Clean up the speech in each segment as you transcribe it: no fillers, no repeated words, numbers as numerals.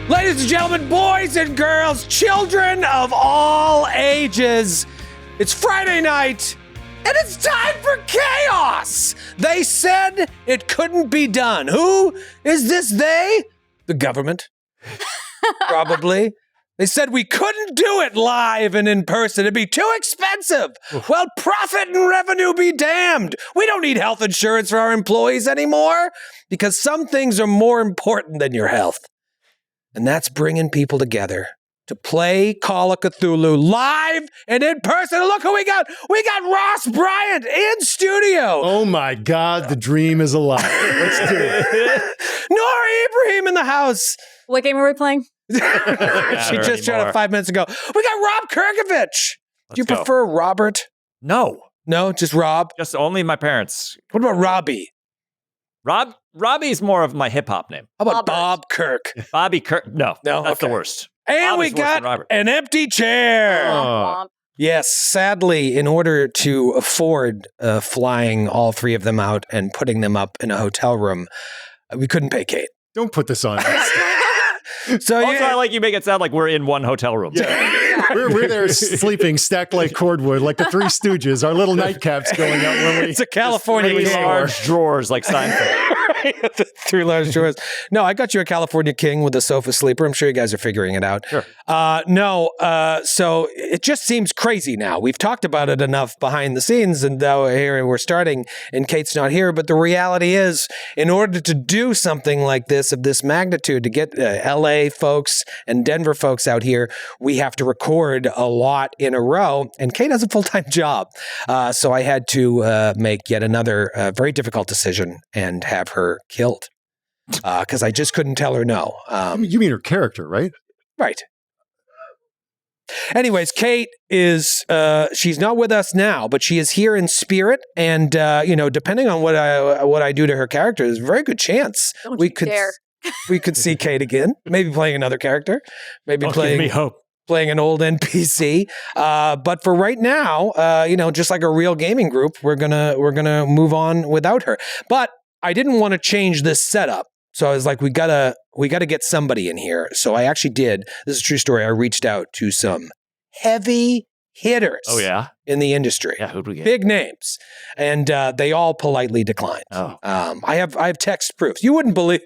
Ladies and gentlemen, boys and girls, children of all ages, it's Friday night, and it's time for chaos! They said it couldn't be done. Who is this they? The government. Probably. They said we couldn't do it live and in person. It'd be too expensive. Well, profit and revenue be damned. We don't need health insurance for our employees anymore because some things are more important than your health. And that's bringing people together to play Call of Cthulhu live and in person. And look who we got. We got Ross Bryant in studio. Oh my God, the dream is alive. Let's do it. Nora Ibrahim in the house. What game are we playing? She just showed up 5 minutes ago. We got Rob Kirkovich. Do you prefer Robert? No, Just Rob? just only my parents. What about Robbie? Robbie's more of my hip hop name. How about Robert. Bob Kirk? Bobby Kirk. No, that's okay. the worst. And Bob we is worse than got Robert. an empty chair. Womp. Yes, sadly, in order to afford flying all three of them out and putting them up in a hotel room, we couldn't pay Kate. Don't put this on us. So Also, I like you make it sound like we're in one hotel room. Yeah. We're there sleeping stacked like cordwood, like the Three Stooges. Our little nightcaps going out when we... it's a California Three king. large drawers like Seinfeld. The 3 large drawers. No, I got you a California king with a sofa sleeper. I'm sure you guys are figuring it out. Sure. So it just seems crazy now. We've talked about it enough behind the scenes, and here we're starting, and Kate's not here. But the reality is, in order to do something like this, of this magnitude, to get LA folks and Denver folks out here, we have to record a lot in a row. And Kate has a full-time job. So I had to make yet another very difficult decision and have her killed because I just couldn't tell her no. You mean her character, right? Right. Anyways, Kate is, she's not with us now, but she is here in spirit. And, depending on what I do to her character, there's a very good chance Don't we you could dare. we could see Kate again, maybe playing another character, maybe Don't give me playing hope. an old NPC. But for right now, just like a real gaming group, we're gonna move on without her. But I didn't want to change this setup. So I was like, we gotta get somebody in here. So I actually did. This is a true story. I reached out to some heavy hitters Oh, yeah? in the industry. Yeah, who'd we get? Big names. And they all politely declined. Oh. I have text proofs. You wouldn't believe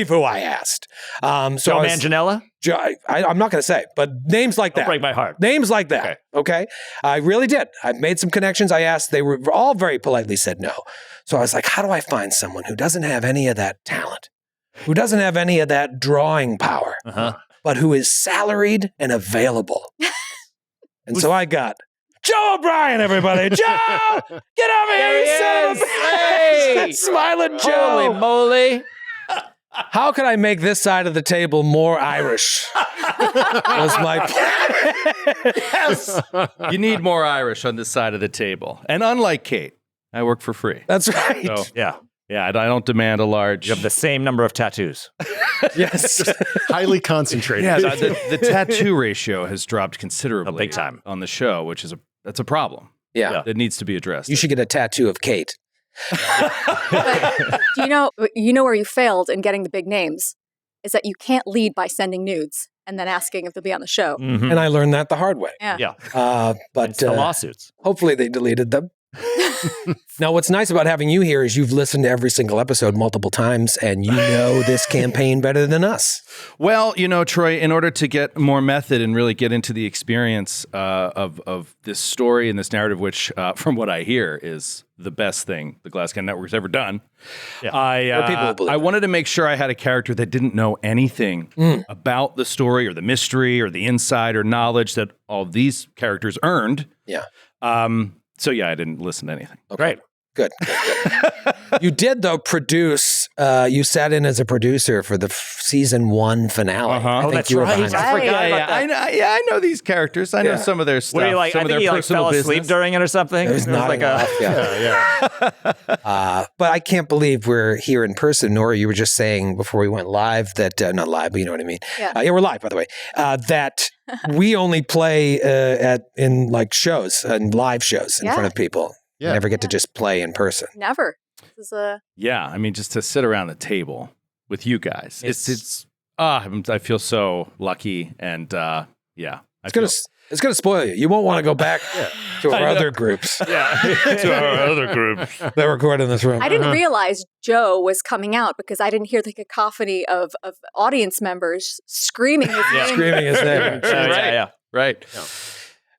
who I asked. So Joe I was- Manganiello? I'm not going to say, but names like Don't that. break my heart. Names like that. Okay. I really did. I made some connections. I asked. They were all very politely said no. So I was like, how do I find someone who doesn't have any of that talent, who doesn't have any of that drawing power, but who is salaried and available? And so I got Joe O'Brien, everybody. Joe! Get over here, you son of a bitch! That smiling Joe. Holy moly. How could I make this side of the table more Irish? Was my plan. Yes. You need more Irish on this side of the table. And unlike Kate, I work for free. That's right. So, Yeah. yeah, I don't demand a large... You have the same number of tattoos. Yes. Highly concentrated. Yeah, the tattoo ratio has dropped considerably. Oh, big time. On the show, which is that's a problem. Yeah. That needs to be addressed. You should get a tattoo of Kate. But do you know where you failed in getting the big names? Is that you can't lead by sending nudes and then asking if they'll be on the show. Mhm. And I learned that the hard way. Yeah. Yeah. But It's the lawsuits. hopefully they deleted them. Now, what's nice about having you here is you've listened to every single episode multiple times and you know this campaign better than us. Well, Troy, in order to get more method and really get into the experience of this story and this narrative, which, from what I hear, is the best thing the Glass Cannon Network's ever done, Or people will believe I it. wanted to make sure I had a character that didn't know anything about the story or the mystery or the insider knowledge that all of these characters earned. Yeah. So, yeah, I didn't listen to anything. Okay. Great. Good. You did, though, produce, you sat in as a producer for the season 1 finale. Uh-huh. I Oh, think that's you were right. behind I it. forgot about that. I know these characters. I know Yeah. some of their stuff. What do you like? Some I of think their he personal fell asleep business. during it or something. It was not like a. But I can't believe we're here in person. Nora, you were just saying before we went live that, not live, but you know what I mean. Yeah. We're live, by the way, that we only play in like shows and live shows in Yeah. front of people. Yeah. We never get to just play in person. Never. This is a Yeah, I mean, just to sit around the table with you guys, it's I feel so lucky, and yeah, It's gonna spoil you. You won't want to go back to our other groups. to our other group. that record in this room. I didn't realize Joe was coming out because I didn't hear the cacophony of audience members screaming his name. Screaming his name. Right.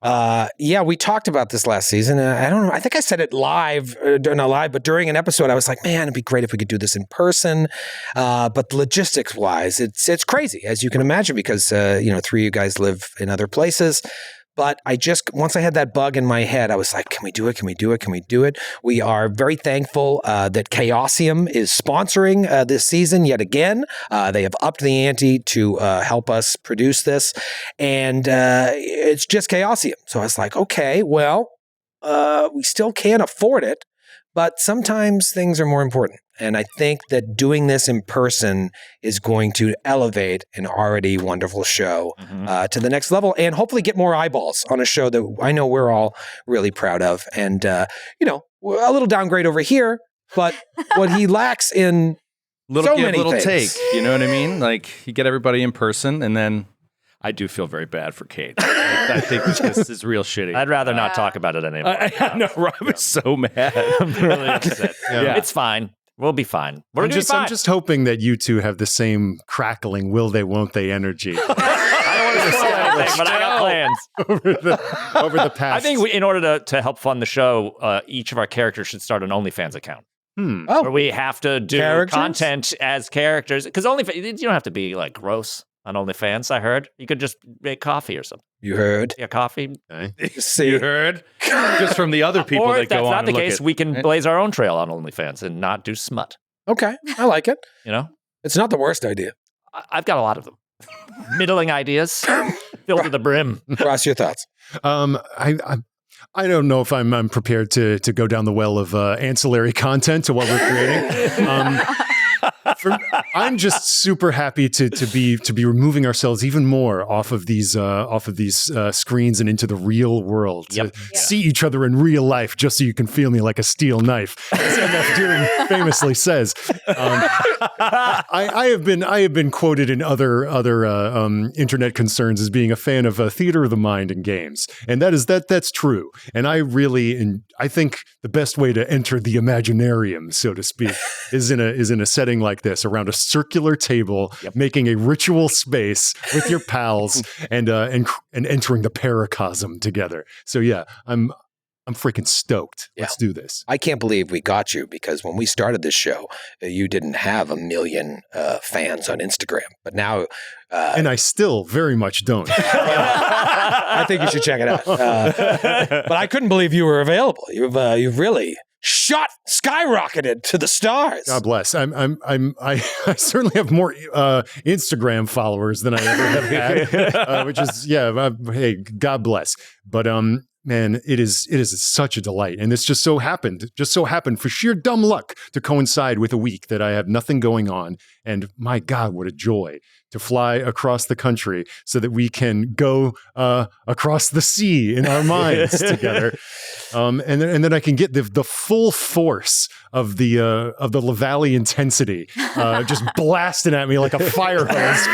We talked about this last season. I don't know. I think I said it live, not live, but during an episode, I was like, man, it'd be great if we could do this in person. But logistics wise, it's crazy, as you can imagine, because, 3 of you guys live in other places. But once I had that bug in my head, I was like, can we do it? Can we do it? Can we do it? We are very thankful that Chaosium is sponsoring this season yet again. They have upped the ante to help us produce this. And it's just Chaosium. So I was like, okay, well, we still can't afford it. But sometimes things are more important. And I think that doing this in person is going to elevate an already wonderful show to the next level and hopefully get more eyeballs on a show that I know we're all really proud of. And, a little downgrade over here, but what he lacks in little so many little things. take. You know what I mean? Like, you get everybody in person, and then I do feel very bad for Kate. I think this is real shitty. I'd rather not talk about it anymore. I know, Rob is so mad. I'm really upset. Yeah. It's fine. We'll be fine. We're I'm gonna be fine. just hoping that you two have the same crackling will they, won't they energy I don't want to spoil anything, but I got plans. over the past. I think in order to help fund the show, each of our characters should start an OnlyFans account. Oh, Where we have to do Characters? content as characters. Because you don't have to be like gross on OnlyFans, I heard. You could just make coffee or something. you heard. Yeah, coffee. See, You heard? Just from the other people Or that if that's go on not and the look case, at- we can blaze our own trail on OnlyFans and not do smut. Okay, I like it. You know? It's not the worst idea. I've got a lot of them. Middling ideas filled to the brim. Ross, your thoughts? I don't know if I'm prepared to go down the well of ancillary content to what we're creating. I'm just super happy to be removing ourselves even more off of these screens and into the real world. Yep. To see each other in real life, just so you can feel me like a steel knife, as MF Doom famously says. I have been quoted in other internet concerns as being a fan of theater of the mind and games, and that's true. And I think the best way to enter the Imaginarium, so to speak, is in a setting like this, around a circular table, making a ritual space with your pals, and entering the paracosm together. So yeah, I'm freaking stoked. Yeah. Let's do this. I can't believe we got you, because when we started this show, you didn't have 1 million fans on Instagram, but now. And I still very much don't. I think you should check it out. But I couldn't believe you were available. You've really skyrocketed to the stars. God bless. I certainly have more Instagram followers than I ever have had, which is hey, God bless. But man, it is such a delight, and this just so happened for sheer dumb luck to coincide with a week that I have nothing going on, and my God, what a joy to fly across the country so that we can go across the sea in our minds together, and then I can get the full force of the LaValle intensity just blasting at me like a fire hose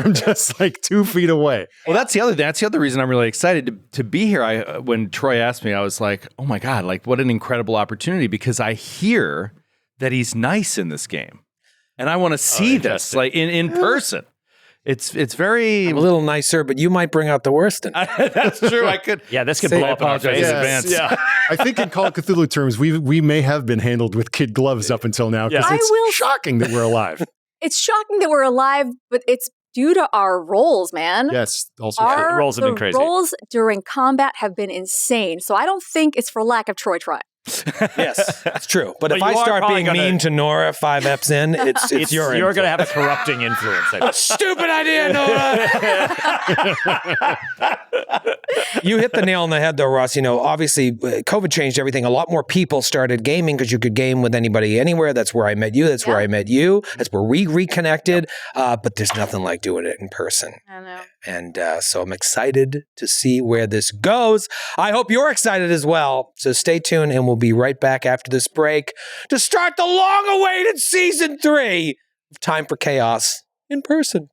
from just like 2 feet away. Well, that's the other reason I'm really excited to be here. When Troy asked me, I was like, oh my God, like what an incredible opportunity, because I hear that he's nice in this game. And I want to see this like in person. It's very I'm a little nicer, but you might bring out the worst in it. That's true. I could. Yeah, this could blow up in our apologize face. in advance. Yeah. I think in Call of Cthulhu terms, we may have been handled with kid gloves up until now, because Yeah. it's shocking that we're alive. It's shocking that we're alive, but it's due to our roles, man. Yes, also true. Our Rolls have been crazy. roles during combat have been insane. So I don't think it's for lack of Troy trying. Yes, that's true. But if you I are start probably being gonna- mean to Nora 5 eps in, it's your You're going to have a corrupting influence. I think. Stupid idea, Nora. You hit the nail on the head, though, Ross. Obviously, COVID changed everything. A lot more people started gaming because you could game with anybody anywhere. That's where I met you. That's where I met you. That's where we reconnected. But there's nothing like doing it in person. I know. And so I'm excited to see where this goes. I hope you're excited as well. So stay tuned, and we'll be right back after this break to start the long-awaited season 3 of Time for Chaos in person.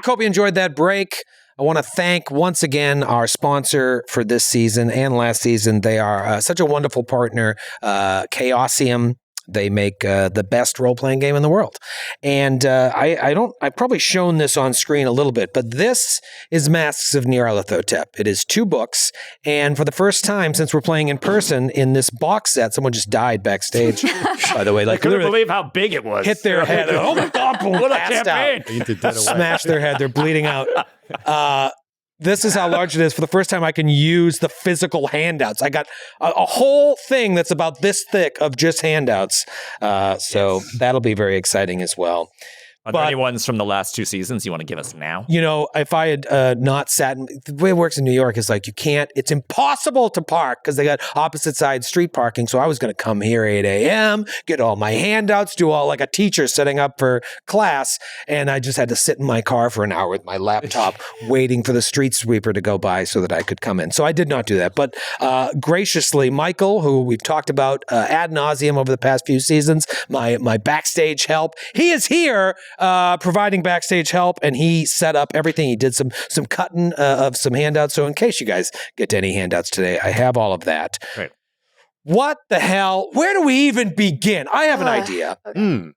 Hope you enjoyed that break. I want to thank once again our sponsor for this season and last season. They are such a wonderful partner, Chaosium. They make the best role-playing game in the world. And I've probably shown this on screen a little bit, but this is Masks of Nyarlathotep. It is 2 books. And for the first time since we're playing in person in this box set, someone just died backstage, by the way. I couldn't believe how big it was. Hit their head. Oh my God, boom, what a passed campaign. out. Smashed their head. They're bleeding out. This is how large it is. For the first time, I can use the physical handouts. I got a whole thing that's about this thick of just handouts. So that'll be very exciting as well. Are there any ones from the last 2 seasons you want to give us now? You know, if I had not sat the way it works in New York is like it's impossible to park because they got opposite side street parking. So I was going to come here 8 a.m., get all my handouts, do all like a teacher setting up for class. And I just had to sit in my car for an hour with my laptop waiting for the street sweeper to go by so that I could come in. So I did not do that. But graciously, Michael, who we've talked about ad nauseum over the past few seasons, my backstage help, he is here. Providing backstage help, and he set up everything. He did some cutting of some handouts. So in case you guys get any handouts today, I have all of that. Right. What the hell? Where do we even begin? I have an idea. Okay.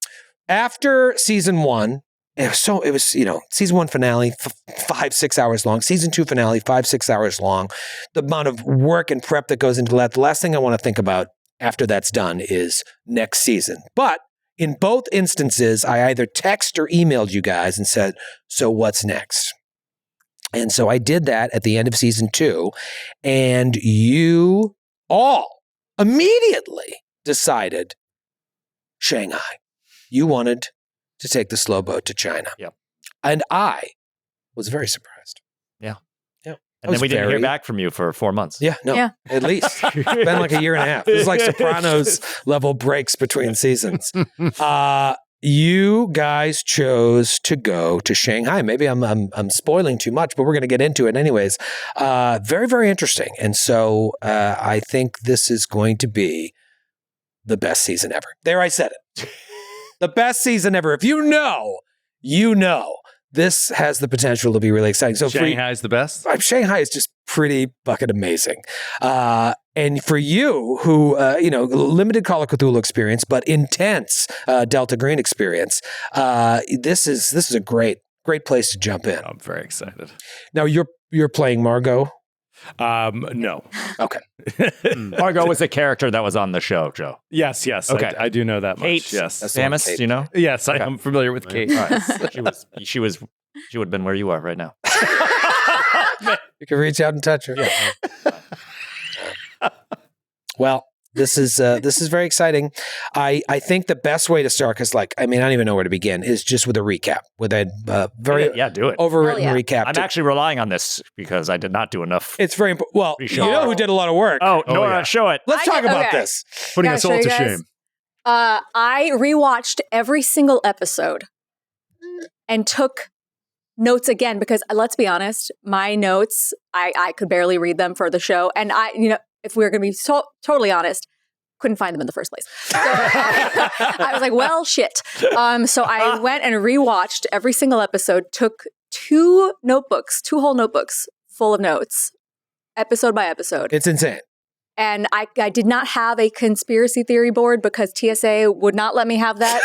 After season 1, it was season 1 finale, 5-6 hours long. Season 2 finale, 5-6 hours long. The amount of work and prep that goes into that. The last thing I want to think about after that's done is next season. But in both instances, I either text or emailed you guys and said, so what's next? And so I did that at the end of season 2, and you all immediately decided Shanghai. You wanted to take the slow boat to China. Yep. And I was very surprised. Yeah. Yeah. And then we didn't hear back from you for 4 months. Yeah, no, Yeah. at least. It's been like a year and a half. It was like Sopranos level breaks between seasons. You guys chose to go to Shanghai. Maybe I'm spoiling too much, but we're going to get into it anyways. Very, very interesting. And so I think this is going to be the best season ever. There, I said it. The best season ever. If you know, you know. This has the potential to be really exciting. So Shanghai's the best? Shanghai is just pretty fucking amazing. And for you who, limited Call of Cthulhu experience, but intense Delta Green experience, this is a great place to jump in. I'm very excited. Now you're playing Margot. No. Okay. Margot was a character that was on the show, Joe. Yes. Okay. I do know that Kate much. Yes. Samus, do you know? Yes, I am familiar with Kate. She would have been where you are right now. You can reach out and touch her. Well, this is very exciting. I think the best way to start, because I don't even know where to begin, is just with a recap, with a very do it. overwritten recap. I'm actually relying on this because I did not do enough. It's very important. Well, you know who did a lot of work. Oh, Nora, show it. Let's talk about this. Putting us all to shame. I rewatched every single episode and took notes again because let's be honest, my notes, I could barely read them for the show. And if we were going to be totally honest, couldn't find them in the first place. So I was like, well, shit. So I went and rewatched every single episode, took 2 whole notebooks full of notes, episode by episode. It's insane. And I did not have a conspiracy theory board because TSA would not let me have that,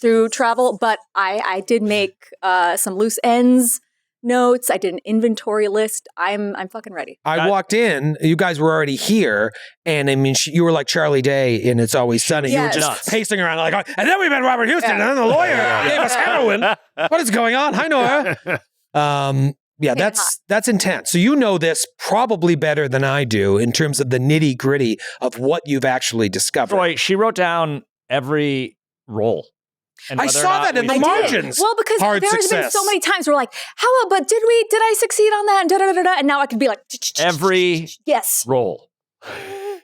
through travel. But I did make some loose ends notes. I did an inventory list. I'm fucking ready. I walked in. You guys were already here, and I mean, you were like Charlie Day in It's Always Sunny. Yes. You were just pacing around like, and then we met Robert Houston, and then the lawyer gave us heroin. What is going on? Hi, Nora. Yeah, that's intense. So you know this probably better than I do in terms of the nitty gritty of what you've actually discovered. Troy, she wrote down every role. And I saw that in the margins. Well, because there's been so many times we're like, but did I succeed on that? And and now I could be like, every yes role.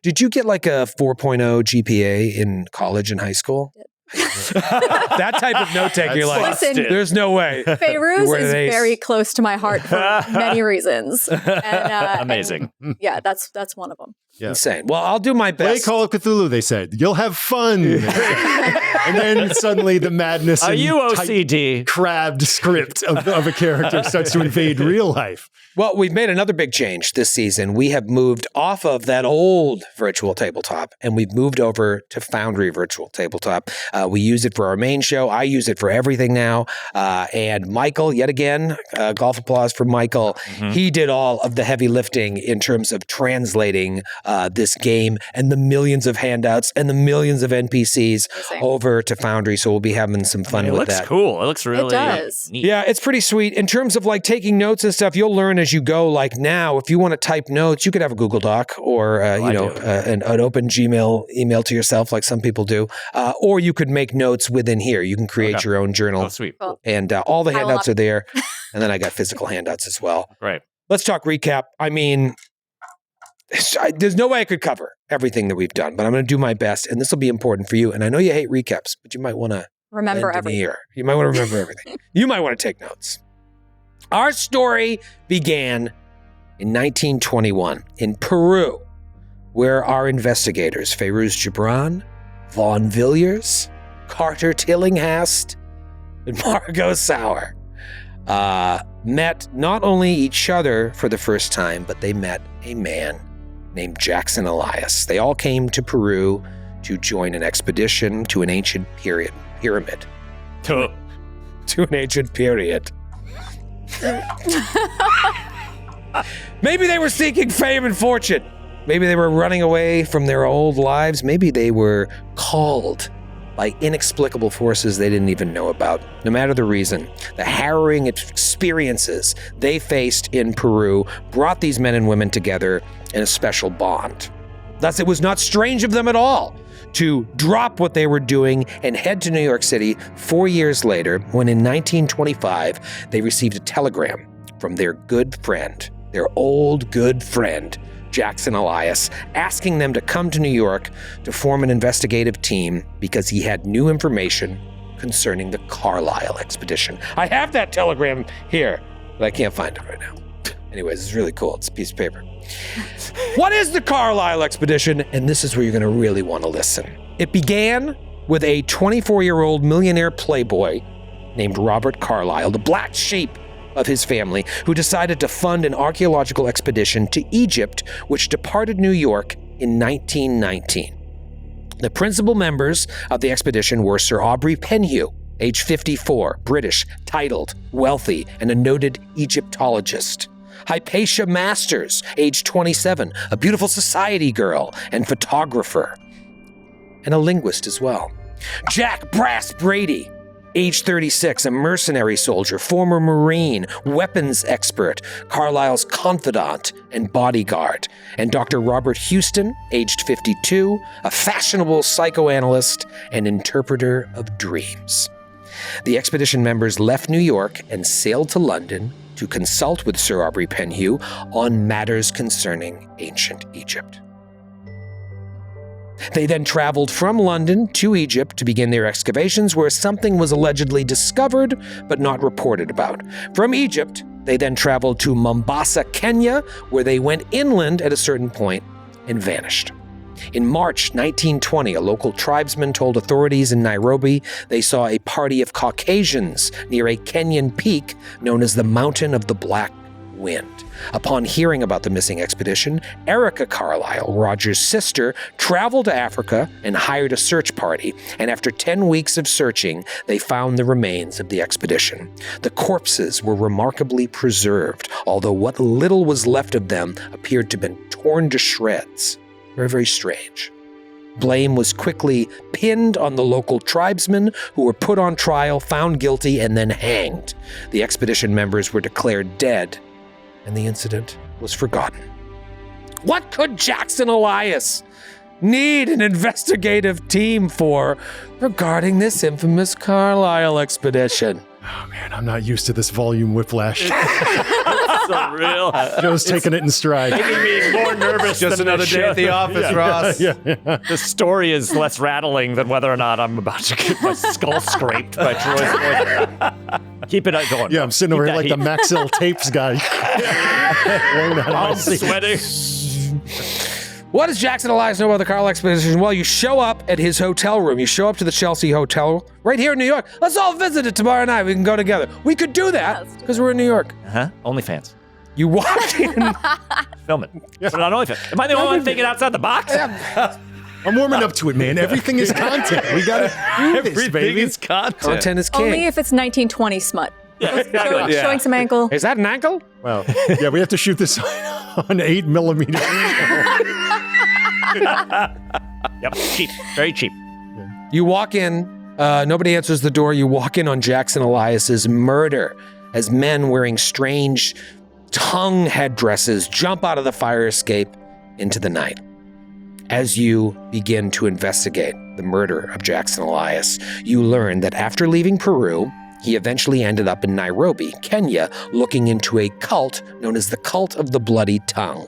Did you get like a 4.0 GPA in college and high school? That type of note taking, you're like, listen, there's no way. Fairuz is very close to my heart for many reasons. And, amazing. And, yeah, that's one of them. Insane. Well, I'll do my Play best. Call of Cthulhu, they said. You'll have fun. And then suddenly the madness Are and you OCD? crabbed script of a character starts to invade real life. Well, we've made another big change this season. We have moved off of that old virtual tabletop and we've moved over to Foundry virtual tabletop. We use it for our main show. I use it for everything now. And Michael, yet again, golf applause for Michael. He did all of the heavy lifting in terms of translating this game and the millions of handouts and the millions of NPCs over to Foundry. So we'll be having some fun with that. It looks cool. It looks really neat. Yeah, it's pretty sweet. In terms of like taking notes and stuff, you'll learn as you go. Like now, if you want to type notes, you could have a Google Doc or an open Gmail email to yourself, like some people do, or you could make notes within here. You can create your own journal. Oh, sweet. Cool. And all the handouts are there. And then I got physical handouts as well. Right. Let's talk recap. I mean, there's no way I could cover everything that we've done, but I'm going to do my best. And this will be important for you. And I know you hate recaps, but you might want to Remember everything. You might want to remember everything. You might want to take notes. Our story began in 1921 in Peru, where our investigators, Feiruz Gibran, Vaughn Villiers, Carter Tillinghast, and Margot Sauer, met not only each other for the first time, but they met a man named Jackson Elias. They all came to Peru to join an expedition to an ancient pyramid. To an ancient period. Maybe they were seeking fame and fortune. Maybe they were running away from their old lives. Maybe they were called by inexplicable forces they didn't even know about. No matter the reason, the harrowing experiences they faced in Peru brought these men and women together in a special bond. Thus, it was not strange of them at all to drop what they were doing and head to New York City 4 years later, when in 1925, they received a telegram from their good friend, their old good friend, Jackson Elias, asking them to come to New York to form an investigative team because he had new information concerning the Carlisle expedition. I have that telegram here, but I can't find it right now. Anyways, it's really cool. It's a piece of paper. What is the Carlisle expedition? And this is where you're going to really want to listen. It began with a 24-year-old millionaire playboy named Robert Carlisle, the black sheep of his family, who decided to fund an archaeological expedition to Egypt, which departed New York in 1919. The principal members of the expedition were Sir Aubrey Penhew, age 54, British, titled, wealthy, and a noted Egyptologist. Hypatia Masters, age 27, a beautiful society girl and photographer, and a linguist as well. Jack Brass Brady, age 36, a mercenary soldier, former Marine, weapons expert, Carlisle's confidant and bodyguard. And Dr. Robert Houston, aged 52, a fashionable psychoanalyst and interpreter of dreams. The expedition members left New York and sailed to London to consult with Sir Aubrey Penhew on matters concerning ancient Egypt. They then traveled from London to Egypt to begin their excavations, where something was allegedly discovered but not reported about. From Egypt, they then traveled to Mombasa, Kenya, where they went inland at a certain point and vanished. In March 1920, a local tribesman told authorities in Nairobi they saw a party of Caucasians near a Kenyan peak known as the Mountain of the Black Wind. Upon hearing about the missing expedition, Erica Carlisle, Roger's sister, traveled to Africa and hired a search party, and after 10 weeks of searching, they found the remains of the expedition. The corpses were remarkably preserved, although what little was left of them appeared to have been torn to shreds. Very, very strange. Blame was quickly pinned on the local tribesmen, who were put on trial, found guilty, and then hanged. The expedition members were declared dead, and the incident was forgotten. What could Jackson Elias need an investigative team for regarding this infamous Carlisle expedition? Oh man, I'm not used to this volume whiplash. So real. Joe's taking it in stride. Making me more nervous. Just than another day at the office, Ross. Yeah. The story is less rattling than whether or not I'm about to get my skull scraped by Troy's. Keep it going. Yeah, I'm sitting over here like Keep the Maxell tapes guy. I'm sweating. What does Jackson Elias know about the Carlisle expedition? Well, you show up at his hotel room. You show up to the Chelsea Hotel right here in New York. Let's all visit it tomorrow night. We can go together. We could do that because we're in New York. OnlyFans. You walk in. Film it. Put it on OnlyFans. Am I the only one thinking outside the box? I'm warming up to it, man. Everything is content. We gotta do this, baby. Is content. Content is king. Only if it's 1920 smut. Yeah, exactly. Showing some ankle. Is that an ankle? Well, yeah, we have to shoot this on 8mm. Yep, cheap. Very cheap. You walk in. Nobody answers the door. You walk in on Jackson Elias's murder as men wearing strange tongue headdresses jump out of the fire escape into the night. As you begin to investigate the murder of Jackson Elias, you learn that after leaving Peru, he eventually ended up in Nairobi, Kenya, looking into a cult known as the Cult of the Bloody Tongue.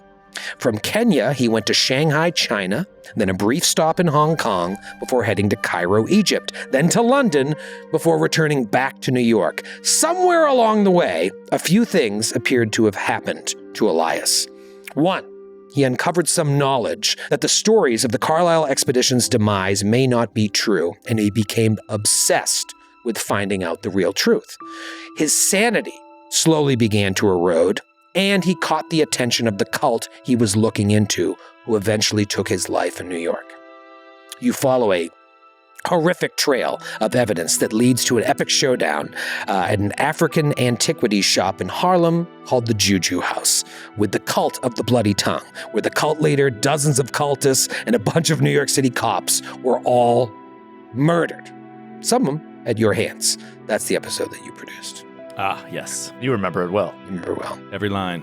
From Kenya, he went to Shanghai, China, then a brief stop in Hong Kong before heading to Cairo, Egypt, then to London before returning back to New York. Somewhere along the way, a few things appeared to have happened to Elias. One, he uncovered some knowledge that the stories of the Carlisle expedition's demise may not be true, and he became obsessed with finding out the real truth. His sanity slowly began to erode, and he caught the attention of the cult he was looking into, who eventually took his life in New Misr. You follow a horrific trail of evidence that leads to an epic showdown at an African antiquities shop in Harlem called the Misr House, with the Cult of the Bloody Tongue, where the cult leader, dozens of cultists, and a bunch of New York City cops were all murdered. Some of them at your hands. That's the episode that you produced. Ah, yes. You remember it well. You remember well. Every line.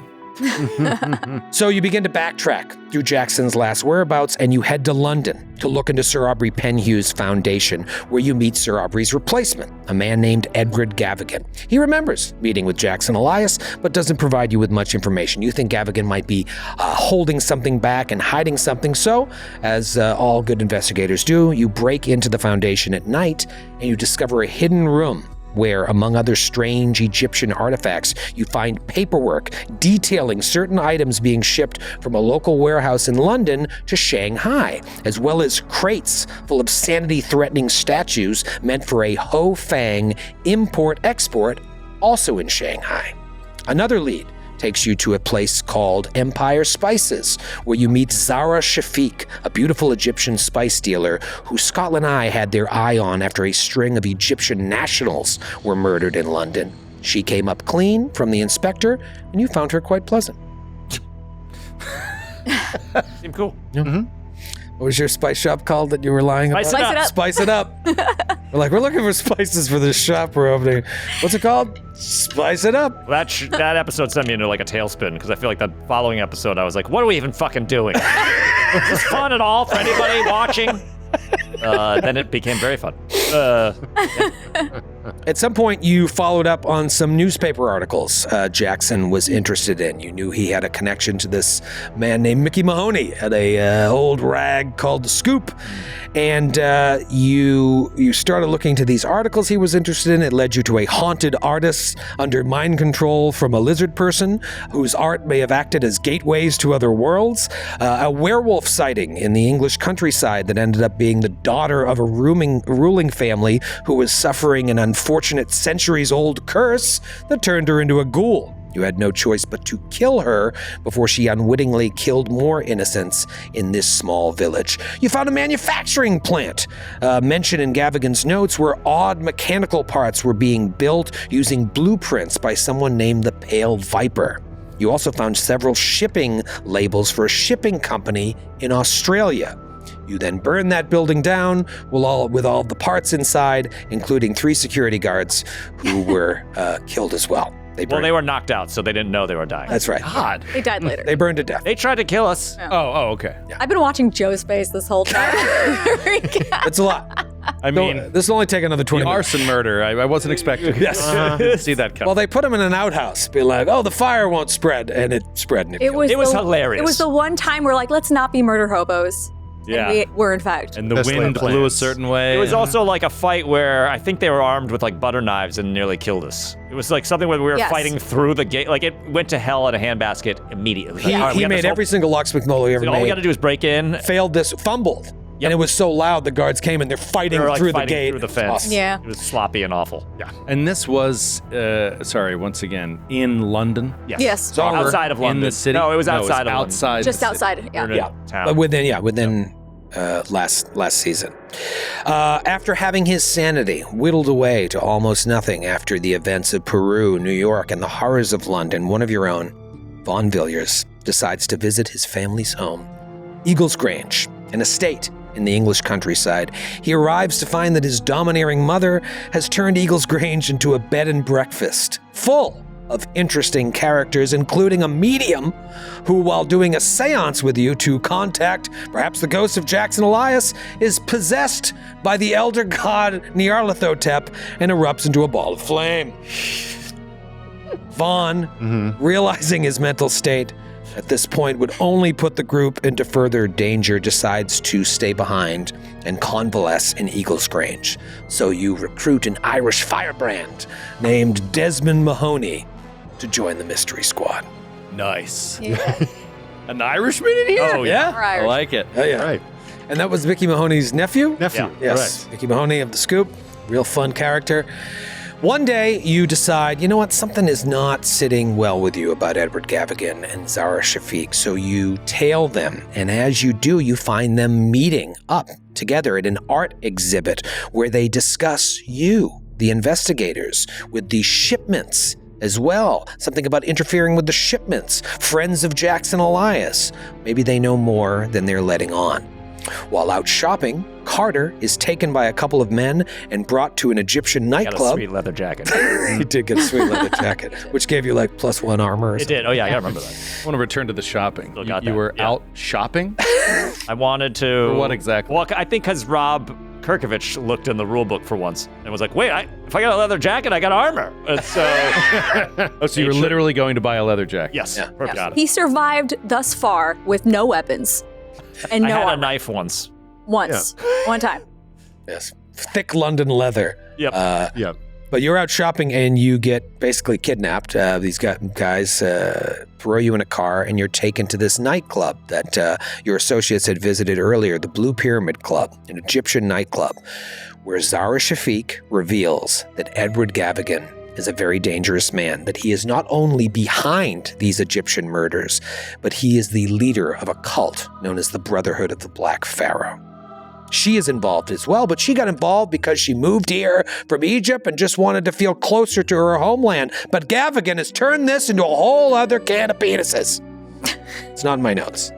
So you begin to backtrack through Jackson's last whereabouts, and you head to London to look into Sir Aubrey Penhue's foundation, where you meet Sir Aubrey's replacement, a man named Edward Gavigan. He remembers meeting with Jackson Elias, but doesn't provide you with much information. You think Gavigan might be holding something back and hiding something, so, as all good investigators do, you break into the foundation at night, and you discover a hidden room where, among other strange Egyptian artifacts, you find paperwork detailing certain items being shipped from a local warehouse in London to Shanghai, as well as crates full of sanity-threatening statues meant for a Ho Fang import-export, also in Shanghai. Another lead takes you to a place called Empire Spices, where you meet Zara Shafiq, a beautiful Egyptian spice dealer who Scotland Eye had their eye on after a string of Egyptian nationals were murdered in London. She came up clean from the inspector, and you found her quite pleasant. Seemed cool. What was your spice shop called that you were lying about? Spice it up. Spice it up. We're looking for spices for this shop we're opening. What's it called? Spice it up. That episode sent me into like a tailspin because I feel like that following episode I was like, what are we even fucking doing? Is this fun at all for anybody watching? Then it became very fun. At some point, you followed up on some newspaper articles Jackson was interested in. You knew he had a connection to this man named Mickey Mahoney at a old rag called The Scoop. And you started looking to these articles he was interested in. It led you to a haunted artist under mind control from a lizard person whose art may have acted as gateways to other worlds. A werewolf sighting in the English countryside that ended up being the daughter of a ruling family who was suffering an unfortunate centuries-old curse that turned her into a ghoul. You had no choice but to kill her before she unwittingly killed more innocents in this small village. You found a manufacturing plant mentioned in Gavigan's notes where odd mechanical parts were being built using blueprints by someone named the Pale Viper. You also found several shipping labels for a shipping company in Australia. You then burned that building down with all the parts inside, including 3 security guards who were killed as well. They were knocked out, so they didn't know they were dying. That's right. God. They died later. They burned to death. They tried to kill us. Oh, okay. I've been watching Joe's face this whole time. It's a lot. I mean, This will only take another 20 the minutes. arson murder. I wasn't expecting. Yes. See that coming. Well, they put him in an outhouse, be like, oh, the fire won't spread, and it spread. And It was hilarious. It was the one time we're like, let's not be murder hobos. Yeah. And we were, in fact. And the Best wind laid blew a plans. certain way. It was also like a fight where I think they were armed with like butter knives and nearly killed us. It was like something where we were Yes. fighting through the gate. Like it went to hell in a handbasket immediately. He, Like, all right, we he got made this whole- every single Lux McNulty ever all we made. got to do is break in. Failed this, fumbled. And it was so loud, the guards came and they're fighting We were like through fighting the gate. through the It's fence. awesome. Yeah. It was sloppy and awful. Yeah. And this was, sorry, once again, in London. Yes. So outside of London. In the city. No, it was outside of London. outside. Just the city. outside. Yeah. We were in a town. But within last season. After having his sanity whittled away to almost nothing after the events of Peru, New York, and the horrors of London, one of your own, Von Villiers, decides to visit his family's home, Eagles Grange, an estate in the English countryside. He arrives to find that his domineering mother has turned Eagles Grange into a bed and breakfast, full of interesting characters, including a medium who, while doing a seance with you to contact perhaps the ghost of Jackson Elias, is possessed by the elder god Nyarlathotep and erupts into a ball of flame. Vaughn, realizing his mental state at this point would only put the group into further danger, decides to stay behind and convalesce in Eagles Grange. So you recruit an Irish firebrand named Desmond Mahoney to join the mystery squad. Nice. Yeah. An Irishman in here? Oh, yeah. We're I Irish. like it. Oh, yeah. Right. And that was Vicky Mahoney's nephew? Nephew. Yeah. Yes, Correct. Vicky Mahoney of The Scoop. Real fun character. One day, you decide, you know what, something is not sitting well with you about Edward Gavigan and Zara Shafiq, so you tail them, and as you do, you find them meeting up together at an art exhibit where they discuss you, the investigators, with the shipments as well. Something about interfering with the shipments, friends of Jackson Elias. Maybe they know more than they're letting on. While out shopping, Carter is taken by a couple of men and brought to an Egyptian Got a nightclub. sweet leather jacket. He did get a sweet leather jacket, which gave you like +1 armor. Or It something. did. Oh, yeah, I remember that. I want to return to the shopping. Still You, got you that. were Yeah. out shopping? I wanted to. For what exactly? Well, I think because Rob Kirkovich looked in the rule book for once and was like, wait, if I got a leather jacket, I got armor. And so, Oh, so you were Made sure- literally going to buy a leather jacket? yes, Yeah. perfect. Got it. He survived thus far with no weapons and I no had a armor. knife once. Once. One time. Yes. Thick London leather. Yep. Yeah. But you're out shopping and you get basically kidnapped. These guys throw you in a car and you're taken to this nightclub that your associates had visited earlier, the Blue Pyramid Club, an Egyptian nightclub, where Zara Shafiq reveals that Edward Gavigan is a very dangerous man, that he is not only behind these Egyptian murders, but he is the leader of a cult known as the Brotherhood of the Black Pharaoh. She is involved as well, but she got involved because she moved here from Egypt and just wanted to feel closer to her homeland. But Gavigan has turned this into a whole other can of penises. It's not in my notes.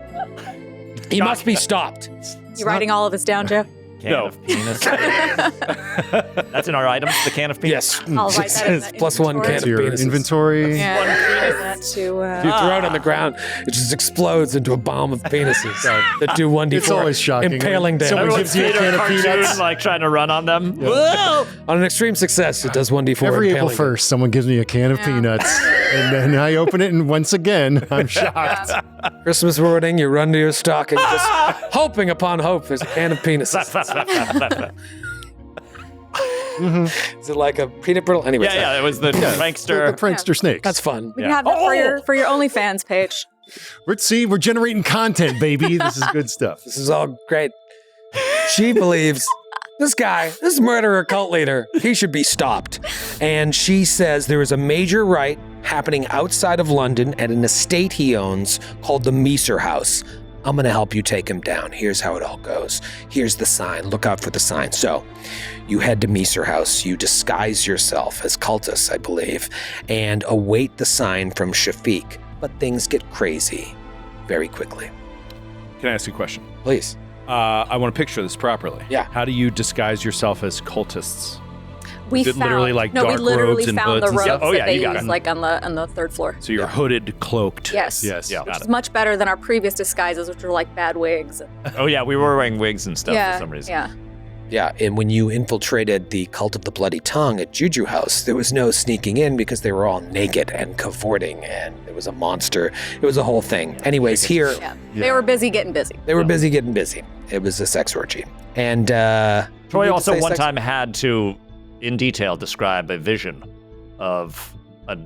He must be stopped. You writing all of this down, Joe? Can of penis. That's in our items, the can of penis. Yes. I'll write that in It's the +1 inventory. can To of your penises. inventory. Yeah. That to, You throw it on the ground, it just explodes into a bomb of penises that do 1d4. It's always shocking. Impaling damage. Someone Everyone's gives you a feet are can of cartoon, peanuts. like trying to run on them. Whoa! On an extreme success, it does 1d4 Every April impaling 1st, someone gives me a can of peanuts, and then I open it, and once again, I'm shocked. damage. Christmas morning, you run to your stocking, just hoping upon hope there's a can of penises. Is it like a peanut brittle? Anyway, Yeah, it was the The prankster. prankster snakes. that's fun. We can have that for your OnlyFans page. We're generating content, baby. This is good stuff. This is all great. She believes this murderer cult leader, he should be stopped. And she says there is a major rite happening outside of London at an estate he owns called the Misr House. I'm going to help you take him down. Here's how it all goes. Here's the sign. Look out for the sign. So you head to Misr House. You disguise yourself as cultists, I believe, and await the sign from Shafiq. But things get crazy very quickly. Can I ask you a question? Please. I want to picture this properly. Yeah. How do you disguise yourself as cultists? We Is it found literally like no, we dark literally robes and found hoods the and robes stuff? Oh, yeah, that they you got use it. like on the third floor. So you're hooded, cloaked. Yes. Yes. Yeah. Which is much better than our previous disguises, which were like bad wigs. Oh yeah, we were wearing wigs and stuff yeah. for some reason. Yeah. Yeah, and when you infiltrated the Cult of the Bloody Tongue at Juju House, there was no sneaking in because they were all naked and cavorting, and it was a monster. It was a whole thing. Anyways, here... Yeah. They were busy getting busy. They were busy getting busy. It was a sex orgy. And Troy also one time had to, in detail, describe a vision of a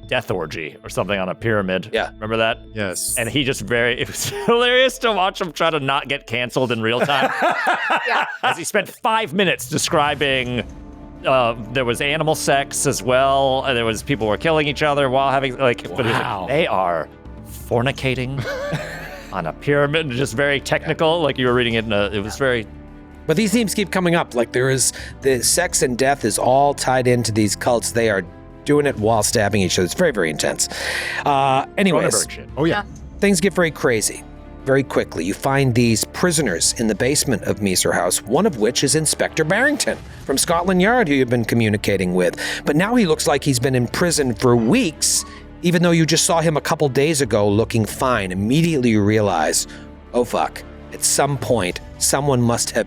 death orgy or something on a pyramid. Yeah. Remember that? Yes. And he just it was hilarious to watch him try to not get canceled in real time. Yeah. As he spent 5 minutes describing there was animal sex as well. And there was people were killing each other while having but it was like, they are fornicating on a pyramid, just very technical. Like you were reading it it was very. But these themes keep coming up. Like there is the sex and death is all tied into these cults. They are doing it while stabbing each other. It's very, very intense. Anyways, Cronenberg shit. Oh, yeah. things get very crazy very quickly. You find these prisoners in the basement of Misr House, one of which is Inspector Barrington from Scotland Yard, who you've been communicating with. But now he looks like he's been in prison for weeks, even though you just saw him a couple days ago looking fine. Immediately you realize, oh fuck, at some point, someone must have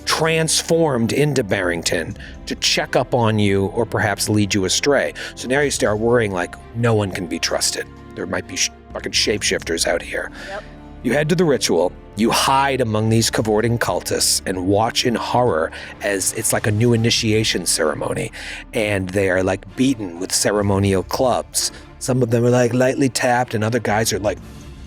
transformed into Barrington to check up on you or perhaps lead you astray. So now you start worrying like no one can be trusted. There might be fucking shapeshifters out here. Yep. You head to the ritual, you hide among these cavorting cultists and watch in horror as it's like a new initiation ceremony, and they are like beaten with ceremonial clubs. Some of them are like lightly tapped and other guys are like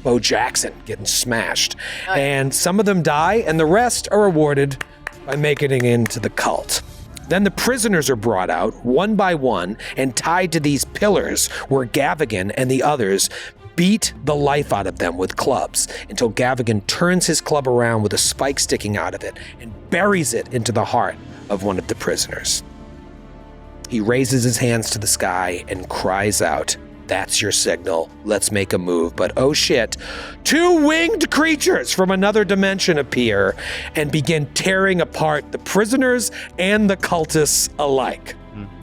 Bo Jackson getting smashed. And some of them die and the rest are rewarded by making it into the cult. Then the prisoners are brought out one by one and tied to these pillars where Gavigan and the others beat the life out of them with clubs until Gavigan turns his club around with a spike sticking out of it and buries it into the heart of one of the prisoners. He raises his hands to the sky and cries out, "That's your signal. Let's make a move." But oh shit, 2 winged creatures from another dimension appear and begin tearing apart the prisoners and the cultists alike.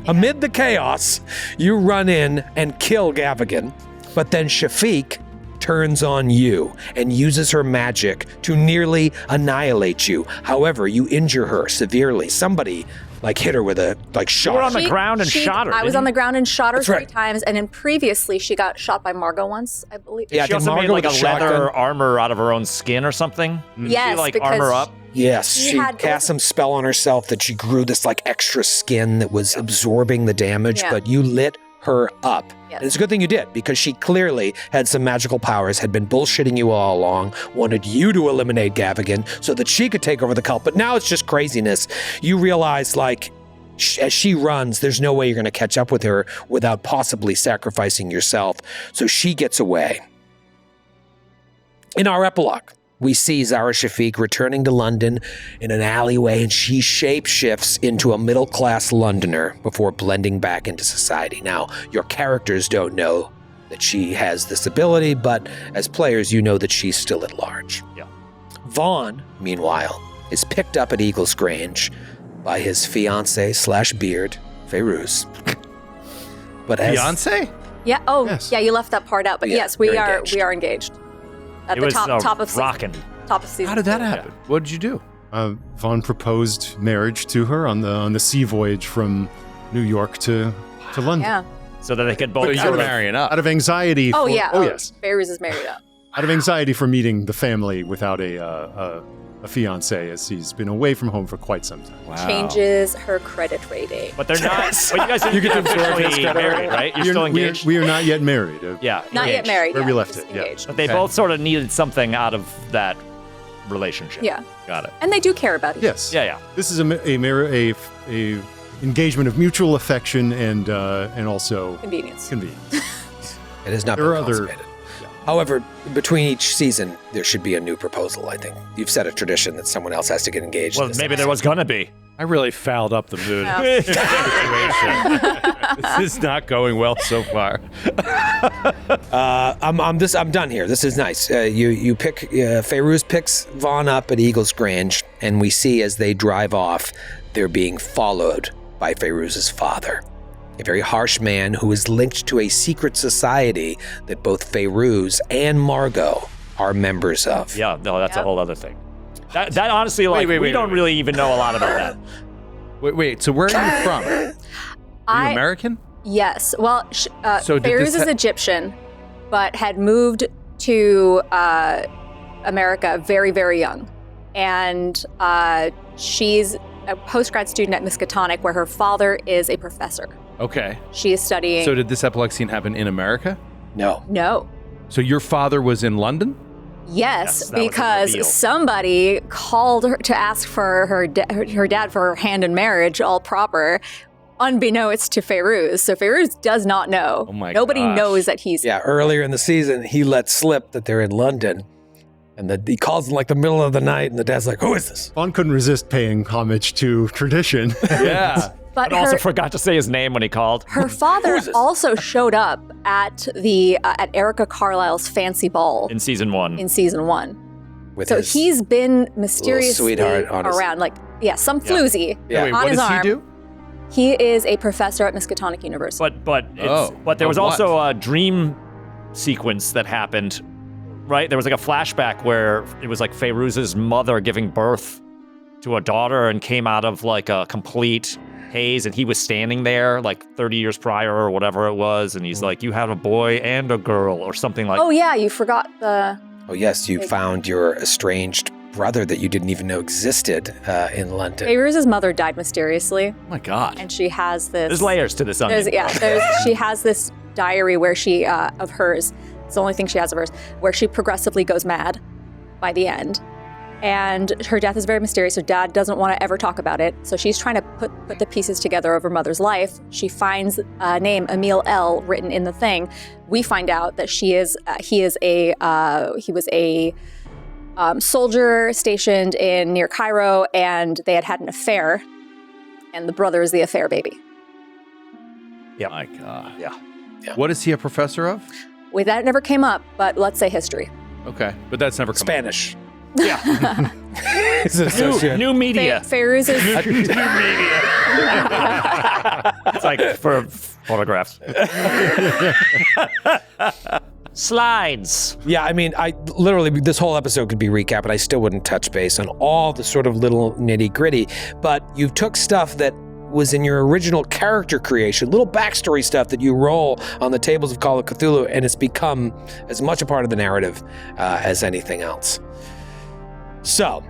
Amid the chaos, you run in and kill Gavigan, but then Shafiq turns on you and uses her magic to nearly annihilate you. However, you injure her severely. Somebody hit her with a shot. You were on the ground and shot her. I was on the ground and shot her That's 3 right. times, and then previously she got shot by Margot once, I believe. Yeah, I She think also made Margot like a with leather shotgun. armor out of her own skin or something. Yes, she because armor up. Yes, She she had- cast some spell on herself that she grew this extra skin that was absorbing the damage, Yeah. but you lit her up. Yes. And it's a good thing you did, because she clearly had some magical powers, had been bullshitting you all along, wanted you to eliminate Gavigan so that she could take over the cult, but now it's just craziness. You realize, as she runs, there's no way you're going to catch up with her without possibly sacrificing yourself. So she gets away. In our epilogue, we see Zara Shafiq returning to London in an alleyway, and she shapeshifts into a middle-class Londoner before blending back into society. Now, your characters don't know that she has this ability, but as players, you know that she's still at large. Yeah. Vaughn, meanwhile, is picked up at Eagles Grange by his fiancé/beard, Feyruz. But as Beyonce? Yeah. Oh, Yes. yeah. You left that part out, but Yeah, yes, we they're are engaged. we are engaged. At It the was top of season. rocking. Top of season. How did that 2. happen? What did you do? Vaughn proposed marriage to her on the sea voyage from New York to London. Yeah. So that they could both So sort you're of- marrying up. Out of anxiety. Oh for, yeah. Oh yes. Feyruz is married up. Out of anxiety for meeting the family without a fiance, as he's been away from home for quite some time. Wow. Changes her credit rating. But they're not. But you guys are You get to absorb his officially credit married, right? You're still engaged. We are not yet married. Yeah. Not yet engaged. married. Where yeah, we left just it, yeah. engaged. But they Okay. both sort of needed something out of that relationship. Yeah. Got it. And they do care about each Yes. Yeah, yeah. This is a engagement of mutual affection and also convenience. convenience. it has not There been are other- consummated. However, between each season, there should be a new proposal, I think. You've set a tradition that someone else has to get engaged. Well, this maybe there episode. was gonna be. I really fouled up the mood. Yeah. Situation. This is not going well so far. I'm done here. This is nice. You pick Feyruz picks Vaughn up at Eagles Grange, and we see as they drive off, they're being followed by Feyruz's father, a very harsh man who is linked to a secret society that both Feyruz and Margot are members of. Yeah, no, that's a Yep. whole other thing. That honestly, like, we don't really even know a lot about that. Wait. So where are you from? Are you American? Yes. Well, So did Fairuz this is Egyptian, but had moved to America very, very young. And she's a postgrad student at Miskatonic, where her father is a professor. Okay. She is studying. So did this epilepsy happen in America? No. So your father was in London? Yes, that was a reveal. because somebody called her to ask for her dad for her hand in marriage, all proper, unbeknownst to Fairuz. So Fairuz does not know. Oh my Nobody gosh. knows that he's Yeah, earlier in the season, he let slip that they're in London. And he calls in like the middle of the night, and the dad's like, "Who is this?" Vaughn couldn't resist paying homage to tradition. Yeah. But But also forgot to say his name when he called. her father also showed up at the at Erica Carlisle's fancy ball In season 1. in season 1. With So his he's been mysteriously sweetheart on his- around, like some floozy Yeah. Wait, on what his does arm. he do? He is a professor at Miskatonic University. But there was But also what? a dream sequence that happened, right? There was like a flashback where it was like Fairuz's mother giving birth to a daughter and came out of like a complete haze, and he was standing there like 30 years prior or whatever it was, and he's like, "You have a boy and a girl," or something like. Oh yeah, you forgot the. Oh yes, you found your estranged brother that you didn't even know existed in London. Fairuz's mother died mysteriously, Oh my God. and she has this. There's layers to this onion. She has this diary where she of hers. It's the only thing she has of hers, where she progressively goes mad by the end. And her death is very mysterious. Her dad doesn't want to ever talk about it. So she's trying to put the pieces together of her mother's life. She finds a name, Emil L, written in the thing. We find out that he was a soldier stationed near Cairo, and they had an affair. And the brother is the affair baby. Yep. My God. Yeah. What is he a professor of? Well, that never came up, but let's say history. Okay. But that's never come up. Spanish. Yeah. He's an associate. New media. Fairuz is. New media. It's like for photographs. Slides. Yeah, I mean, I literally, this whole episode could be recap, but I still wouldn't touch base on all the sort of little nitty gritty. But you took stuff that was in your original character creation, little backstory stuff that you roll on the tables of Call of Cthulhu, and it's become as much a part of the narrative as anything else. So,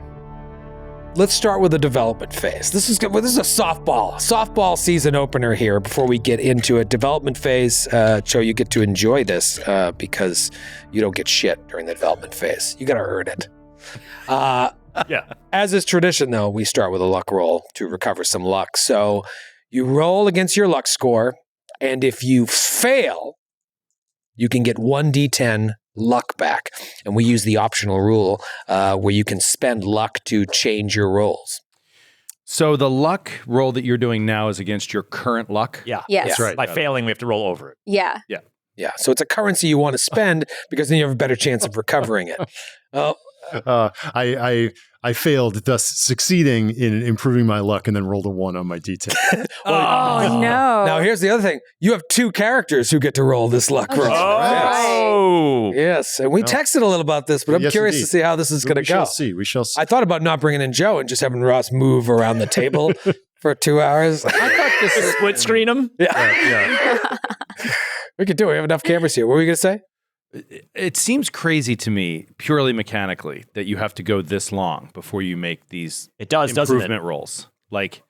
let's start with the development phase. This is a softball season opener here before we get into it. Development phase, Cho, you get to enjoy this because you don't get shit during the development phase. You got to earn it. Yeah. As is tradition, though, we start with a luck roll to recover some luck. So you roll against your luck score, and if you fail, you can get 1d10 luck back. And we use the optional rule where you can spend luck to change your rolls. So the luck roll that you're doing now is against your current luck? Yeah. Yes. That's right. By failing, we have to roll over it. Yeah. Yeah, so it's a currency you want to spend because then you have a better chance of recovering it. I failed, thus succeeding in improving my luck, and then rolled a 1 on my D10. Oh no. Now, here's the other thing. You have 2 characters who get to roll this luck roll. Oh. Yes, and we texted a little about this, but I'm Yes, curious indeed. to see how this is going to We go. shall see. We shall see. I thought about not bringing in Joe and just having Ross move around the table for 2 hours. I thought this is Split screen them. Yeah. We could do it. We have enough cameras here. What were you going to say? It seems crazy to me, purely mechanically, that you have to go this long before you make these It does, doesn't it? improvement rolls. Like,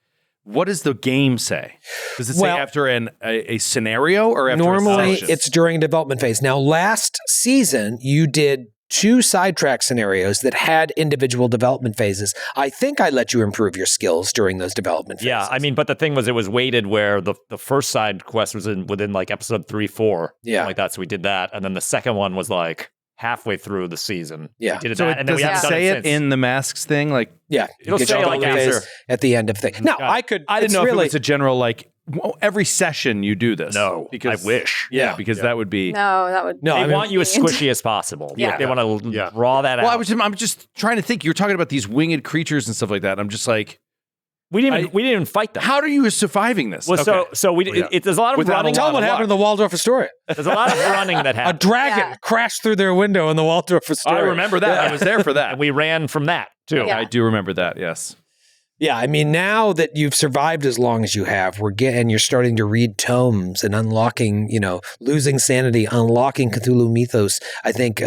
what does the game say? Does it say Well, after a scenario or after Normally, a session? it's during development phase. Now, last season, you did 2 sidetrack scenarios that had individual development phases. I think I let you improve your skills during those development phases. Yeah, I mean, but the thing was, it was weighted where the first side quest was within like episode 3, 4, Yeah. something like that. So we did that, and then the second one was like halfway through the season. Yeah. We did it So that, and then does we it haven't done say it it since. in the masks thing? Like, Yeah. It'll Get say your like development after. phase at the end of thing. Now, Got it. I could. I didn't it's know really, if it was a general, like, every session you do this. No, because I wish. Yeah, because that would be. No, that would. No, They I mean, want you as squishy as possible. Yeah. Like, they want to Yeah. draw that Well, out. I'm just trying to think. You're talking about these winged creatures and stuff like that. I'm just like, We didn't even fight them. How are you surviving this? Well, there's a lot of Without running. Tell them what happened in the Waldorf Astoria. There's a lot of running that A happened. dragon crashed through their window in the Waldorf Astoria. I remember that. I was there for that. And we ran from that too. Yeah. I do remember that. Yes. Yeah, I mean, now that you've survived as long as you have, and you're starting to read tomes and unlocking, losing sanity, unlocking Cthulhu mythos. I think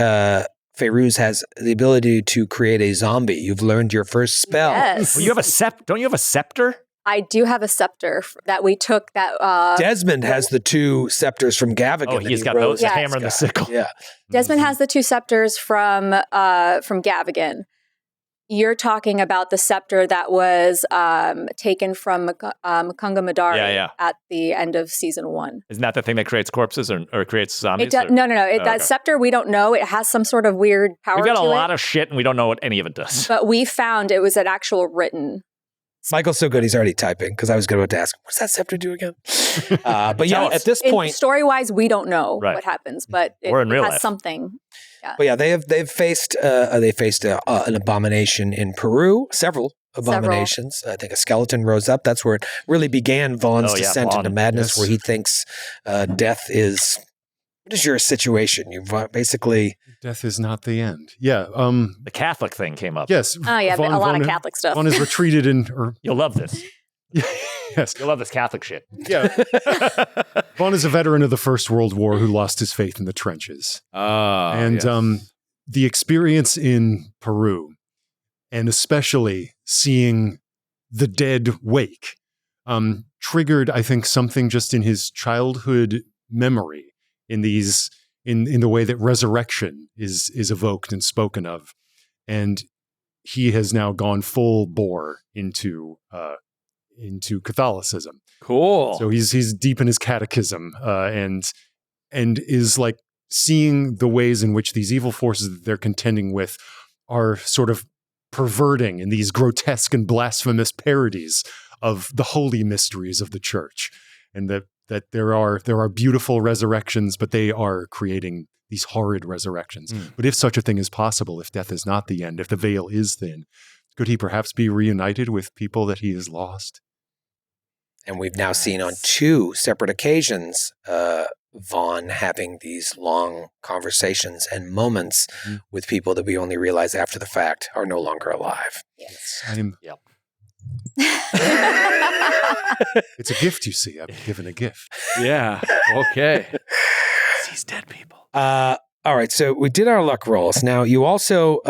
Feyruz has the ability to create a zombie. You've learned your first spell. Yes. Well, you have don't you have a scepter? I do have a scepter that we took that Desmond has the 2 scepters from Gavigan. Oh, that he's he got rose. those, the hammer and the sickle. Yeah. Desmond has the 2 scepters from Gavigan. You're talking about the scepter that was taken from Makunga Madari at the end of season 1. Isn't that the thing that creates corpses or creates zombies? No. That scepter, we don't know. It has some sort of weird power. We've got to a lot it, of shit, and we don't know what any of it does. but we found it was an actual written. Michael's so good, he's already typing because I was going to ask, what's that scepter do again? But yeah, at this point, Story-wise, we don't know Right. what happens, but Or in real has life. something. but yeah, they've faced an abomination in Peru, several abominations. I think a skeleton rose up. That's where it really began. Vaughn's descent into madness, where he thinks death is. What is your situation? You've basically Death is not the end. Yeah. The Catholic thing came up. Yes. Oh yeah, a lot of Catholic stuff. Vaughn has retreated You'll love this. yes. You'll love this Catholic shit. Yeah. Vaughn is a veteran of the First World War who lost his faith in the trenches. The experience in Peru, and especially seeing the dead wake, triggered, I think, something just in his childhood memory in the way that resurrection is evoked and spoken of. And he has now gone full bore into Catholicism. Cool. So he's deep in his catechism, and is like seeing the ways in which these evil forces that they're contending with are sort of perverting in these grotesque and blasphemous parodies of the holy mysteries of the church, and that there are beautiful resurrections, but they are creating these horrid resurrections. But if such a thing is possible, if death is not the end, if the veil is thin, could he perhaps be reunited with people that he has lost? And we've now seen on 2 separate occasions Vaughn having these long conversations and moments with people that we only realize after the fact are no longer alive. Yes. Yep. It's a gift, you see. I've been given a gift. Yeah. Okay. These dead people. All right, so we did our luck rolls. Now, you also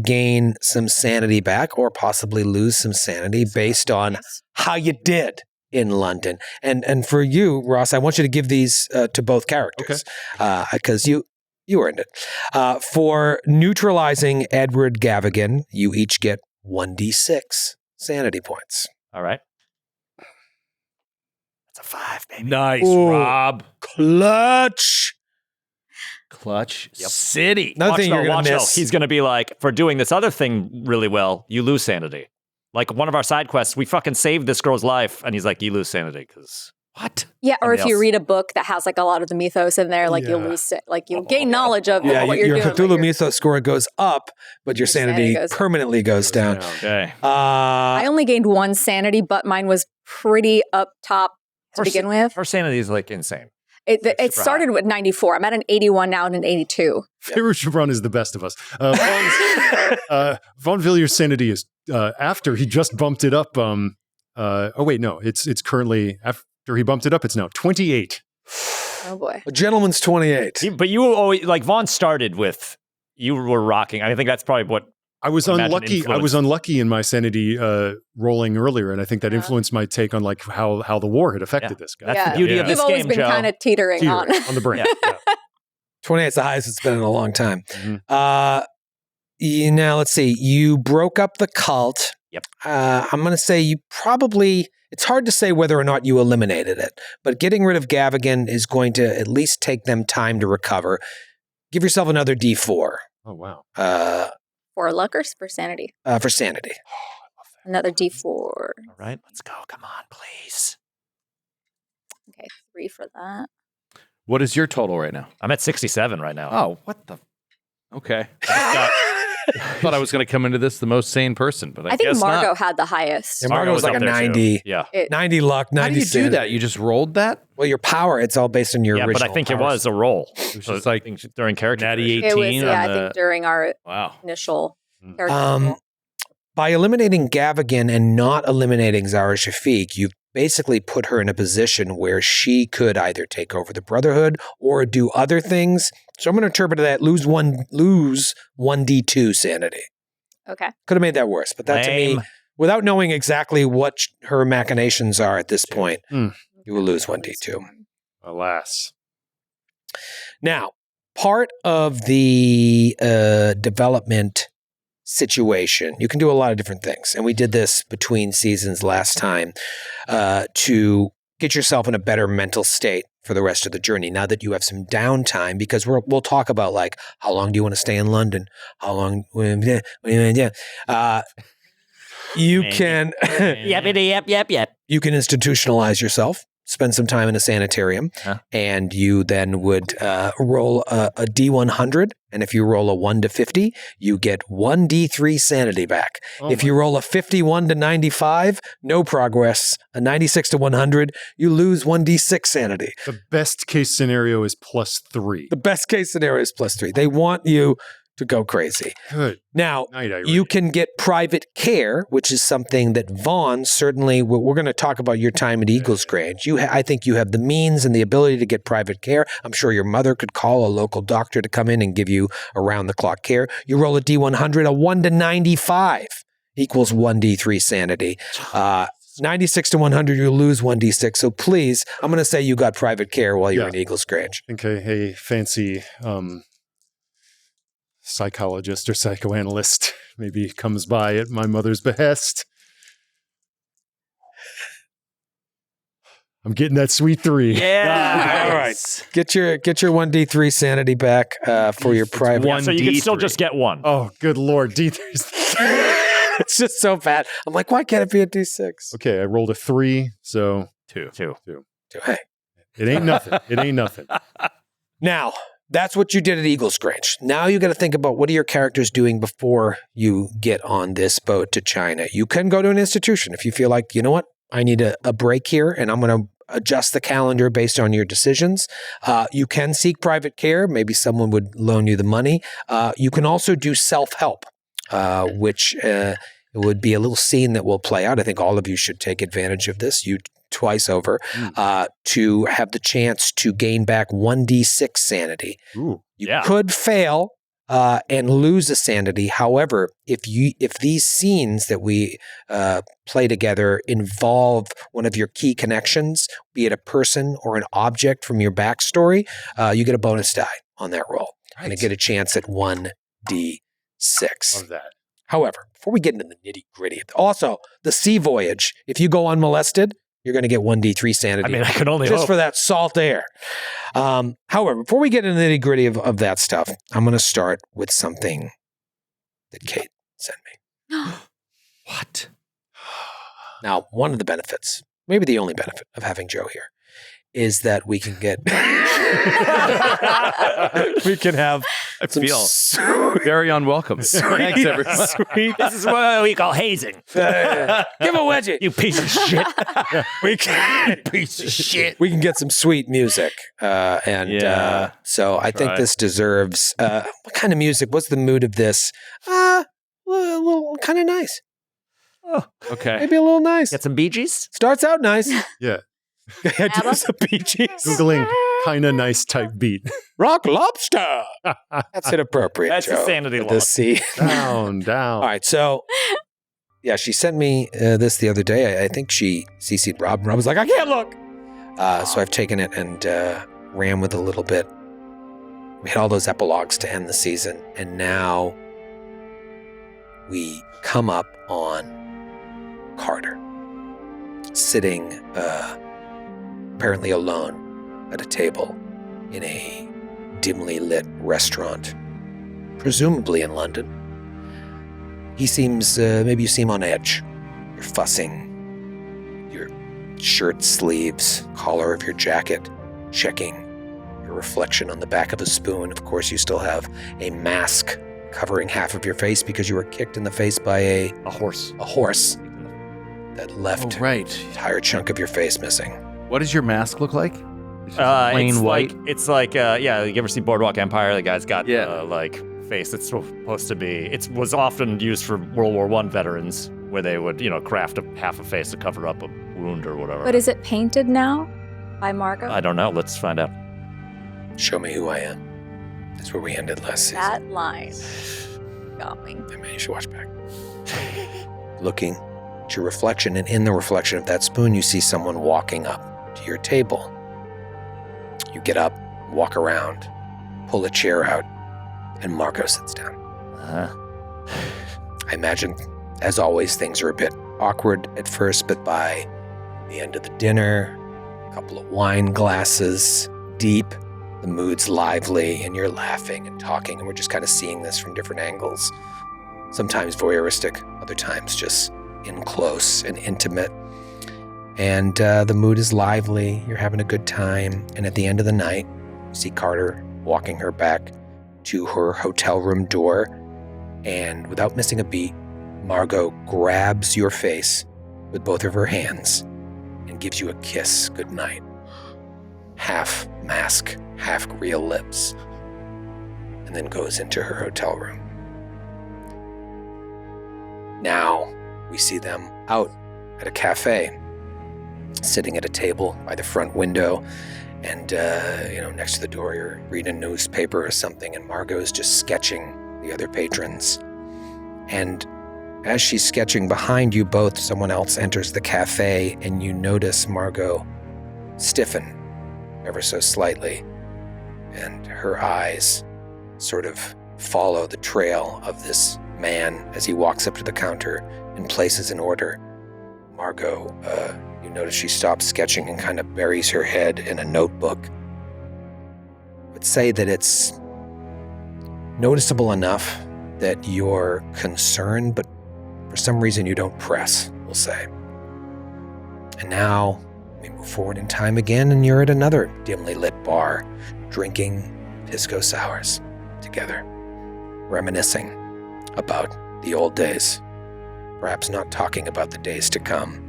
gain some sanity back or possibly lose some sanity based on how you did in London. And for you, Ross, I want you to give these to both characters because you earned it. For neutralizing Edward Gavigan, you each get 1d6 sanity points. All right. That's a 5, baby. Nice, Ooh. Rob. Clutch! City. Another thing you're going to miss. He's going to be like, for doing this other thing really well, you lose sanity. Like one of our side quests, we fucking saved this girl's life, and he's like, you lose sanity because what? Yeah, or if Somebody you else. read a book that has like a lot of the mythos in there, like you'll lose it, like you'll gain knowledge of what you're your doing. Cthulhu mythos score goes up, but your sanity goes permanently goes down. Okay. I only gained 1 sanity, but mine was pretty up top to begin with. her sanity is like insane. It started with 94. I'm at an 81 now and an 82. Feyruz Gibran is the best of us. Von Villiers' sanity is after he just bumped it up. It's currently after he bumped it up. It's now 28. Oh boy. A gentleman's 28. But you always, like Vaughn started with, you were rocking. I think that's probably what I was imagine unlucky. I influence. was unlucky in my sanity rolling earlier, and I think that influenced my take on like how the war had affected this guy. That's the beauty of You've this always game, been Joe. kind of teetering on. the brink. Yeah. 28 is the highest it's been in a long time. Mhm. Now, let's see. You broke up the cult. Yep. I'm going to say you probably, it's hard to say whether or not you eliminated it, but getting rid of Gavigan is going to at least take them time to recover. Give yourself another D4. Oh wow. For luck or for sanity? For sanity. Another D4. All right, let's go. Come on, please. Okay, 3 for that. What is your total right now? I'm at 67 right now. Oh, what the? Okay. Thought I was going to come into this the most sane person, but I think guess Margot not. had the highest. Yeah, Margot was like up a there, too. 90. Yeah. 90 luck, 90 How do you do sanity. that? You just rolled that? Well, your power, it's all based on your Yeah, original but I think it powers. was a roll. It was So just I like think during character natty creation. It was, 18 yeah, I on the... think during our Wow. initial character. By eliminating Gavigan and not eliminating Zara Shafiq, you've basically put her in a position where she could either take over the Brotherhood or do other things. So I'm going to interpret that lose 1d2 sanity. Okay. Could have made that worse, but that to me, Lame. without knowing exactly what her machinations are at this point, Mm. you will lose 1d2. Alas. Now, part of the development situation, you can do a lot of different things. And we did this between seasons last time to get yourself in a better mental state for the rest of the journey. Now that you have some downtime, because we'll talk about like, how long do you want to stay in London? How long? You can Yep. you can institutionalize yourself, spend some time in a sanitarium, and you then would roll a D100. And if you roll a 1 to 50, you get 1d3 sanity back. If you roll a 51 to 95, no progress. A 96 to 100, you lose 1d6 sanity. The best case scenario is +3. The best case scenario is +3. They want you to go crazy. Good Now, night, Irene. you can get private care, which is something that Vaughn certainly, we're going to talk about your time at Eagles Grange. I think you have the means and the ability to get private care. I'm sure your mother could call a local doctor to come in and give you around-the-clock care. You roll a D100, a 1 to 95 equals 1d3 sanity. 96 to 100, you lose 1d6. So please, I'm going to say you got private care while you're in Eagles Grange. Okay, hey, fancy psychologist or psychoanalyst maybe comes by at my mother's behest. I'm getting that sweet 3. Yeah. All right. Get your 1d3 sanity back for your private. Yeah, so you can still just get one. Oh, good Lord. D3. It's just so bad. I'm like, why can't it be a d6? Okay, I rolled a 3, so 2. Hey. it ain't nothing. It ain't nothing. Now, that's what you did at Eagles Grange. Now you got to think about what are your characters doing before you get on this boat to China. You can go to an institution if you feel like, you know what, I need a break here and I'm going to adjust the calendar based on your decisions. You can seek private care. Maybe someone would loan you the money. You can also do self-help, which it would be a little scene that will play out. I think all of you should take advantage of this. You twice over to have the chance to gain back 1d6 sanity. Ooh. You could fail and lose a sanity. However, if these scenes that we play together involve one of your key connections, be it a person or an object from your backstory, you get a bonus die on that roll. Right. And you get a chance at 1d6. Love that. However, before we get into the nitty gritty, also the sea voyage, if you go unmolested, you're going to get 1d3 sanity. I mean, I can only just hope. for that salt air. However, before we get into the nitty gritty of that stuff, I'm going to start with something that Kate sent me. What? Now, one of the benefits, maybe the only benefit of having Joe here, is that we can get we can have I feel very unwelcome. Thanks, everyone. This is what we call hazing. give a wedgie. You piece of shit. We can Piece of shit. we can get some sweet music, Yeah. so I think this deserves what kind of music? What's the mood of this? A little kind of nice, Okay. maybe a little nice. Get some Bee Gees? Starts out nice. Yeah. Yeah, do some Bee Gees. Googling kind of nice type beat. Rock lobster. That's inappropriate. That's Joe. a sanity The law. sea. Down. All right, so yeah, she sent me this the other day. I think she CC'd Rob. And Rob was like, I can't look. So I've taken it and ran with a little bit. We had all those epilogues to end the season, and now we come up on Carter sitting apparently alone at a table in a dimly lit restaurant, presumably in London. He seems, maybe you seem on edge. You're fussing your shirt sleeves, collar of your jacket, checking your reflection on the back of a spoon. Of course, you still have a mask covering half of your face because you were kicked in the face by a horse. A horse that left right. an entire chunk of your face missing. What does your mask look like? It's just plain white. It's like, you ever see Boardwalk Empire? The guy's got, Yeah. face that's supposed to be, it was often used for World War I veterans, where they would, craft half a face to cover up a wound or whatever. But is it painted now by Margot? I don't know. Let's find out. Show me who I am. That's where we ended last season. That line got me. I mean, you should watch back. Looking at your reflection, and in the reflection of that spoon, you see someone walking up to your table. You get up, walk around, pull a chair out, and Margot sits down. I imagine, as always, things are a bit awkward at first, but by the end of the dinner, a couple of wine glasses deep, the mood's lively, and you're laughing and talking, and we're just kind of seeing this from different angles. Sometimes voyeuristic, other times just in close and intimate. And the mood is lively, you're having a good time, and at the end of the night, you see Carter walking her back to her hotel room door, and without missing a beat, Margot grabs your face with both of her hands and gives you a kiss goodnight. Half mask, half real lips, and then goes into her hotel room. Now we see them out at a cafe, sitting at a table by the front window, and next to the door you're reading a newspaper or something, and Margot's just sketching the other patrons. And as she's sketching behind you both, someone else enters the cafe, and you notice Margot stiffen ever so slightly, and her eyes sort of follow the trail of this man as he walks up to the counter and places an order. Margot, you notice she stops sketching and kind of buries her head in a notebook. I would say that it's noticeable enough that you're concerned, but for some reason you don't press, we'll say. And now we move forward in time again, and you're at another dimly lit bar, drinking pisco sours together, reminiscing about the old days, perhaps not talking about the days to come.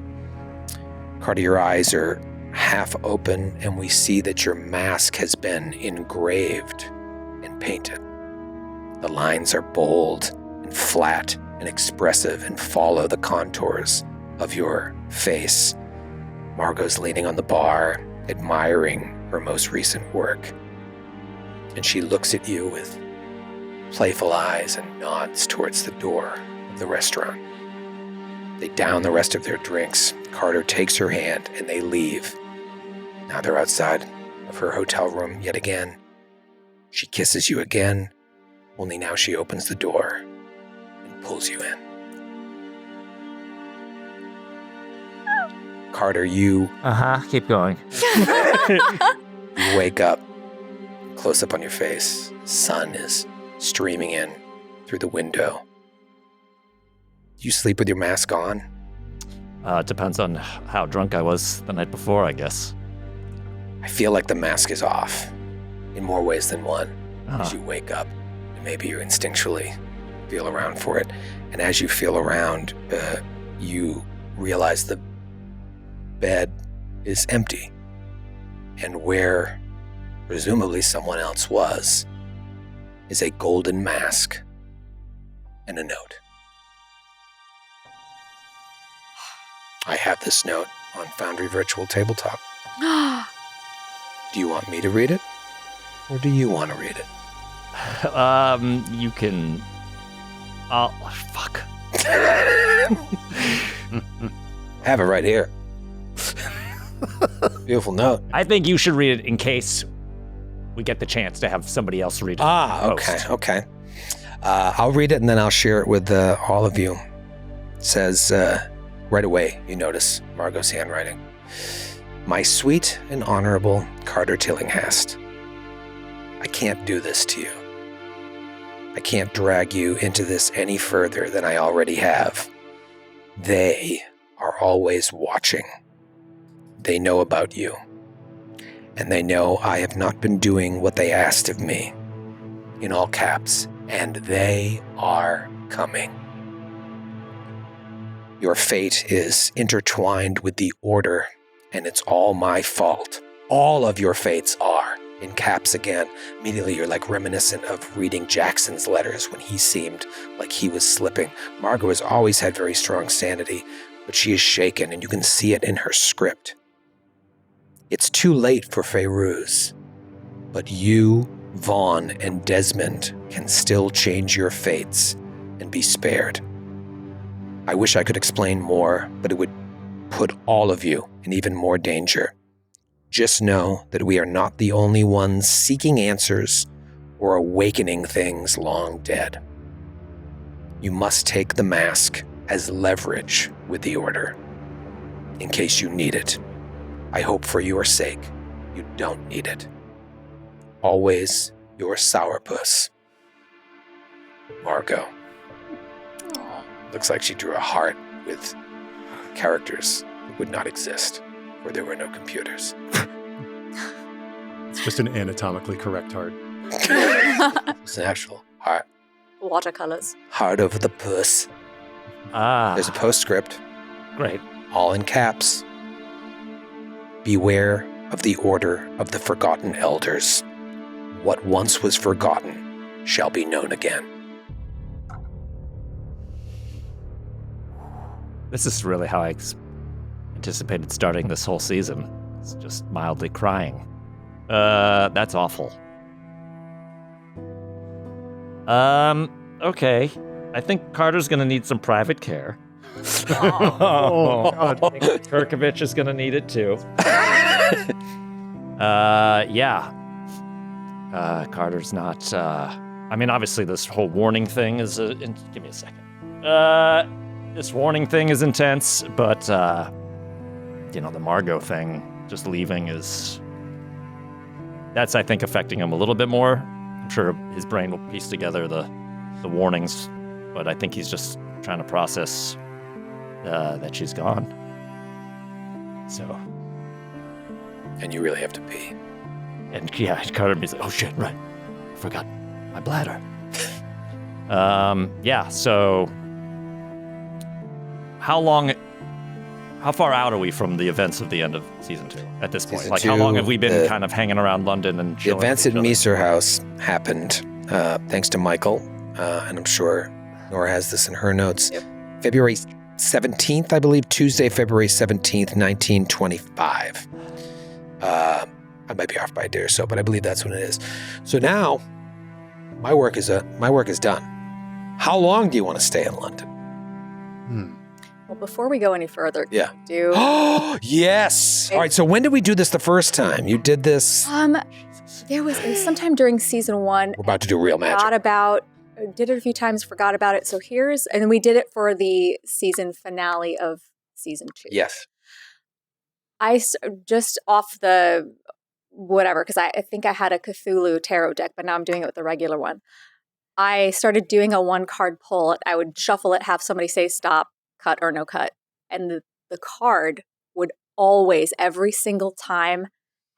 Carter, your eyes are half open, and we see that your mask has been engraved and painted. The lines are bold and flat and expressive and follow the contours of your face. Margot's leaning on the bar, admiring her most recent work. And she looks at you with playful eyes and nods towards the door of the restaurant. They down the rest of their drinks. Carter takes her hand and they leave. Now they're outside of her hotel room yet again. She kisses you again, only now she opens the door and pulls you in. Carter, you Keep going. You wake up, close up on your face. Sun is streaming in through the window. You sleep with your mask on? It depends on how drunk I was the night before, I guess. I feel like the mask is off in more ways than one. As you wake up, maybe you instinctually feel around for it. And as you feel around, you realize the bed is empty. And where presumably someone else was is a golden mask and a note. I have this note on Foundry Virtual Tabletop. Do you want me to read it? Or do you want to read it? You can... Oh, fuck. Have it right here. Beautiful note. I think you should read it in case we get the chance to have somebody else read it. Okay. I'll read it and then I'll share it with all of you. It says, right away, you notice Margot's handwriting. My sweet and honorable Carter Tillinghast, I can't do this to you. I can't drag you into this any further than I already have. They are always watching. They know about you. And they know I have not been doing what they asked of me. in all caps, and they are coming. Your fate is intertwined with the Order, and it's all my fault. All of your fates are, in caps again. Immediately you're like reminiscent of reading Jackson's letters when he seemed like he was slipping. Margot has always had very strong sanity, but she is shaken, and you can see it in her script. It's too late for Feyruz, but you, Vaughn, and Desmond can still change your fates and be spared. I wish I could explain more, but it would put all of you in even more danger. Just know that we are not the only ones seeking answers or awakening things long dead. You must take the mask as leverage with the Order, in case you need it. I hope for your sake, you don't need it. Always your sourpuss, Margot. Looks like she drew a heart with characters that would not exist, where there were no computers. It's just an anatomically correct heart. It's an actual heart. Watercolors. Heart over the puss. There's a postscript, Great. all in caps. Beware of the Order of the Forgotten Elders. What once was forgotten shall be known again. This is really how I anticipated starting this whole season. It's just mildly crying. That's awful. Okay. I think Carter's gonna need some private care. Oh, God. I think Kirkovich is gonna need it too. Yeah. Carter's not, I mean, obviously this whole warning thing is, give me a second. This warning thing is intense, but, the Margot thing, just leaving that's, I think, affecting him a little bit more. I'm sure his brain will piece together the warnings, but I think he's just trying to process that she's gone. So. And you really have to pee. And yeah, Carter be like, oh shit, right. I forgot my bladder. Yeah, so how far out are we from the events of the end of season 2 at this point? Season Like, how 2, long have we been kind of hanging around London and The chilling? events at with each Misr House happened thanks to Michael, and I'm sure Nora has this in her notes. Yep. February 17th, I believe, Tuesday, February 17th, 1925. I might be off by a day or so, but I believe that's when it is. So now, my work is done. How long do you want to stay in London? Well, before we go any further, Yeah. do Oh, yes. All right. So when did we do this the first time? You did this. it was sometime during season 1. We're about to do real magic. Did it a few times, forgot about it. So and then we did it for the season finale of season 2. Yes. Just off the whatever, because I think I had a Cthulhu tarot deck, but now I'm doing it with the regular one. I started doing a 1-card pull. I would shuffle it, have somebody say stop, cut, or no cut. And the card would always, every single time,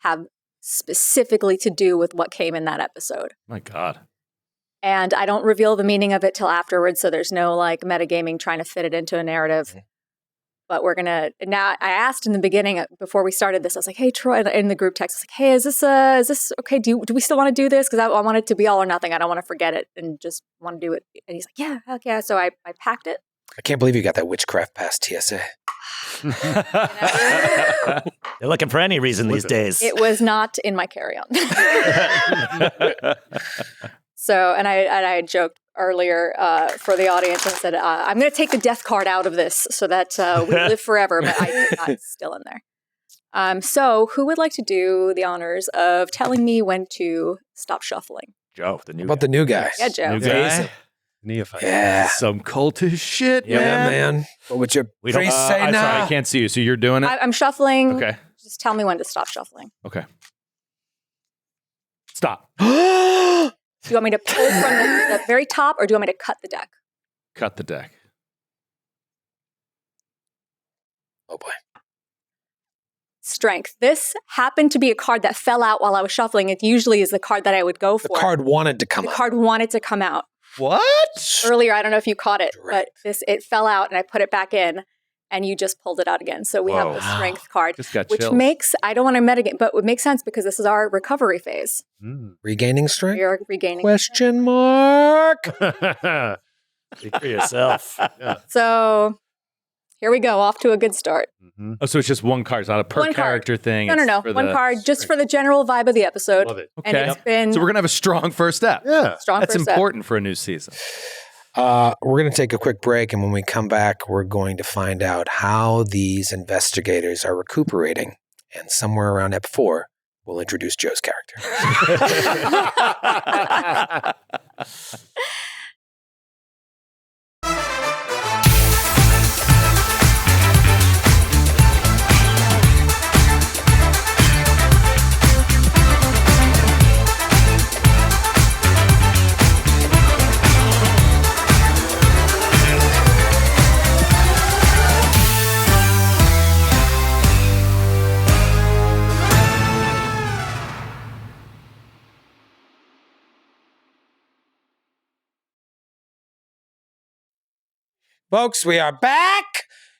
have specifically to do with what came in that episode. My God. And I don't reveal the meaning of it till afterwards, so there's no like metagaming trying to fit it into a narrative. Mm-hmm. But we're gonna now. I asked in the beginning before we started this. I was like, "Hey, Troy," in the group text. I was like, "Hey, is this okay? Do we still want to do this? Because I want it to be all or nothing. I don't want to forget it and just want to do it." And he's like, "Yeah, heck yeah." So I packed it. I can't believe you got that witchcraft past TSA. They're looking for any reason these days. It was not in my carry-on. So, and I joked earlier for the audience. I said, I'm going to take the death card out of this so that we live forever, but it's still in there. So who would like to do the honors of telling me when to stop shuffling? Joe, the new How about the new guy? Yeah, Joe. New guy? Neophyte. Yeah. Some cultish shit, Yeah, man. What would your We don't- priest say I'm now? sorry, I can't see you. So you're doing it? I'm shuffling. Okay. Just tell me when to stop shuffling. Okay. Stop. Do you want me to pull from the very top, or do you want me to cut the deck? Cut the deck. Oh, boy. strength. This happened to be a card that fell out while I was shuffling. It usually is the card that I would go for. The card wanted to come The out. card wanted to come out. What? Earlier, I don't know if you caught it, Right. but it fell out and I put it back in and you just pulled it out again. So we have the strength card, Just got which chills. makes, I don't want to metagame, but it makes sense because this is our recovery phase. Regaining strength? We are regaining. Question mark. Speak for yourself. So here we go, off to a good start. Oh, so it's just one card. It's not a per One card. character thing. No, It's for one the- card just for the general vibe of the episode. Love it. And Okay. it's been So we're gonna have a strong first step. Yeah. strong That's first step. important for a new season. We're going to take a quick break, and when we come back, we're going to find out how these investigators are recuperating. And somewhere around Ep 4, we'll introduce Joe's character. Folks, we are back.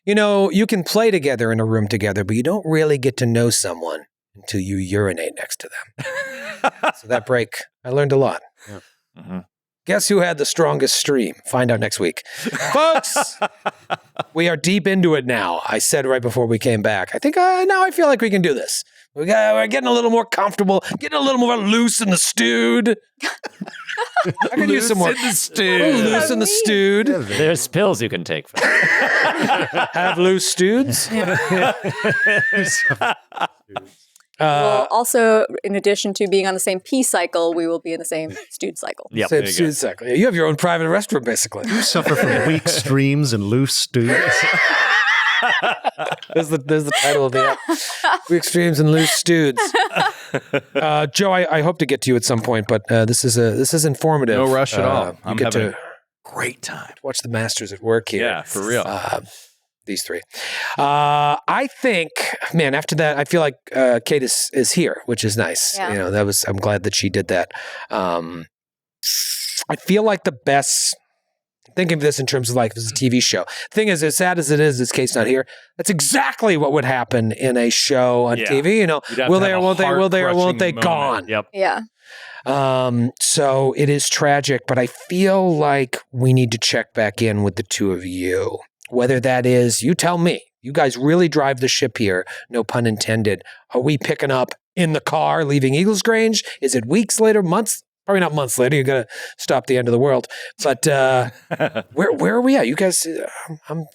You know, you can play together in a room together, but you don't really get to know someone until you urinate next to them. So that break, I learned a lot. Yeah. Mhm. Guess who had the strongest stream? Find out next week. Folks, we are deep into it now. I said right before we came back, I think now I feel like we can do this. We're getting a little more comfortable, getting a little more loose in the stewed. I could use some more. Loose in the stew. Loose in the stewed. There's pills you can take for that. Have loose steweds. Well, also, in addition to being on the same pee cycle, we will be in the same stewed cycle. Yep. Same you go. stewed cycle. You have your own private restroom, basically. You suffer from weak streams and loose stews. There's the title of the app. Weak streams and loose steweds. Joe, I hope to get to you at some point, but this is informative. No rush at all. You I'm get having to a great time. watch the masters at work here. Yeah, for real. These three. I think, man, after that, I feel like Kate is here, which is nice. Yeah. You know, I'm glad that she did that. I feel like the best. Think of this in terms of like this is a TV show. Thing is, as sad as it is, Kate's not here. That's exactly what would happen in a show on Yeah. TV. You know, You'd have will to they have or a won't they? Will they or won't they? heart-crushing moment. Gone. Yep. Yeah. So it is tragic, but I feel like we need to check back in with the two of you. Whether that is, you tell me. You guys really drive the ship here, no pun intended. Are we picking up in the car, leaving Eagles Grange? Is it weeks later, months? Probably not months later. You got to stop the end of the world. But where are we at? You guys, I'm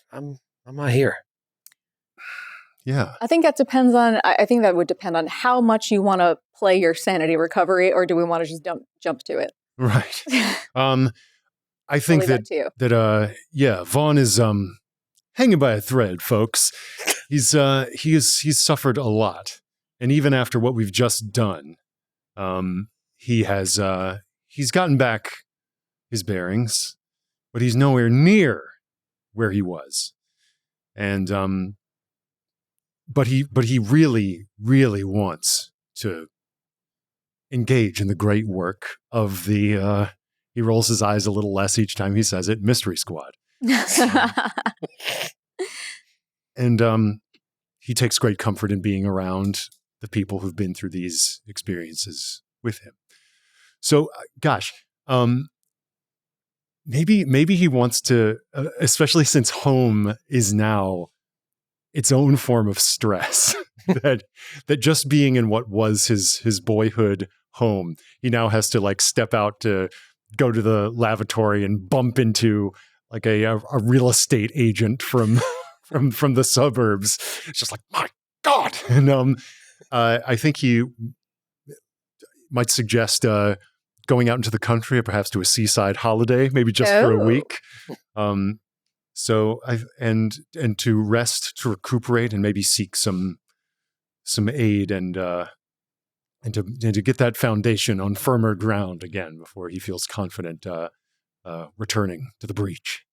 not here. Yeah. I think that depends on, I think that would depend on how much you want to play your sanity recovery, or do we want to just jump to it? Right. I I'll think leave that to you. that Vaughn is hanging by a thread, folks. He's suffered a lot. And even after what we've just done, he's gotten back his bearings, but he's nowhere near where he was. And but he really, really wants to engage in the great work of the he rolls his eyes a little less each time he says it, Mystery Squad. And he takes great comfort in being around the people who've been through these experiences with him. So, gosh, maybe he wants to, especially since home is now its own form of stress. that just being in what was his boyhood home, he now has to like step out to go to the lavatory and bump into like a real estate agent from the suburbs. It's just like, my God. And I think he might suggest going out into the country or perhaps to a seaside holiday, maybe just for a week. So and to rest, to recuperate, and maybe seek some aid and to get that foundation on firmer ground again before he feels confident returning to the breach.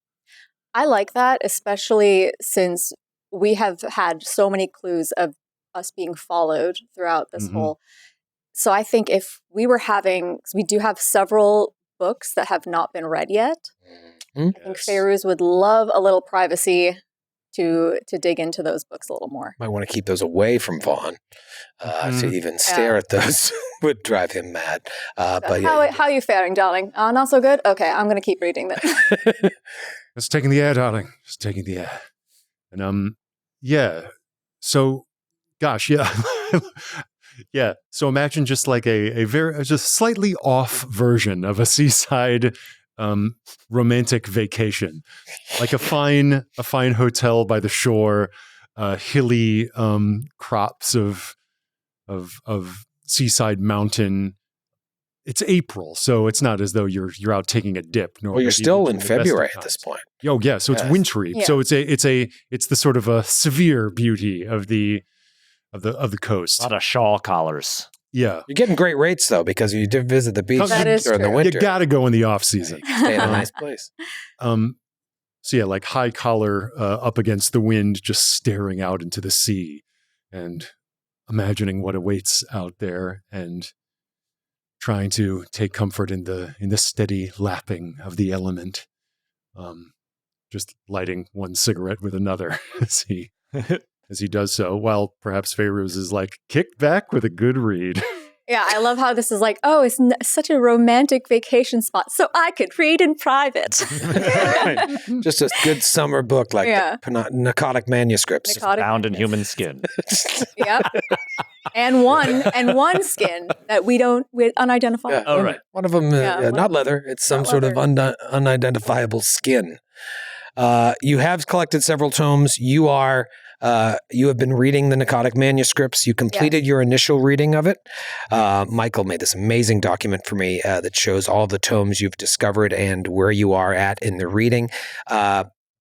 I like that, especially since we have had so many clues of us being followed throughout this whole. So I think if we were we do have several books that have not been read yet. I think Pharaohs would love a little privacy to dig into those books a little more. Might want to keep those away from Vaughn. To even stare at those would drive him mad. But how are you faring, darling? Not so good? Okay, I'm going to keep reading this. Just taking the air, darling. Just taking the air. And so gosh, yeah. So imagine just like a very just slightly off version of a seaside romantic vacation, like a fine hotel by the shore, hilly crops of seaside mountain. It's April, so it's not as though you're out taking a dip. Well, you're still in February at this point. Oh yeah, so it's wintry. Yeah. So it's the sort of a severe beauty of the coast. A lot of shawl collars. Yeah, you're getting great rates though because you did visit the beach during the winter. You got to go in the off season. Stay in a nice place. So yeah, like high collar up against the wind, just staring out into the sea and imagining what awaits out there and trying to take comfort in the steady lapping of the element. Just lighting one cigarette with another as he does so, while perhaps Pharaohs is like, kick back with a good read. Yeah, I love how this is like, oh, it's such a romantic vacation spot, so I could read in private. Just a good summer book like narcotic manuscripts. Found in human skin. Yep. And one skin that we're unidentifiable. Yeah. Oh, right. One of them, not leather. It's some sort of unidentifiable skin. You have collected several tomes. You have been reading the narcotic manuscripts. You completed your initial reading of it. Michael made this amazing document for me that shows all the tomes you've discovered and where you are at in the reading.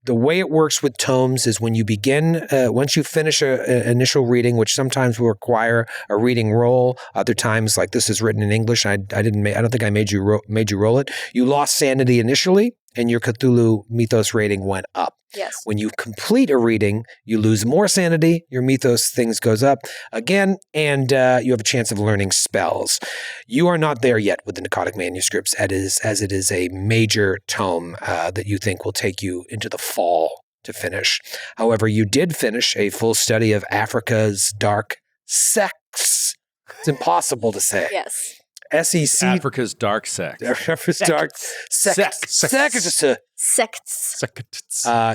The way it works with tomes is when you begin, once you finish an initial reading, which sometimes will require a reading roll, other times, like this is written in English, I don't think I made you roll it. You lost sanity initially, and your Cthulhu mythos rating went up. Yes. When you complete a reading, you lose more sanity, your mythos things goes up again, and you have a chance of learning spells. You are not there yet with the narcotic manuscripts, as it is a major tome that you think will take you into the fall to finish. However, you did finish a full study of Africa's dark sects. It's impossible to say. Yes. SEC. Africa's dark sect. Africa's dark sects.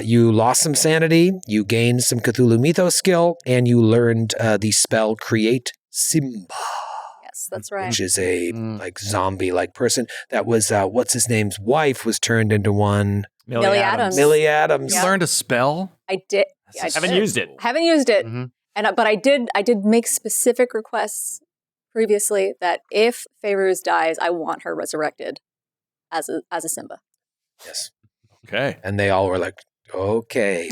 You lost some sanity, you gained some Cthulhu mythos skill, and you learned the spell Create Simba. Yes, that's right. Which is a like zombie-like person. That was what's his name's wife was turned into one. Millie Adams. Millie Adams. You learned a spell? I did. I haven't used it. Haven't used it. Mm-hmm. But I did make specific requests previously that if Pharaohs dies, I want her resurrected as a Simba. Yes. Okay. And they all were like, okay,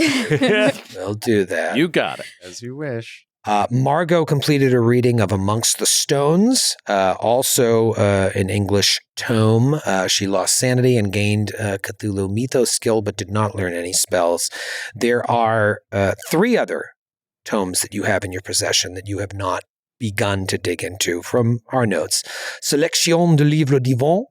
we'll do that. You got it. As you wish. Margot completed a reading of Amongst the Stones, also an English tome. She lost sanity and gained Cthulhu mythos skill, but did not learn any spells. There are 3 other tomes that you have in your possession that you have not begun to dig into from our notes. Sélection de livres divins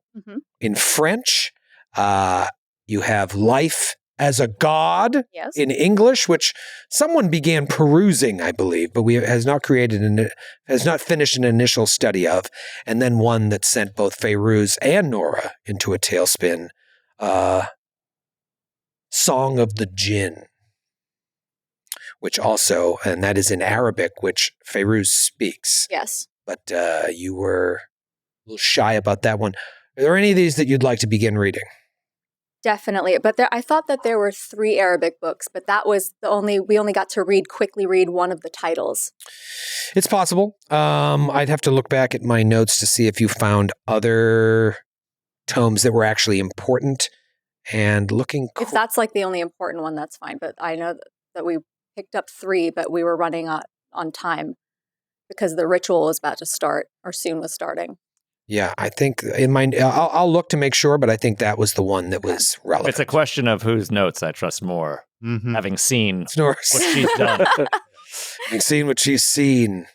in French. You have Life as a God in English, which someone began perusing, I believe, but has not finished an initial study of, and then one that sent both Pharaohs and Nora into a tailspin. Song of the Jinn, which also, and that is in Arabic, which Pharaohs speaks. Yes. But you were a little shy about that one. Are there any of these that you'd like to begin reading? Definitely. But I thought that there were 3 Arabic books, but that was we only got to quickly read one of the titles. It's possible. I'd have to look back at my notes to see if you found other tomes that were actually important and looking. If that's like the only important one, that's fine. But I know that we picked up 3, but we were running on time because the ritual was about to start or soon was starting. Yeah, I think in my I'll look to make sure, but I think that was the one that was relevant. It's a question of whose notes I trust more, having seen what she's done. Having seen what she's seen.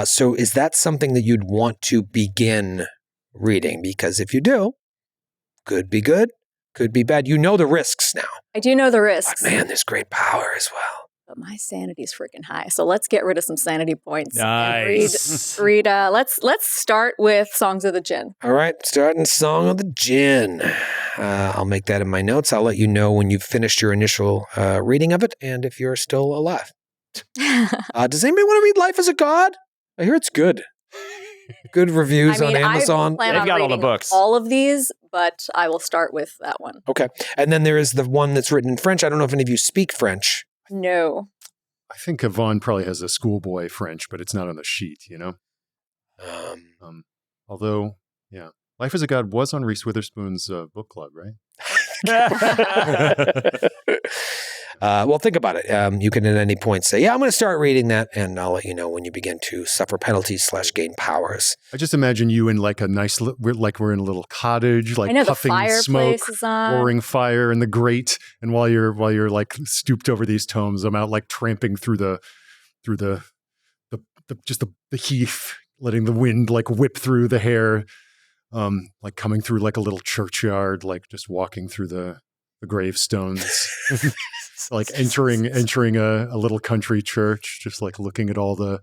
So is that something that you'd want to begin reading? Because if you do, could be good, could be bad. You know the risks now. I do know the risks. But man, there's great power as well. But my sanity's freaking high. So let's get rid of some sanity points. Nice. And read let's start with Songs of the Jinn. All right, starting Song of the Jinn. I'll make that in my notes. I'll let you know when you've finished your initial reading of it and if you're still alive. Does anybody want to read Life as a God? I hear it's good. Good reviews on Amazon. They've got all the books. All of these, but I will start with that one. Okay. And then there is the one that's written in French. I don't know if any of you speak French. No. I think Yvonne probably has a schoolboy French, but it's not on the sheet, you know? Although, yeah. Life as a God was on Reese Witherspoon's book club, right? Well, think about it. You can at any point say, yeah, I'm going to start reading that, and I'll let you know when you begin to suffer penalties / gain powers. I just imagine you in like a nice, like we're in a little cottage, like puffing smoke, roaring fire in the grate, and while you're like stooped over these tomes, I'm out like tramping through the heath, letting the wind like whip through the hair, like coming through like a little churchyard, like just walking through the gravestones. Like entering a little country church, just like looking at all the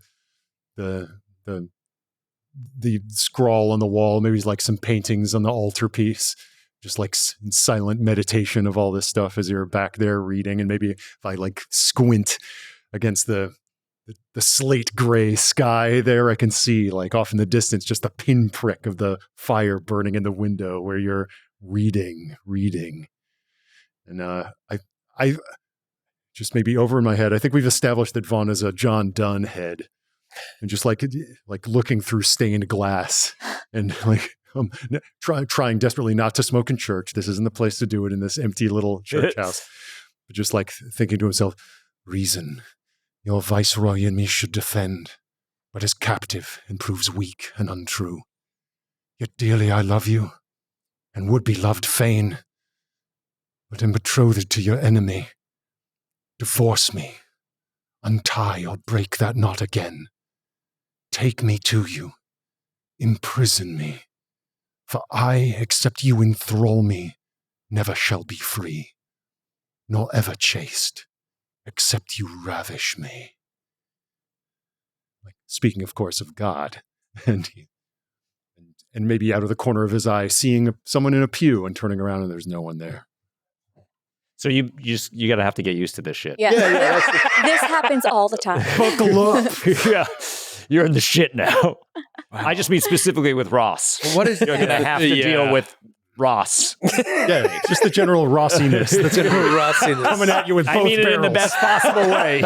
scrawl on the wall, maybe like some paintings on the altarpiece, just like in silent meditation of all this stuff as you're back there reading. And maybe if I like squint against the slate gray sky there, I can see like off in the distance just the pinprick of the fire burning in the window where you're reading. And I just maybe over in my head, I think we've established that Vaughn is a John Donne head, and just like looking through stained glass and like trying desperately not to smoke in church. This isn't the place to do it in this empty little church house. But just like thinking to himself, reason, your viceroy and me should defend, but is captive and proves weak and untrue. Yet dearly I love you, and would be loved fain, but am betrothed to your enemy. Divorce me, untie or break that knot again. Take me to you, imprison me, for I, except you enthrall me, never shall be free, nor ever chaste, except you ravish me. Like, speaking, of course, of God, and maybe out of the corner of his eye, seeing someone in a pew and turning around and there's no one there. So you gotta have to get used to this shit. Yeah. This happens all the time. Buckle up. Yeah, you're in the shit now. Wow. I just mean specifically with Ross. Well, what is You're gonna have to deal with Ross. Yeah, just the general Rossiness. The general Rossiness coming at you with both I mean it in the barrels. best possible way.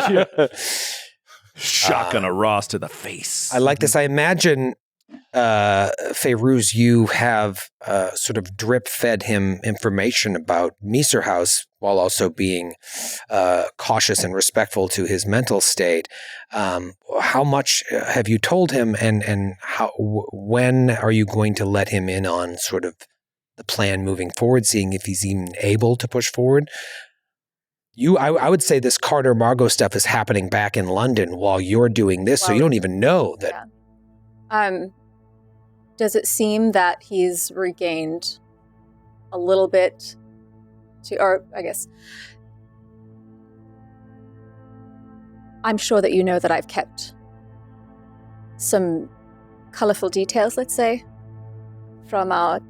shotgun a Ross to the face? I like this. I imagine, Feyruz, you have sort of drip-fed him information about Misr House while also being cautious and respectful to his mental state. How much have you told him, and when are you going to let him in on sort of the plan moving forward, seeing if he's even able to push forward? I would say this Carter Margot stuff is happening back in London while you're doing this, so you don't even know that. Yeah. Does it seem that he's regained a little bit or I guess, I'm sure that you know that I've kept some colorful details, let's say, from our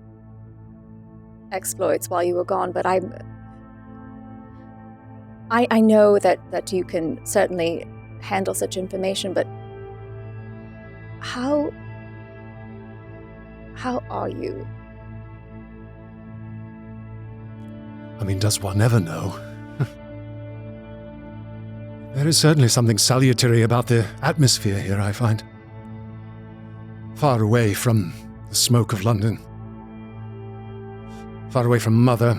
exploits while you were gone, but I know that you can certainly handle such information, but how are you? I mean, does one ever know? There is certainly something salutary about the atmosphere here, I find. Far away from the smoke of London. Far away from Mother.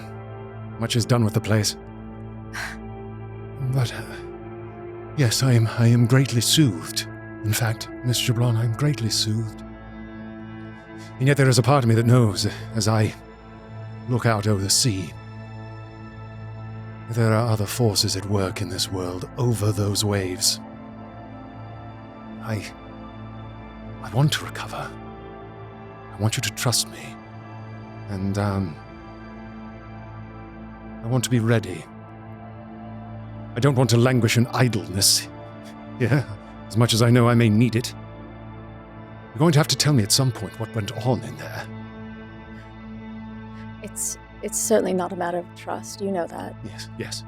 Much is done with the place. But, yes, I am greatly soothed. In fact, Miss Jablon, I am greatly soothed. And yet there is a part of me that knows, as I look out over the sea, there are other forces at work in this world over those waves. I want to recover. I want you to trust me. And, I want to be ready. I don't want to languish in idleness. Yeah, as much as I know I may need it. You're going to have to tell me at some point what went on in there. It's certainly not a matter of trust. You know that. Yes.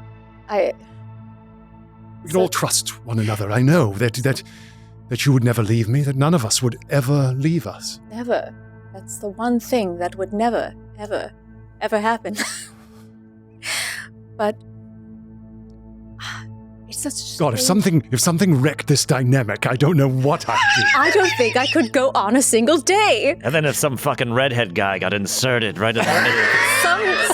We can all trust one another. I know that you would never leave me, that none of us would ever leave us. Never. That's the one thing that would never, ever, ever happen. But it's such God, if something wrecked this dynamic, I don't know what I'd do. I don't think I could go on a single day. And then if some fucking redhead guy got inserted right in the middle.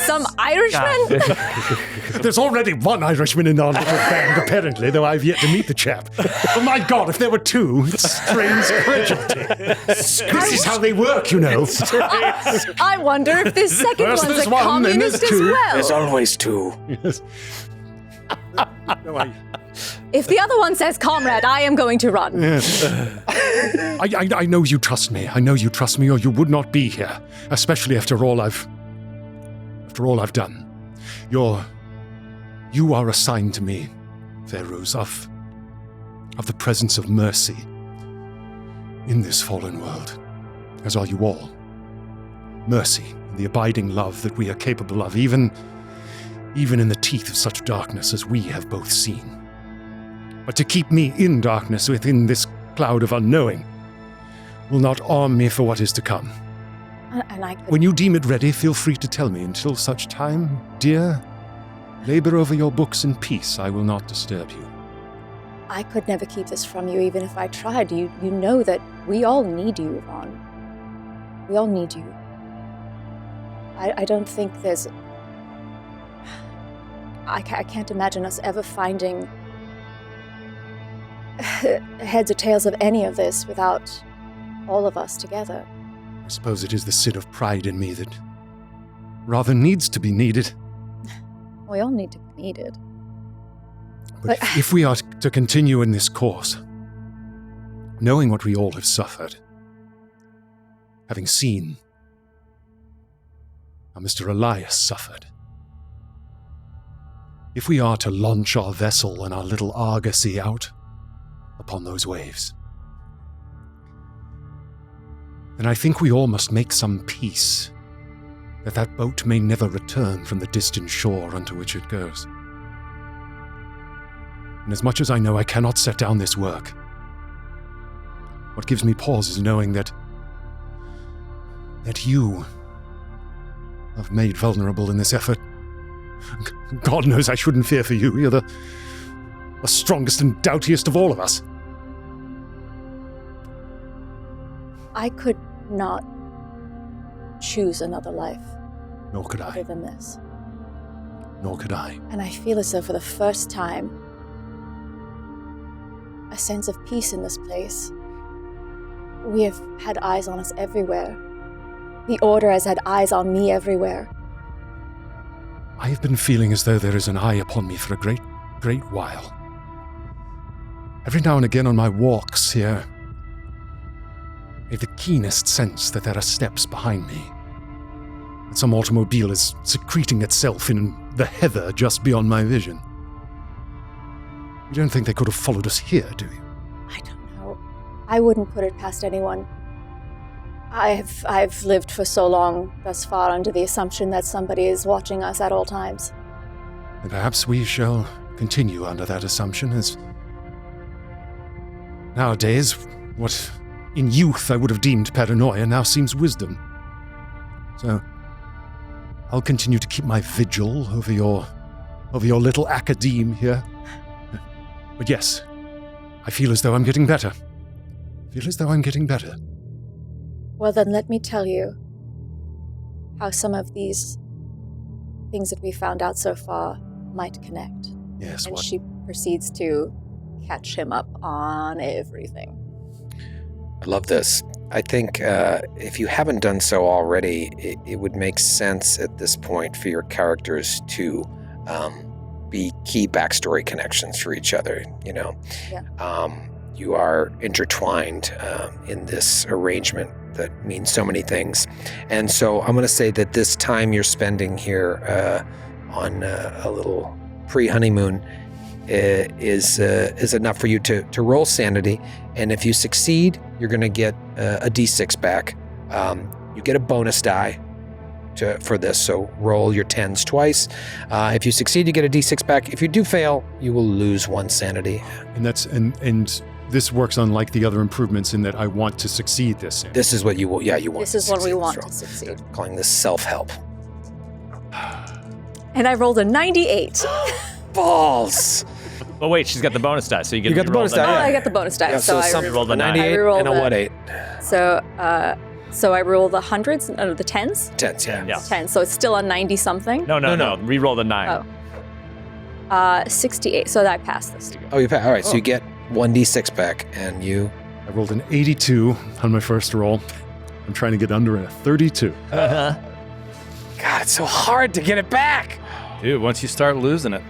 Some Irishman? There's already one Irishman in our little band, apparently, though I've yet to meet the chap. Oh my God, if there were two, it's strange prejudice. This is how they work, you know. I wonder if this second First one's there's a one, then communist there's as two. well. There's always two. Yes. No, If the other one says comrade, I am going to run. Yes. I know you trust me. I know you trust me, or you would not be here. Especially after all I've done. You are a sign to me, Pharaohs, of the presence of mercy in this fallen world, as are you all. Mercy and the abiding love that we are capable of, even in the teeth of such darkness as we have both seen. But to keep me in darkness within this cloud of unknowing will not arm me for what is to come. When you deem it ready, feel free to tell me. Until such time, dear, labor over your books in peace. I will not disturb you. I could never keep this from you, even if I tried. You know that we all need you, Yvonne. We all need you. I don't think there's... I can't imagine us ever finding heads or tails of any of this without all of us together. I suppose it is the sin of pride in me that rather needs to be needed. We all need to be needed. But if we are to continue in this course, knowing what we all have suffered, having seen how Mr. Elias suffered, if we are to launch our vessel and our little argosy out upon those waves, then I think we all must make some peace that boat may never return from the distant shore unto which it goes. And as much as I know I cannot set down this work, what gives me pause is knowing that you have made vulnerable in this effort. God knows I shouldn't fear for you. You're the strongest and doughtiest of all of us. I could not choose another life. Nor could other I. than this. Nor could I. And I feel as though for the first time, a sense of peace in this place. We have had eyes on us everywhere. The Order has had eyes on me everywhere. I have been feeling as though there is an eye upon me for a great, great while. Every now and again on my walks here, I have the keenest sense that there are steps behind me. That some automobile is secreting itself in the heather just beyond my vision. You don't think they could have followed us here, do you? I don't know. I wouldn't put it past anyone. I've lived for so long thus far under the assumption that somebody is watching us at all times. And perhaps we shall continue under that assumption, as nowadays, what in youth I would have deemed paranoia now seems wisdom. So, I'll continue to keep my vigil over your little academe here. But yes, I feel as though I'm getting better. Well, then let me tell you how some of these things that we found out so far might connect. Yes, and what? she proceeds to catch him up on everything. I love this. I think if you haven't done so already, it would make sense at this point for your characters to be key backstory connections for each other, you know? Yeah. you are intertwined in this arrangement that means so many things. And so I'm going to say that this time you're spending here on a little pre-honeymoon is enough for you to roll sanity. And if you succeed, you're going to get a d6 back. You get a bonus die for this, so roll your 10s twice. If you succeed, you get a d6 back. If you do fail, you will lose 1 sanity. And that's and this works unlike the other improvements in that I want to succeed this. This is what you will. Yeah, you want. This is what we want to succeed. They're calling this self-help. And I rolled a 98. Balls. But wait, she's got the bonus die, so you get got the bonus die. Oh, Yeah. I got the bonus die. Yeah, so I some rolled a 98 I rolled and a what 8? So I rolled the hundreds, the 10s? 10s, yeah. Yeah. 10, so it's still a 90 something. No. Reroll the 9. Oh. 68, so that passed this. Oh, you passed. All right, so you get 1d6 back, and you... I rolled an 82 on my first roll. I'm trying to get under a 32. God, it's so hard to get it back. Dude, once you start losing it.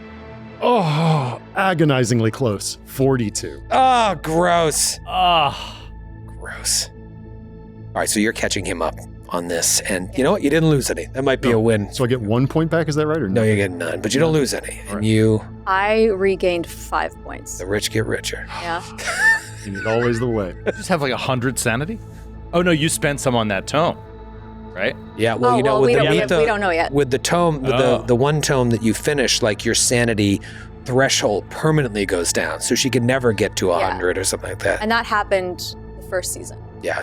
Oh, agonizingly close. 42. Oh, gross. Ah. Gross. All right, so you're catching him up on this, and you know what? You didn't lose any. That might be a win. So I get 1 point back, is that right? Or No, you get none, but you don't lose any. And you, I regained 5 points. the rich get richer. Yeah. And it's always the way. You just have like 100 sanity? Oh no, you spent some on that tome, right? Yeah, well, you know, we with don't, we don't know yet. with the tome, with the one tome that you finish, like your sanity threshold permanently goes down, so she can never get to 100 or something like that. And that happened the first season. Yeah,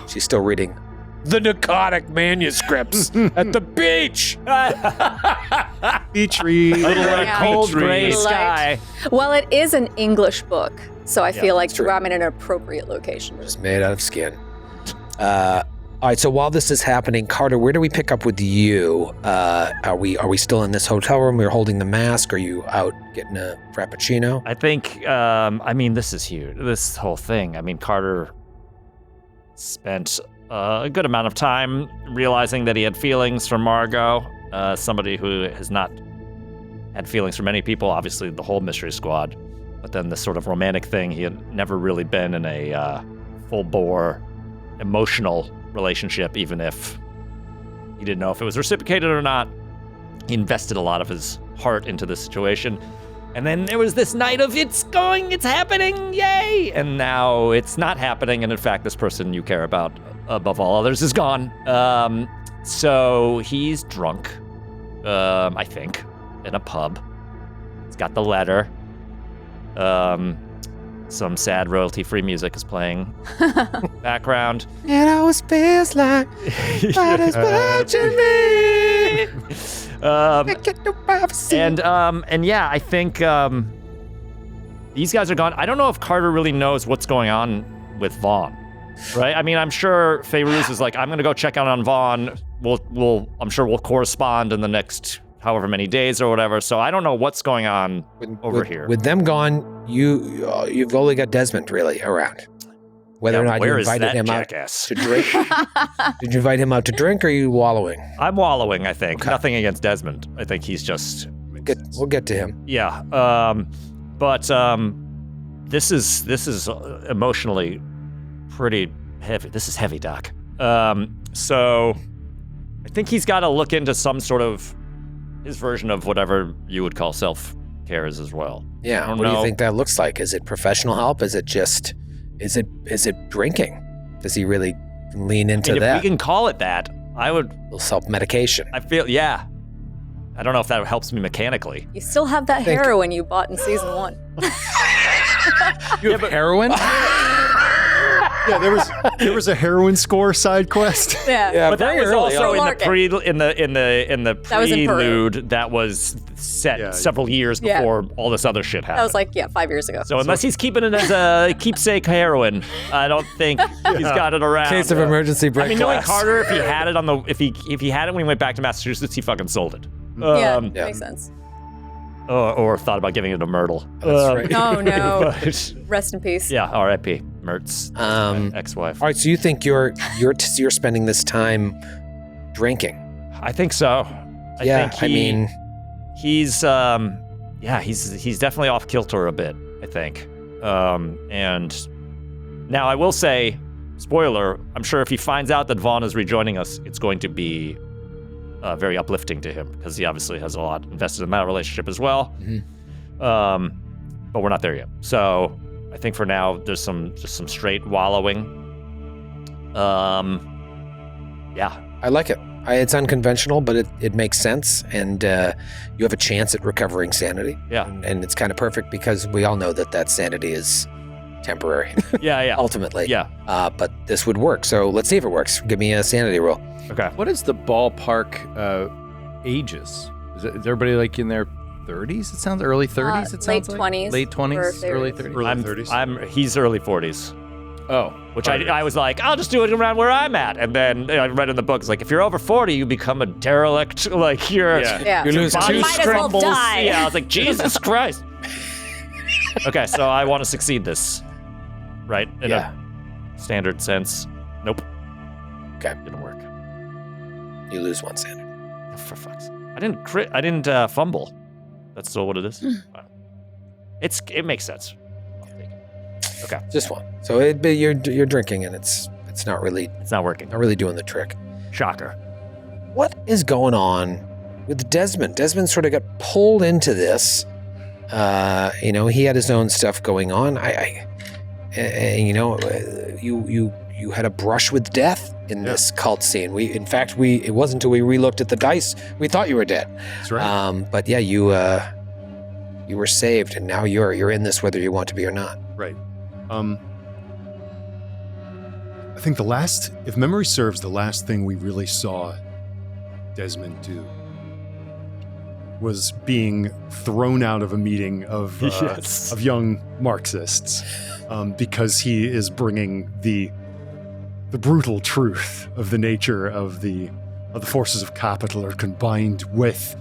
she's still reading the narcotic manuscripts at the beach. Beach read. Yeah. Cold Beach gray read. sky. Well, it is an English book, so I feel like true. I'm in an appropriate location. Just made out of skin. All right, so while this is happening, Carter, where do we pick up with you? Are we still in this hotel room? We're holding the mask. Are you out getting a frappuccino? I think, this is huge. This whole thing. I mean, Carter spent a good amount of time realizing that he had feelings for Margot, somebody who has not had feelings for many people, obviously the whole Mystery Squad. But then this sort of romantic thing, he had never really been in a full-bore emotional relationship, even if he didn't know if it was reciprocated or not. He invested a lot of his heart into this situation. And then there was this night of it's happening, yay! And now it's not happening, and in fact, this person you care about above all others is gone. So he's drunk, I think, in a pub. He's got the letter. Some sad royalty-free music is playing background. It always feels like God is watching me. And yeah, I think these guys are gone. I don't know if Carter really knows what's going on with Vaughn, right? I mean, I'm sure Fairuz is like, I'm gonna go check out on Vaughn. I'm sure we'll correspond in the next however many days or whatever. So I don't know what's going on over here. With them gone, you've only got Desmond really around. Whether or not you invited him jackass? out to drink. Did you invite him out to drink, or are you wallowing? I'm wallowing, I think. Okay. Nothing against Desmond. I think he's just... We'll get to him. Yeah. But this is emotionally pretty heavy. This is heavy, Doc. So I think he's got to look into some sort of his version of whatever you would call self-care as well. Yeah. What do you think that looks like? Is it professional help? Is it just... Is it drinking? Does he really lean into that? If we can call it that, I would... A little self-medication. I feel, yeah. I don't know if that helps me mechanically. You still have that heroin you bought in season 1. You have heroin? Yeah, there was a heroin score side quest. Yeah. But that was also in the That was in Peru. prelude that was set several years before all this other shit happened. That was like 5 years ago. So unless he's keeping it as a keepsake heroin, I don't think he's got it around. Case of emergency break I mean, knowing glass. Carter, if he had it if he had it when he went back to Massachusetts, he fucking sold it. Yeah, makes sense. Or thought about giving it to Myrtle. That's right. Oh no. But, Rest in peace. yeah, R.I.P. Mertz, ex-wife. All right, so you think you're spending this time drinking? I think so. He's definitely off kilter a bit, I think. And now I will say, spoiler, I'm sure if he finds out that Vaughn is rejoining us, it's going to be very uplifting to him because he obviously has a lot invested in that relationship as well. But we're not there yet. So I think for now, there's just some straight wallowing. Yeah. I like it. It's unconventional, but it makes sense, and you have a chance at recovering sanity. Yeah. And it's kind of perfect because we all know that sanity is temporary. Yeah. Ultimately. Yeah. But this would work, so let's see if it works. Give me a sanity roll. Okay. What is the ballpark ages? Is everybody like in their 30s? It sounds early 30s. It sounds late like 20s. Late 20s, or early 30s. 30s. Early 30s. He's early 40s. Oh, Which I was like, I'll just do it around where I'm at. And then I read in the book, it's like, if you're over 40, you become a derelict. Like, you're... Yeah. You lose body You might as well scrambles. die. Yeah, I was like, Jesus Christ. Okay, so I want to succeed this. Right? In a standard sense. Nope. Okay. Didn't work. You lose one sanity. For fuck's sake. I didn't fumble. That's still what it is. It makes sense. I'll take it. Okay. Just one. So you're drinking, and it's not really It's not working. doing the trick. Shocker. What is going on with Desmond? Desmond sort of got pulled into this. He had his own stuff going on. You had a brush with death in this cult scene. It wasn't until we relooked at the dice we thought you were dead. That's right. But yeah, you were saved, and now you're in this whether you want to be or not. Right. I think if memory serves, the last thing we really saw Desmond do was being thrown out of a meeting of young Marxists because he is bringing the brutal truth of the nature of the forces of capital are combined with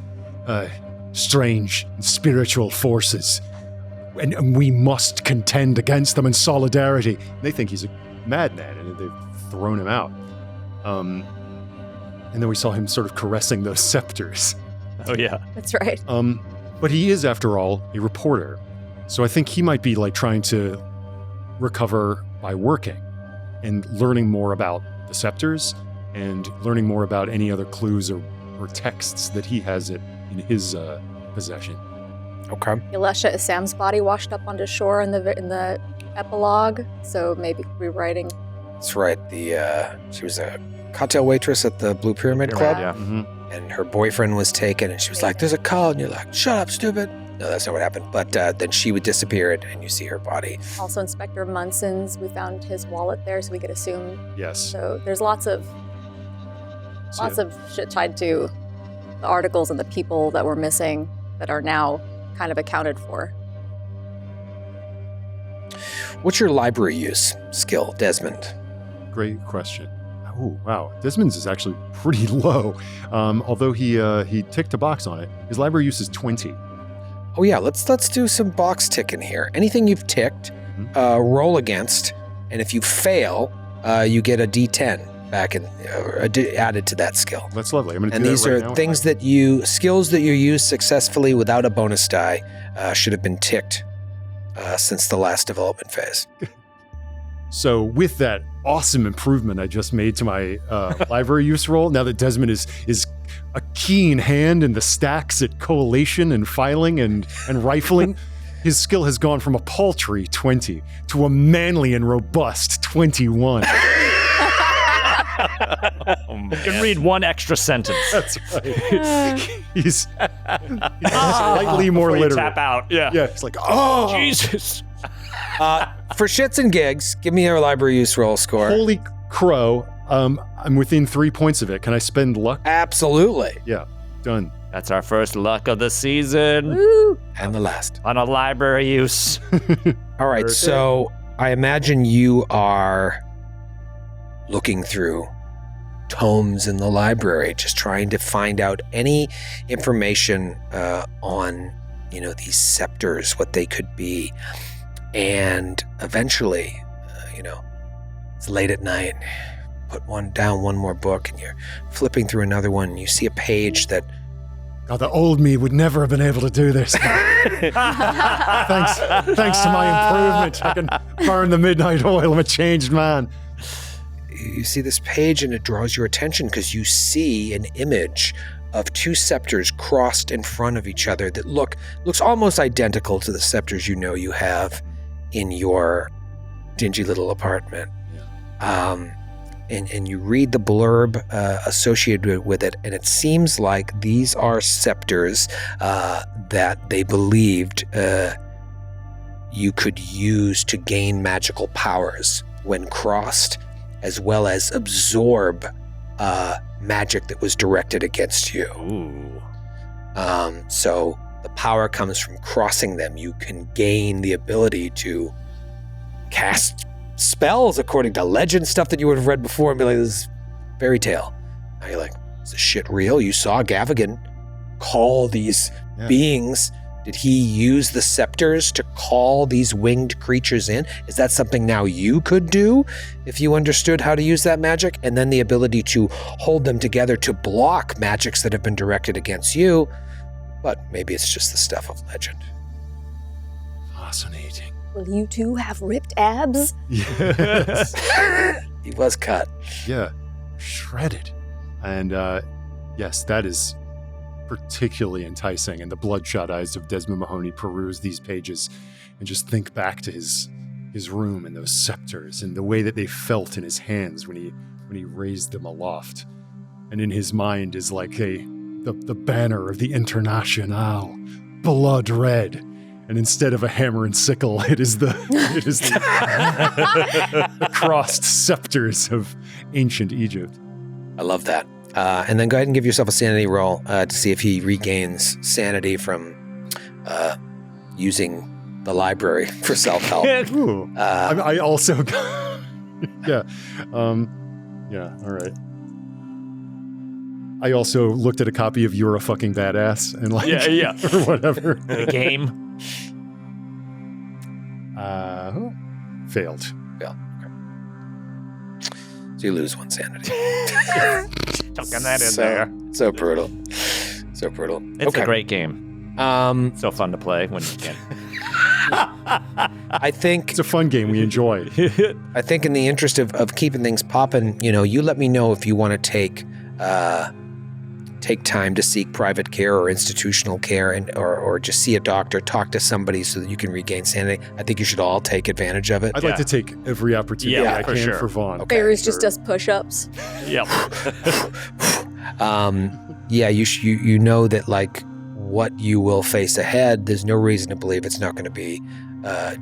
strange spiritual forces, and we must contend against them in solidarity. They think he's a madman, and they've thrown him out. And then we saw him sort of caressing those scepters. Oh, yeah. That's right. But he is, after all, a reporter. So I think he might be like trying to recover by working and learning more about the scepters and learning more about any other clues or texts that he has in his possession. Okay. Yalesha is Sam's body washed up onto shore in the epilogue, so maybe rewriting. That's right. She was a cocktail waitress at the Blue Pyramid Club, Yeah. Mm-hmm. and her boyfriend was taken, and she was like, "There's a call," and you're like, "Shut up, stupid." No, that's not what happened. But then she disappeared, and you see her body. Also, Inspector Munson's, we found his wallet there, so we could assume. Yes. So there's lots of shit tied to the articles and the people that were missing that are now kind of accounted for. What's your library use skill, Desmond? Great question. Oh, wow. Desmond's is actually pretty low. Although he ticked a box on it. His library use is 20. Oh yeah, let's do some box ticking here. Anything you've ticked, roll against, and if you fail, you get a D10 back and added to that skill. That's lovely. I'm going to And do these that right are now. things skills that you use successfully without a bonus die should have been ticked since the last development phase. So with that awesome improvement I just made to my library use roll, now that Desmond is a keen hand in the stacks at collation and filing and rifling, his skill has gone from a paltry 20 to a manly and robust 21. You can read one extra sentence. That's right. He's slightly more Before you literate. tap out. Yeah. Yeah, it's like, oh, Jesus. For shits and gigs, give me a library use roll score. holy crow. I'm within 3 points of it. Can I spend luck? Absolutely. Yeah, done. That's our first luck of the season Woo! And the last. on a library use. All right, so I imagine you are looking through tomes in the library, just trying to find out any information on, these scepters, what they could be. And eventually, it's late at night, put one more book, and you're flipping through another one, and you see a page that God, the old me would never have been able to do this. Thanks to my improvement, I can burn the midnight oil. I'm a changed man. You see this page and it draws your attention because you see an image of two scepters crossed in front of each other that looks almost identical to the scepters you know you have in your dingy little apartment. And you read the blurb associated with it, and it seems like these are scepters that they believed you could use to gain magical powers when crossed, as well as absorb magic that was directed against you. Ooh. So the power comes from crossing them. You can gain the ability to cast spells according to legend, stuff that you would have read before and be like, this is fairy tale. Now you're like, is this shit real? You saw Gavigan call these beings. Did he use the scepters to call these winged creatures in? Is that something now you could do if you understood how to use that magic? And then the ability to hold them together to block magics that have been directed against you. But maybe it's just the stuff of legend. Fascinating. Will you two have ripped abs? Yes. He was cut. Yeah. Shredded. And yes, that is particularly enticing. And the bloodshot eyes of Desmond Mahoney peruse these pages and just think back to his room and those scepters and the way that they felt in his hands when he raised them aloft. And in his mind is like the banner of the Internationale, blood red. And instead of a hammer and sickle, it is the crossed scepters of ancient Egypt. I love that. And then go ahead and give yourself a sanity roll to see if he regains sanity from using the library for self-help. Ooh. I also yeah. Yeah, all right. I also looked at a copy of You're a Fucking Badass and or whatever. The game. Failed. Okay. So you lose one sanity. Chucking that in there. So brutal. So brutal. It's a great game. So fun to play when you can. I think it's a fun game. We enjoy it. I think in the interest of keeping things popping, you let me know if you want to take time to seek private care or institutional care or just see a doctor, talk to somebody so that you can regain sanity. I think you should all take advantage of it. I'd like to take every opportunity I can for Vaughn. Okay. Barry's just does push-ups. Yep. You know that like what you will face ahead, there's no reason to believe it's not going to be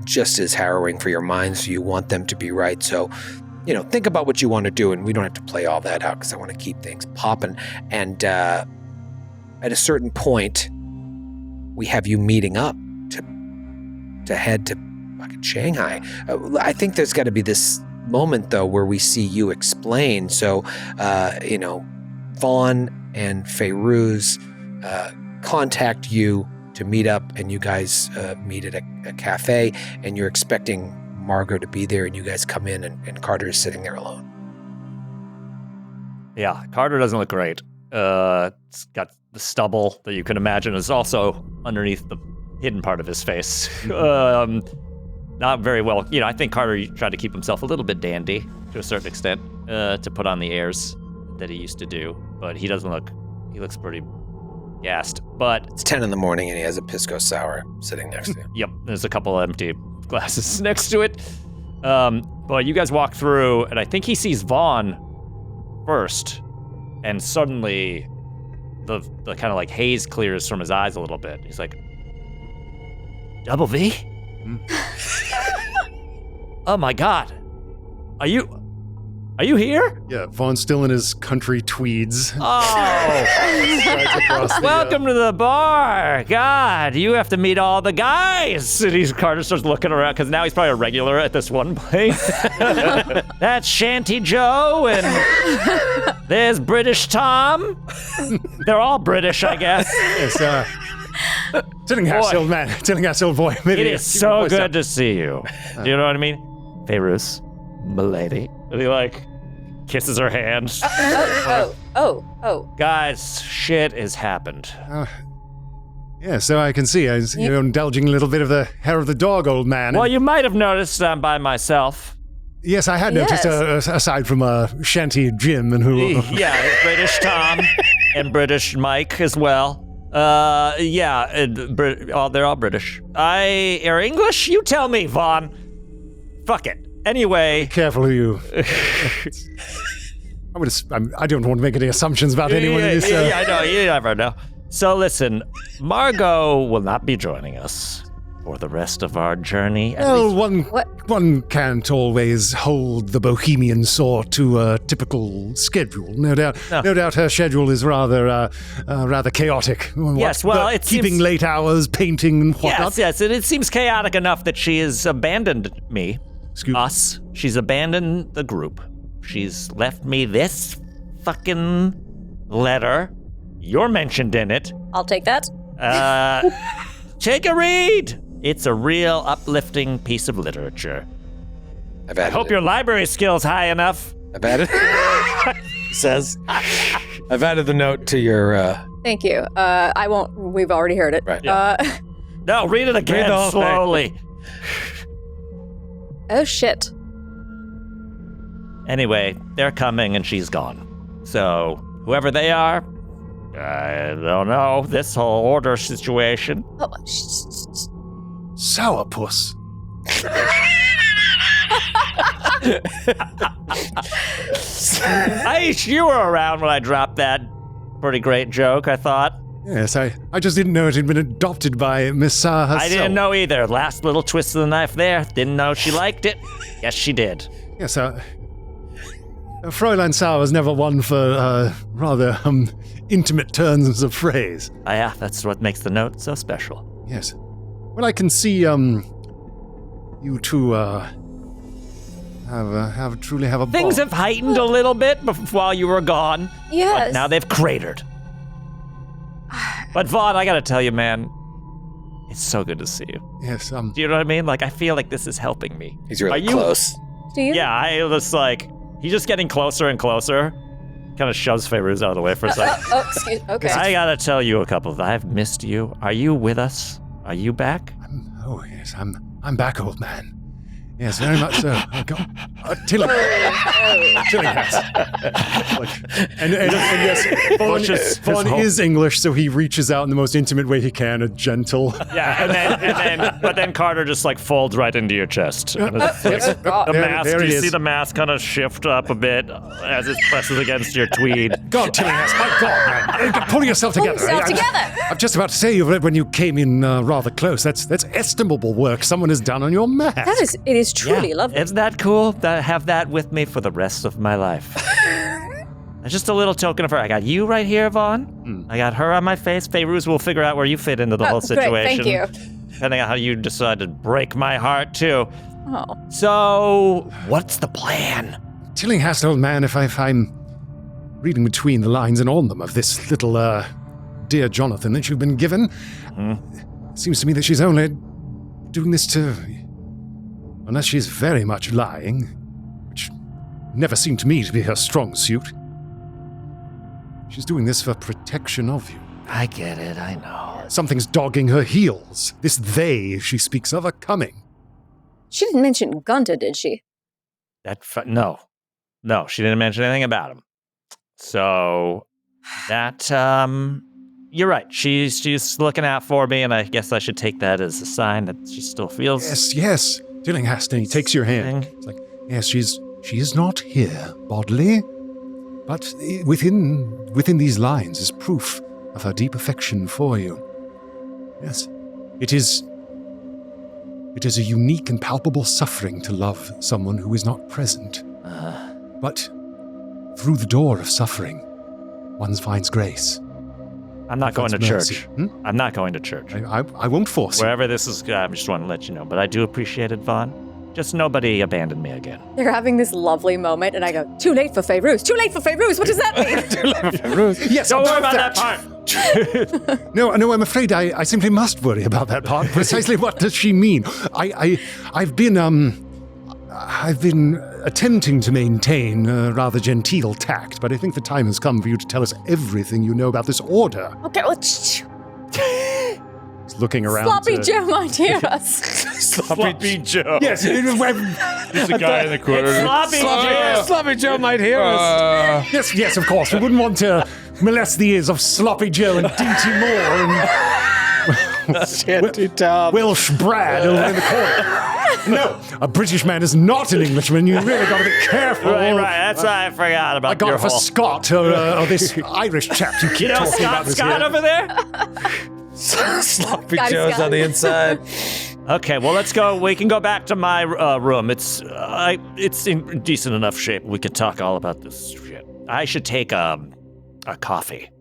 just as harrowing for your mind, so you want them to be right. So think about what you want to do, and we don't have to play all that out because I want to keep things popping. And at a certain point, we have you meeting up to head to fucking Shanghai. I think there's got to be this moment, though, where we see you explain. So, Vaughn and Feyruz contact you to meet up, and you guys meet at a cafe, and you're expecting Margot to be there, and you guys come in, and Carter is sitting there alone. Yeah, Carter doesn't look great. It's got the stubble that you can imagine is also underneath the hidden part of his face. Not very well. I think Carter tried to keep himself a little bit dandy to a certain extent to put on the airs that he used to do, but he doesn't look. He looks pretty gassed. But it's 10 in the morning, and he has a pisco sour sitting next to him. Yep, there's a couple of empty glasses next to it. But you guys walk through, and I think he sees Vaughn first, and suddenly the kind of like haze clears from his eyes a little bit. He's like, Double V? Oh my God. Are you here? Yeah, Vaughn's still in his country tweeds. Oh, welcome to the bar. God, you have to meet all the guys. And Carter starts looking around because now he's probably a regular at this one place. That's Shanty Joe, and there's British Tom. They're all British, I guess. Yes, Tillinghast, old man. Tillinghast, old boy. Maybe it is so good to see you. Do you know what I mean? Feyruz, milady. And he kisses her hand. Oh. Guys, shit has happened. Yeah, so I can see you're indulging a little bit of the hair of the dog, old man. Well, you might have noticed I'm by myself. Yes, I had noticed, aside from Shanty Jim and who... Yeah, British Tom and British Mike as well. They're all British. Are English? You tell me, Vaughn. Fuck it. Anyway. Be careful who you... I don't want to make any assumptions about anyone in this... Yeah, I know. You never know. So listen, Margot will not be joining us for the rest of our journey. Well, one can't always hold the bohemian sort to a typical schedule. No doubt her schedule is rather chaotic. Yes, well, it keeping seems... late hours, painting and whatnot. Yes, and it seems chaotic enough that she has abandoned me. Us. She's abandoned the group. She's left me this fucking letter. You're mentioned in it. I'll take that. Take a read. It's a real uplifting piece of literature. I hope your library skill's high enough. I've added. He says. I've added the note to your. Thank you. I won't. We've already heard it. Right. No, read it again slowly. Oh shit. Anyway, they're coming and she's gone. So whoever they are, I don't know. This whole order situation. Oh, Sourpuss. Naish, you were around when I dropped that pretty great joke, I thought. Yes, I just didn't know it had been adopted by Miss herself. I didn't know either. Last little twist of the knife there. Didn't know she liked it. Yes, she did. Yes, Fräulein Sauer was never one for rather intimate turns of phrase. Yeah, that's what makes the note so special. Yes. Well, I can see you two truly have a bond. Things have heightened a little bit while you were gone. Yes. But now they've cratered. But Vaughn, I gotta tell you, man, it's so good to see you. Yes. Do you know what I mean? Like, I feel like this is helping me. He's really close. Do you? Yeah, I was like, he's just getting closer and closer. Kind of shoves Fairuz out of the way for a second. Excuse. Okay. I gotta tell you a couple of. I've missed you. Are you with us? Are you back? Yes, I'm back, old man. Yes, very much so. Tillinghast. And yes, Vaughn is English, so he reaches out in the most intimate way he can, a gentle. Yeah, but then Carter just like folds right into your chest. And it's like, the mask. There you it see is. the mask kind of shift up a bit as it presses against your tweed. God, Tillinghast, my God, man. Pull yourself together. I'm just about to say when you came in rather close. That's estimable work someone has done on your mask. It is truly lovely. Isn't that cool? Have that with me for the rest of my life. Just a little token of her. I got you right here, Vaughn. I got her on my face. Fairuz will figure out where you fit into the whole situation. Great, thank you. Depending on how you decide to break my heart, too. Oh. So, what's the plan? Tillinghast, old man, if I'm reading between the lines and on them of this little, dear Jonathan that you've been given, it seems to me that she's only doing this to... Unless she's very much lying, which never seemed to me to be her strong suit. She's doing this for protection of you. I get it, I know. Something's dogging her heels. This they she speaks of are coming. She didn't mention Gunta, did she? No, she didn't mention anything about him. So that you're right. She's looking out for me, and I guess I should take that as a sign that she still feels. Yes. Tillinghast, and he takes your hand. It's like, yes, she is not here bodily, but within these lines is proof of her deep affection for you. Yes, it is a unique and palpable suffering to love someone who is not present. But through the door of suffering, one finds grace. I'm not going to church. I'm not going to church. I won't force you. Wherever this is, I just want to let you know. But I do appreciate it, Vaughn. Just nobody abandon me again. They're having this lovely moment, and I go, too late for Fairuz. Too late for Fairuz. What does that mean? Too late for Fairuz. Yes, don't worry about that part. No, I'm afraid I simply must worry about that part. Precisely what does she mean? I've been, I've been attempting to maintain a rather genteel tact, but I think the time has come for you to tell us everything you know about this order. Okay, well, He's looking around. Sloppy Joe might hear us. Sloppy Joe. Yes, There's a guy in the corner. Sloppy Joe might hear us. yes, of course. We wouldn't want to molest the ears of Sloppy Joe and D.T. Moore Shanty Tom. Welsh Brad over in the corner. No, a British man is not an Englishman. You really got to be careful. Right. That's why I forgot about I got your off a whole... Scot or this Irish chap you keep You know talking about. Scott over there? Sloppy Scotty Joe's Scott. on the inside. Okay, well, let's go. We can go back to my room. It's in decent enough shape. We could talk all about this shit. I should take a coffee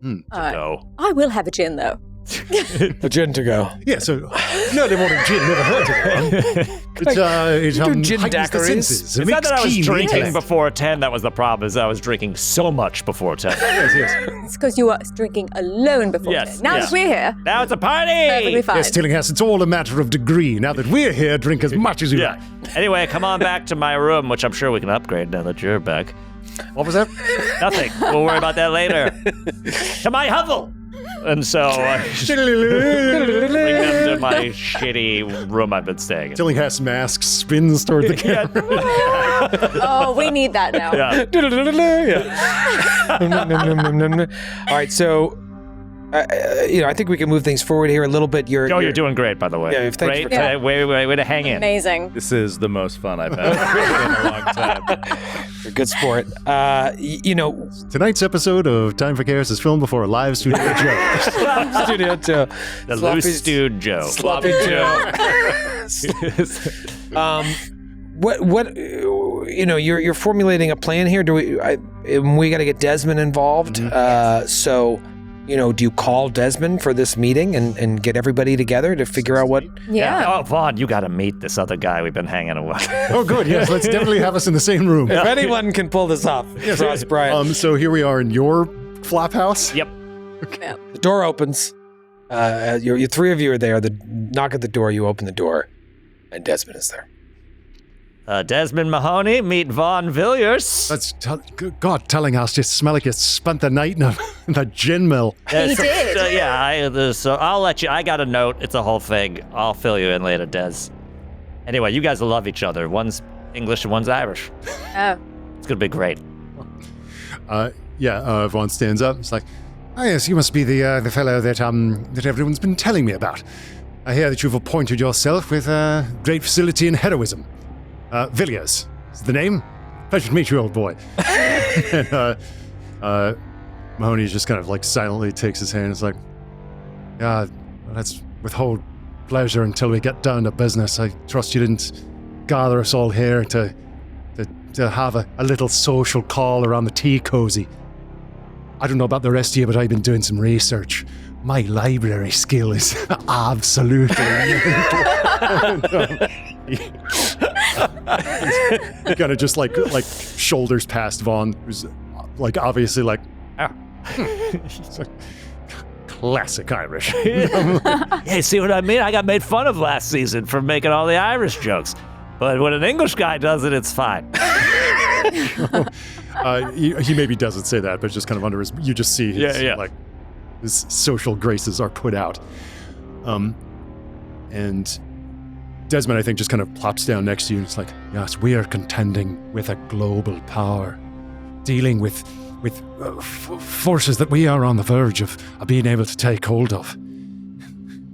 to go. I will have a gin, though. A gin to go. Yeah, so no, they wanted gin. Never heard of it. It do gin heightens the daiquiris. senses. It It's not makes that I was keen drinking intellect. before 10. That was the problem, is I was drinking so much before 10. Yes. It's because you were drinking alone before. Yes, Now yes. that we're here, Now it's a perfectly party! fine. Yes, Tillinghast, it's all a matter of degree. Now that we're here, drink as much as you Yeah. like. Anyway, come on back to my room, which I'm sure we can upgrade now that you're back. What was that? Nothing. We'll worry about that later. To my hovel! And so I just bring them to my shitty room I've been staying in. Tillinghast's mask spins toward the camera. Oh, we need that now. Yeah. All right, so I think we can move things forward here a little bit. You're doing great, by the way. Yeah, thanks great. for- Yeah. Way to hang in. Amazing. This is the most fun I've had in a long time. You're a good sport. Tonight's episode of Time for Chaos is filmed before a live studio joke. Studio Joe. The Sloppy- loose dude Joe. Sloppy Joe. What you're formulating a plan here. Do we got to get Desmond involved? So do you call Desmond for this meeting and get everybody together to figure out what? Yeah. Oh, Vaughn, you got to meet this other guy we've been hanging with. Oh, good. Yes, let's definitely have us in the same room. If anyone can pull this off, Ross Bryant. So here we are in your flop house. Yep. The door opens. You three of you are there. The knock at the door. You open the door, and Desmond is there. Desmond Mahoney, meet Vaughn Villiers. That's God telling us just smell like you spent the night in a gin mill. He did. So I'll let you. I got a note. It's a whole thing. I'll fill you in later, Des. Anyway, you guys will love each other. One's English and one's Irish. Oh. It's gonna be great. Vaughn stands up. It's like, oh yes, you must be the fellow that everyone's been telling me about. I hear that you've appointed yourself with great facility and heroism. Villiers is the name. Pleasure to meet you, old boy. And Mahoney just kind of like silently takes his hand. It's like, yeah, let's withhold pleasure until we get down to business. I trust you didn't gather us all here to have a little social call around the tea cozy. I don't know about the rest of you, but I've been doing some research. My library skill is absolutely he kind of just like shoulders past Vaughn, who's like obviously like, it's like classic Irish. Hey, see what I mean? I got made fun of last season for making all the Irish jokes. But when an English guy does it, it's fine. He maybe doesn't say that, but just kind of under his, you just see his like his social graces are put out. And Desmond, I think, just kind of plops down next to you. And it's like, yes, we are contending with a global power, dealing with forces that we are on the verge of being able to take hold of.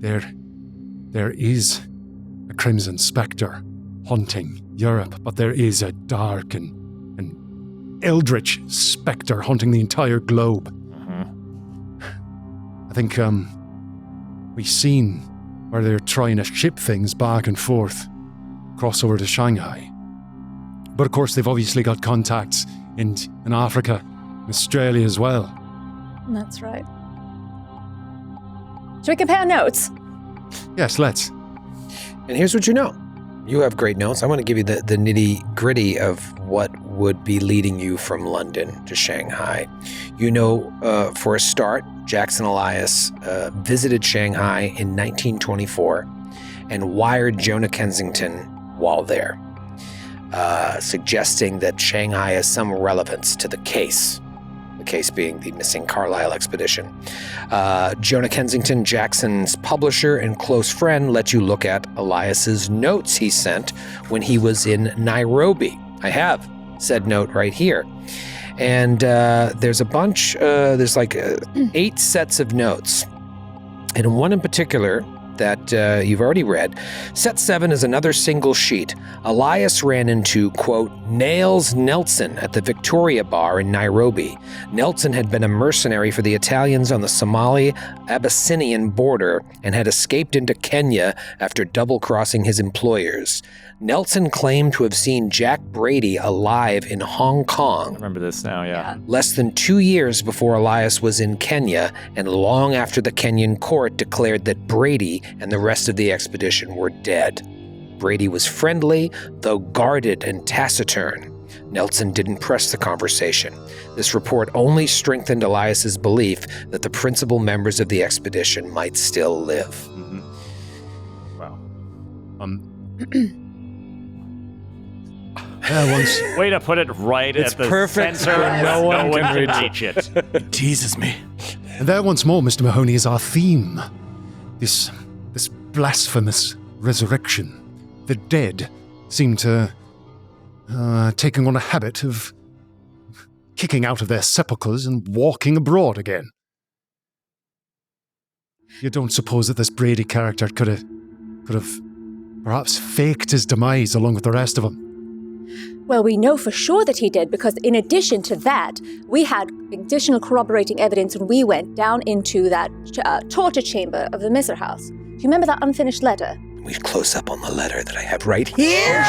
There is a Crimson Spectre haunting Europe, but there is a dark and eldritch spectre haunting the entire globe. I think we've seen where they're trying to ship things back and forth, cross over to Shanghai. But of course, they've obviously got contacts in Africa, and Australia as well. That's right. Should we compare notes? Yes, let's. And here's what you know. You have great notes. I want to give you the nitty-gritty of what would be leading you from London to Shanghai. You know, for a start, Jackson Elias visited Shanghai in 1924 and wired Jonah Kensington while there. suggesting that Shanghai has some relevance to the case. The case being the missing Carlisle expedition. Jonah Kensington, Jackson's publisher and close friend, let you look at Elias's notes he sent when he was in Nairobi. I have said note right here. And there's a bunch, there's like 8 sets of notes. And one in particular that you've already read. Set 7 is another single sheet. Elias ran into, quote, Nails Nelson at the Victoria Bar in Nairobi. Nelson had been a mercenary for the Italians on the Somali-Abyssinian border and had escaped into Kenya after double-crossing his employers. Nelson claimed to have seen Jack Brady alive in Hong Kong. I remember this now, yeah. Less than 2 years before Elias was in Kenya, and long after the Kenyan court declared that Brady and the rest of the expedition were dead. Brady was friendly, though guarded and taciturn. Nelson didn't press the conversation. This report only strengthened Elias's belief that the principal members of the expedition might still live. Mm-hmm. Wow. Way to put it right It's at the perfect center. when no one can reach it. It teases me. And there once more, Mr. Mahoney, is our theme. This blasphemous resurrection. The dead seem to taking on a habit of kicking out of their sepulchres and walking abroad again. You don't suppose that this Brady character could have perhaps faked his demise along with the rest of them? Well, we know for sure that he did, because in addition to that, we had additional corroborating evidence when we went down into that torture chamber of the Misr House. Do you remember that unfinished letter? We close up on the letter that I have right here.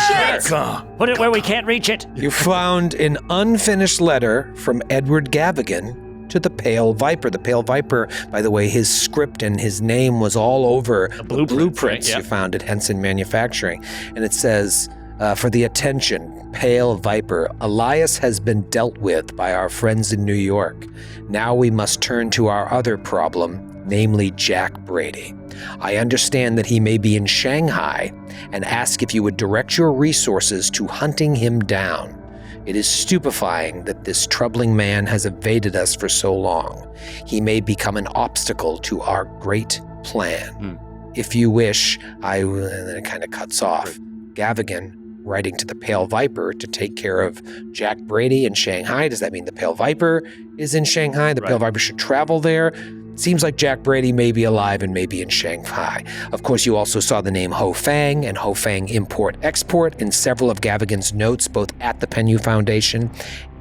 Put it where we can't reach it. You found an unfinished letter from Edward Gavigan to the Pale Viper. The Pale Viper, by the way, his script and his name was all over the blueprints right? you found at Henson Manufacturing. And it says, for the attention, Pale Viper, Elias has been dealt with by our friends in New York. Now we must turn to our other problem, namely Jack Brady. I understand that he may be in Shanghai and ask if you would direct your resources to hunting him down. It is stupefying that this troubling man has evaded us for so long. He may become an obstacle to our great plan. If you wish, and then it kind of cuts off. Gavigan writing to the Pale Viper to take care of Jack Brady in Shanghai. Does that mean the Pale Viper is in Shanghai? The Pale Viper should travel there? Seems like Jack Brady may be alive and may be in Shanghai. Of course, you also saw the name Ho Fang and Ho Fang Import-Export in several of Gavigan's notes, both at the Pennu Foundation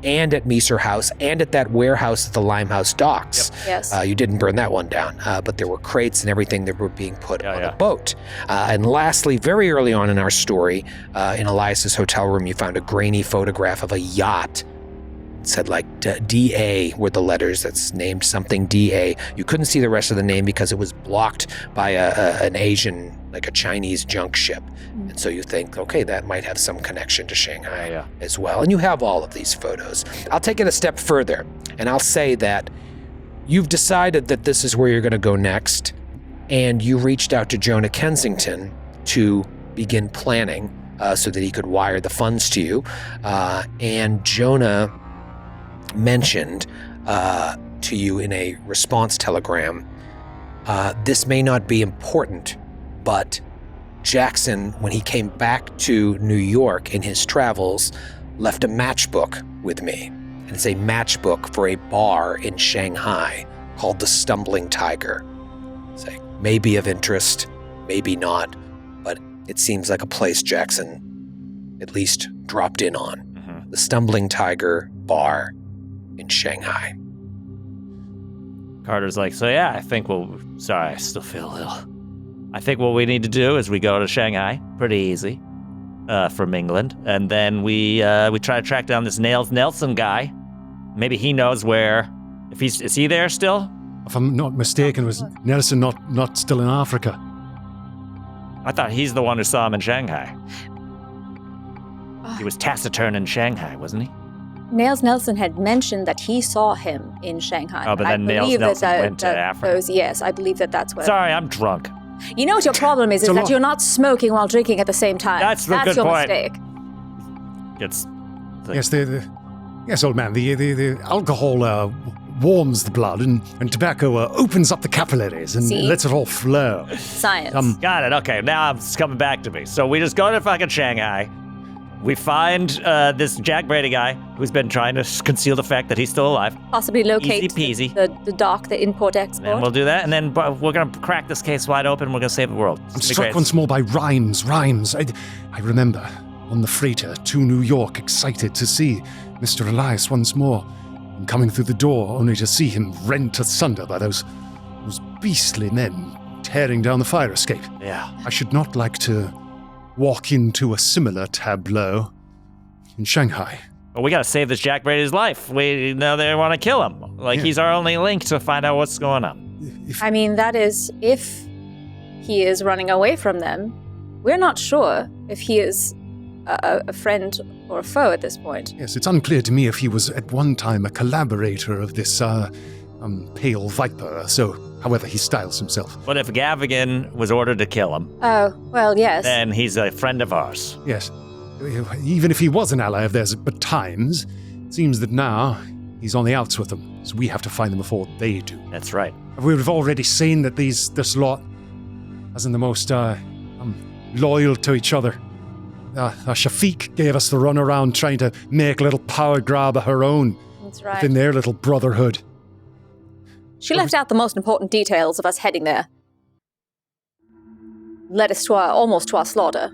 and at Misr House and at that warehouse at the Limehouse docks. Yep. Yes. You didn't burn that one down, but there were crates and everything that were being put on the boat. And lastly, very early on in our story, in Elias's hotel room, you found a grainy photograph of a yacht. It said like DA were the letters that's named something DA. You couldn't see the rest of the name because it was blocked by an Asian, like a Chinese junk ship. And so you think, okay, that might have some connection to Shanghai as well. And you have all of these photos. I'll take it a step further, and I'll say that you've decided that this is where you're going to go next, and you reached out to Jonah Kensington to begin planning so that he could wire the funds to you. And Jonah mentioned to you in a response telegram, this may not be important, but Jackson, when he came back to New York in his travels, left a matchbook with me. And it's a matchbook for a bar in Shanghai called the Stumbling Tiger. It's like, maybe of interest, maybe not, but it seems like a place Jackson at least dropped in on. Mm-hmm. The Stumbling Tiger bar in Shanghai. Carter's like, so yeah, I still feel ill. I think what we need to do is we go to Shanghai, pretty easy, from England, and then we try to track down this Nails Nelson guy. Maybe he knows where. Is he there still? If I'm not mistaken, was Nelson not still in Africa? I thought he's the one who saw him in Shanghai. He was taciturn in Shanghai, wasn't he? Nails Nelson had mentioned that he saw him in Shanghai. Oh, but then Nails Nelson went to Africa. Yes, I believe that's what. Sorry, I'm drunk. You know what your problem is that you're not smoking while drinking at the same time. That's the good your point. mistake. It's Yes, yes, old man. The alcohol warms the blood, and tobacco opens up the capillaries and See? lets it all flow. Science. got it. Okay, now it's coming back to me. So we just go to fucking Shanghai. We find this Jack Brady guy who's been trying to conceal the fact that he's still alive. Possibly locate Easy peasy. the dock, the import-export. And we'll do that, and then we're gonna crack this case wide open. We're gonna save the world. I'm struck once more by rhymes. I remember on the freighter to New York, excited to see Mr. Elias once more, and coming through the door only to see him rent asunder by those beastly men tearing down the fire escape. Yeah. I should not like to walk into a similar tableau in Shanghai. But we gotta save this Jack Brady's life. We know they want to kill him. Like, he's our only link to find out what's going on. I mean, that is, if he is running away from them, we're not sure if he is a friend or a foe at this point. Yes, it's unclear to me if he was at one time a collaborator of this Pale Viper, so however he styles himself. But if Gavigan was ordered to kill him, Oh, well, yes. then he's a friend of ours. Yes, even if he was an ally of theirs at times, it seems that now he's on the outs with them, so we have to find them before they do. That's right. We've already seen that this lot isn't the most loyal to each other. Shafiq gave us the runaround trying to make a little power grab of her own That's right. within their little brotherhood. She left out the most important details of us heading there. Led us to almost to our slaughter.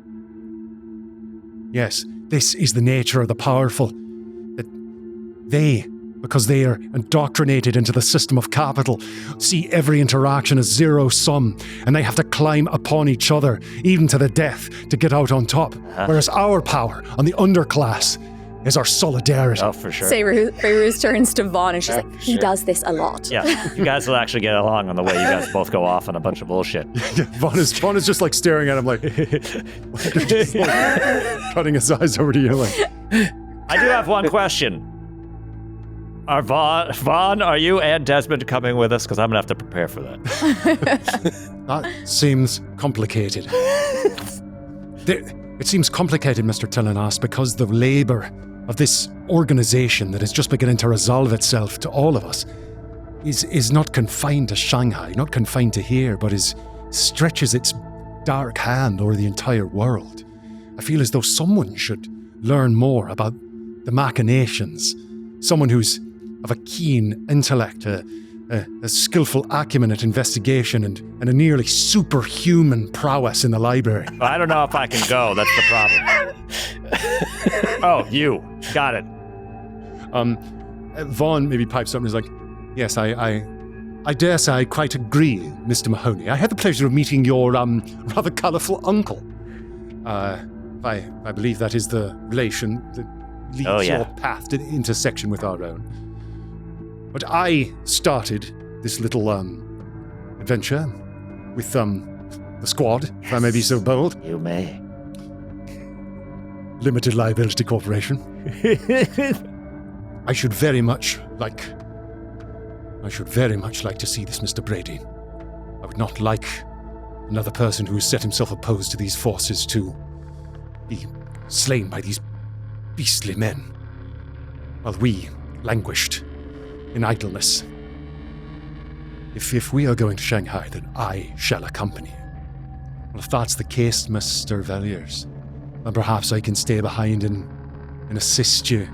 Yes, this is the nature of the powerful. That they, because they are indoctrinated into the system of capital, see every interaction as zero sum, and they have to climb upon each other, even to the death, to get out on top. Whereas our power on the underclass is our solidarity. Oh, for sure. Feyruz turns to Vaughn and she's like, he does this a lot. Yeah, you guys will actually get along on the way you guys both go off on a bunch of bullshit. Vaughn is just like staring at him like, just like cutting his eyes over to you like. I do have one question. Are Vaughn, are you and Desmond coming with us? Because I'm going to have to prepare for that. That seems complicated. It seems complicated, Mr. Telenas, because the labor of this organization that is just beginning to resolve itself to all of us is not confined to Shanghai, not confined to here, but stretches its dark hand over the entire world. I feel as though someone should learn more about the machinations. Someone who's of a keen intellect, a skillful acumen at investigation, and a nearly superhuman prowess in the library. I don't know if I can go. That's the problem. Oh, you. Got it. Vaughn maybe pipes up and is like, yes, I dare say I quite agree, Mr. Mahoney. I had the pleasure of meeting your rather colourful uncle. I believe that is the relation that leads your path to the intersection with our own. But I started this little adventure with the squad, if I may be so bold. You may. Limited Liability Corporation. I should very much like to see this Mr. Brady. I would not like another person who has set himself opposed to these forces to be slain by these beastly men, while we languished in idleness. If we are going to Shanghai, then I shall accompany you. Well, if that's the case, Mr. Villiers, then perhaps I can stay behind and assist you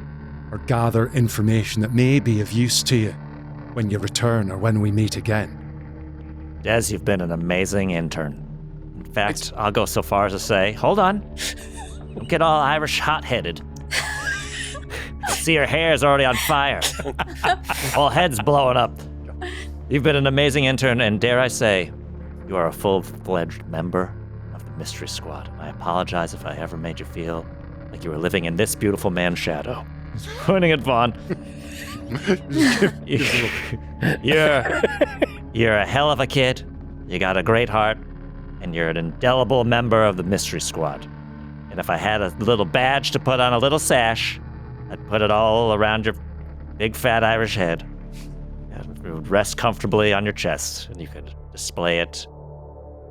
or gather information that may be of use to you when you return or when we meet again. Des, you've been an amazing intern. In fact, I'll go so far as to say, hold on. Don't get all Irish hot-headed. See, your hair is already on fire. Whole head's blowing up. You've been an amazing intern, and dare I say, you are a full-fledged member of the Mystery Squad. I apologize if I ever made you feel like you were living in this beautiful man's shadow. Pointing at Vaughn. You're a hell of a kid. You got a great heart, and you're an indelible member of the Mystery Squad. And if I had a little badge to put on a little sash, I'd put it all around your big fat Irish head. And it would rest comfortably on your chest, and you could display it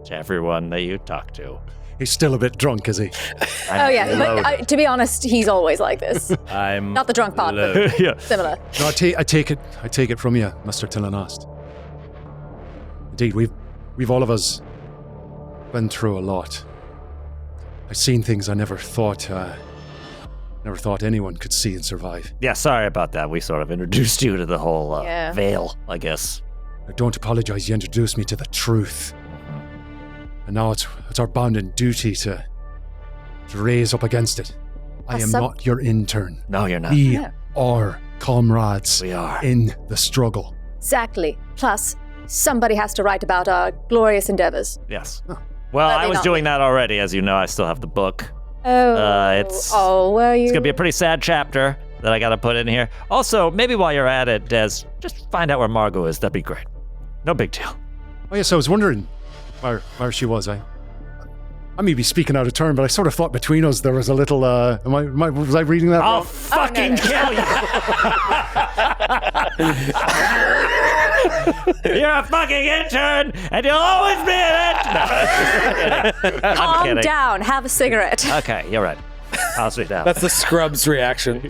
to everyone that you talk to. He's still a bit drunk, is he? Oh yeah, but to be honest, he's always like this. I'm Not the drunk part, but Yeah. similar. No, I take it from you, Mr. Tillanast. Indeed, we've all of us been through a lot. I've seen things I never thought anyone could see and survive. Yeah, sorry about that. We sort of introduced you to the whole Yeah. veil, I guess. I don't apologize. You introduced me to the truth. And now it's our bounden duty to raise up against it. I am not your intern. No, you're not. We are comrades We are. in the struggle. Exactly. Plus, somebody has to write about our glorious endeavors. Yes. Well, But I they was not doing that already. As you know, I still have the book. Were you? It's going to be a pretty sad chapter that I got to put in here. Also, maybe while you're at it, Des, just find out where Margot is. That'd be great. No big deal. Oh yes, I was wondering where she was. I may be speaking out of turn, but I sort of thought between us there was a little. Was I reading that? I'll wrong? fucking kill you. You're a fucking intern, and you'll always be in it. No, I'm Calm kidding. down. Have a cigarette. Okay, you're right. I'll sit down. That's the Scrubs reaction.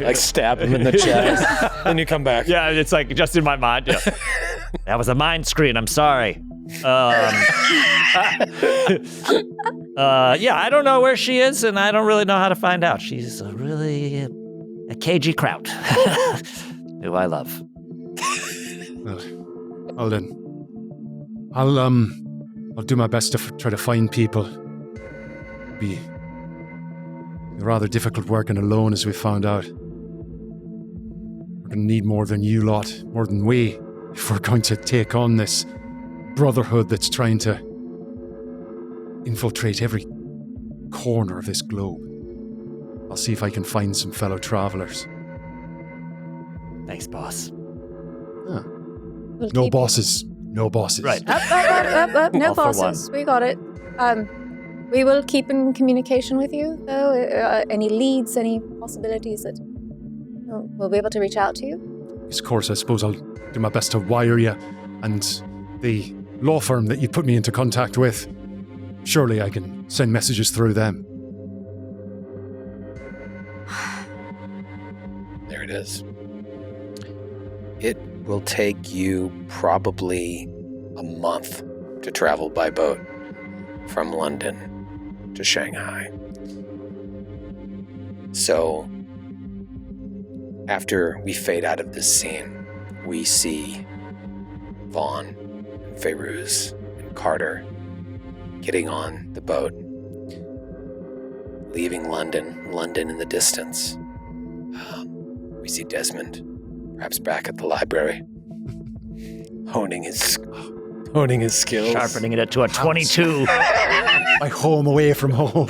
Like stab him in the chest. Then you come back. Yeah, it's like just in my mind. Yeah. That was a mind screen. I'm sorry. Yeah, I don't know where she is, and I don't really know how to find out. She's a really cagey kraut, who I love. Well then, I'll do my best to try to find people. Be rather difficult working alone, as we found out. We're gonna need more than you lot, more than we, if we're going to take on this Brotherhood that's trying to infiltrate every corner of this globe. I'll see if I can find some fellow travelers. Thanks, boss. We'll No keep- bosses. No bosses. Right. Up. No All for bosses. We got it. We will keep in communication with you, though. Any leads, any possibilities that we'll be able to reach out to you. Of course, I suppose I'll do my best to wire you, and the law firm that you put me into contact with, surely I can send messages through them. There it is. It will take you probably a month to travel by boat from London to Shanghai. So, after we fade out of this scene, we see Vaughn, and Feyruz, and Carter getting on the boat, leaving London in the distance. We see Desmond, perhaps back at the library, honing his skills. Sharpening it to a 22. My home away from home.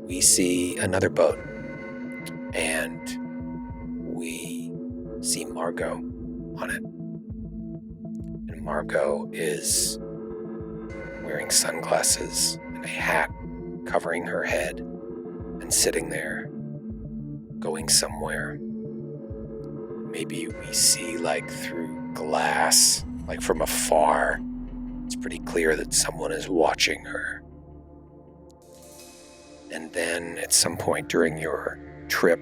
We see another boat, and we see Margot on it. And Margot is wearing sunglasses and a hat covering her head and sitting there, going somewhere. Maybe we see, like, through glass, like from afar, it's pretty clear that someone is watching her. And then at some point during your trip,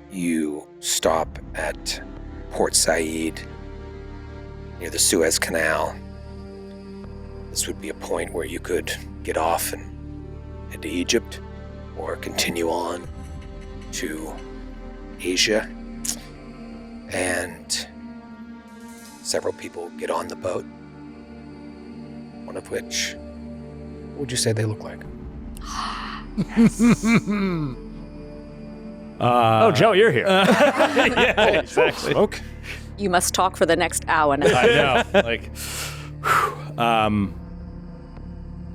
you stop at Port Said near the Suez Canal. This would be a point where you could get off and head to Egypt or continue on to Asia. And several people get on the boat, one of which, what would you say they look like? Oh, Joe, you're here. Yeah, exactly. Smoke? You must talk for the next hour now. I know. Like,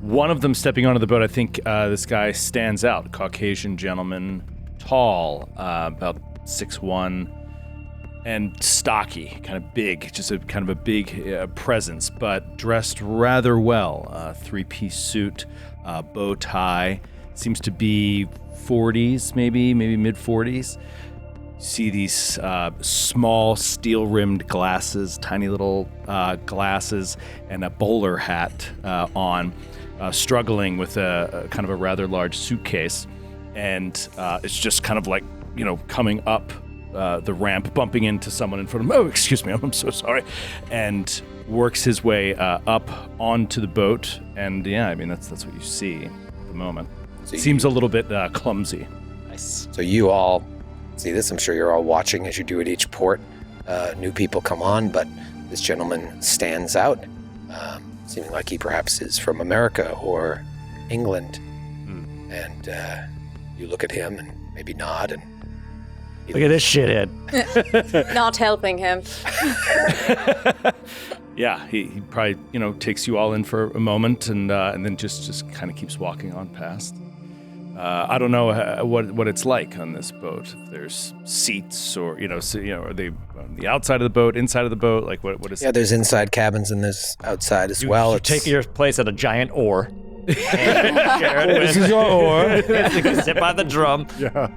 one of them stepping onto the boat, I think this guy stands out. Caucasian gentleman, tall, about 6'1", and stocky, kind of big, just a kind of a big presence, but dressed rather well. Three-piece suit, bow tie, seems to be 40s, maybe mid-40s. see these small steel-rimmed glasses, tiny little glasses, and a bowler hat on, struggling with a kind of a rather large suitcase. And it's just kind of like, coming up the ramp, bumping into someone in front of him. Oh, excuse me, I'm so sorry. And works his way up onto the boat. And that's what you see at the moment. So seems a little bit clumsy. Nice. So you all see this. I'm sure you're all watching as you do at each port. New people come on, but this gentleman stands out, seeming like he perhaps is from America or England. And you look at him and maybe nod and... Look at this shithead. Not helping him. Yeah, he probably, takes you all in for a moment and then just kind of keeps walking on past. I don't know what it's like on this boat. If there's seats or, are they on the outside of the boat, inside of the boat? Like, what is... Yeah, there's inside cabins and there's outside as well. You take your place at a giant oar. This is your oar. You can sit by the drum. Yeah.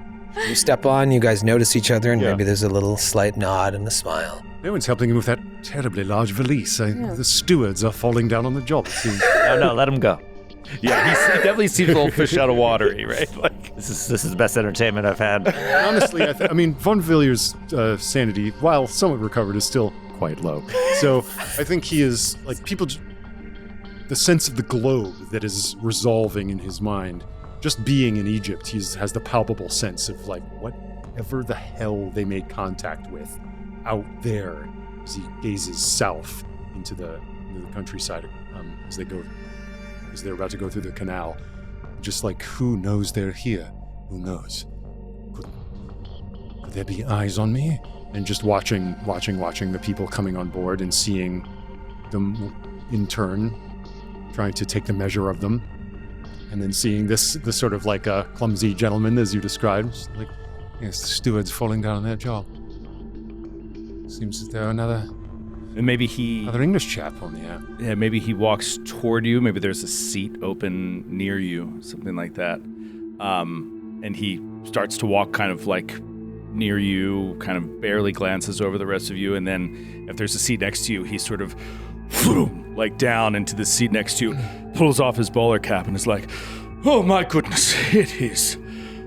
You step on, you guys notice each other, and maybe there's a little slight nod and a smile. No one's helping him with that terribly large valise. The stewards are falling down on the job. No, let him go. Yeah, he definitely seems a little fish out of watery, right? Like this is the best entertainment I've had. Honestly, Von Villier's sanity, while somewhat recovered, is still quite low. So I think he is, the sense of the globe that is resolving in his mind. Just being in Egypt, he has the palpable sense of whatever the hell they made contact with out there as he gazes south into the countryside as they're about to go through the canal. Just who knows they're here? Who knows? Could there be eyes on me? And just watching the people coming on board and seeing them in turn, trying to take the measure of them. And then seeing this sort of a clumsy gentleman, as you described, the steward's falling down on their job. Seems that there are another English chap on the air. Yeah, maybe he walks toward you. Maybe there's a seat open near you, something like that. And he starts to walk kind of near you, kind of barely glances over the rest of you, and then if there's a seat next to you, he sort of down into the seat next to you, pulls off his bowler cap and is like, oh my goodness, it is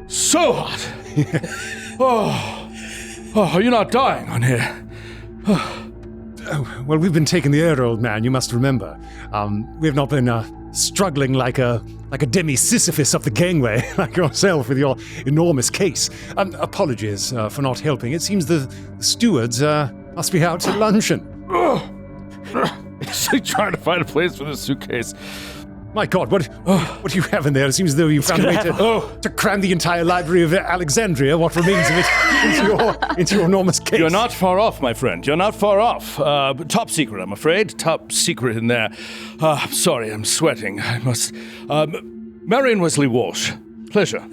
so hot. Oh, you're not dying on here. Well, we've been taking the air, old man, you must remember. We have not been struggling like a demi-Sisyphus up the gangway, like yourself with your enormous case. Apologies for not helping. It seems the stewards must be out to luncheon. He's trying to find a place for the suitcase. My God, what do you have in there? It seems as though you found a way to cram the entire library of Alexandria, what remains of it, into your enormous case. You're not far off, my friend. You're not far off. Top secret, I'm afraid. Top secret in there. Sorry, I'm sweating. I must... Marion Wesley Walsh. Pleasure.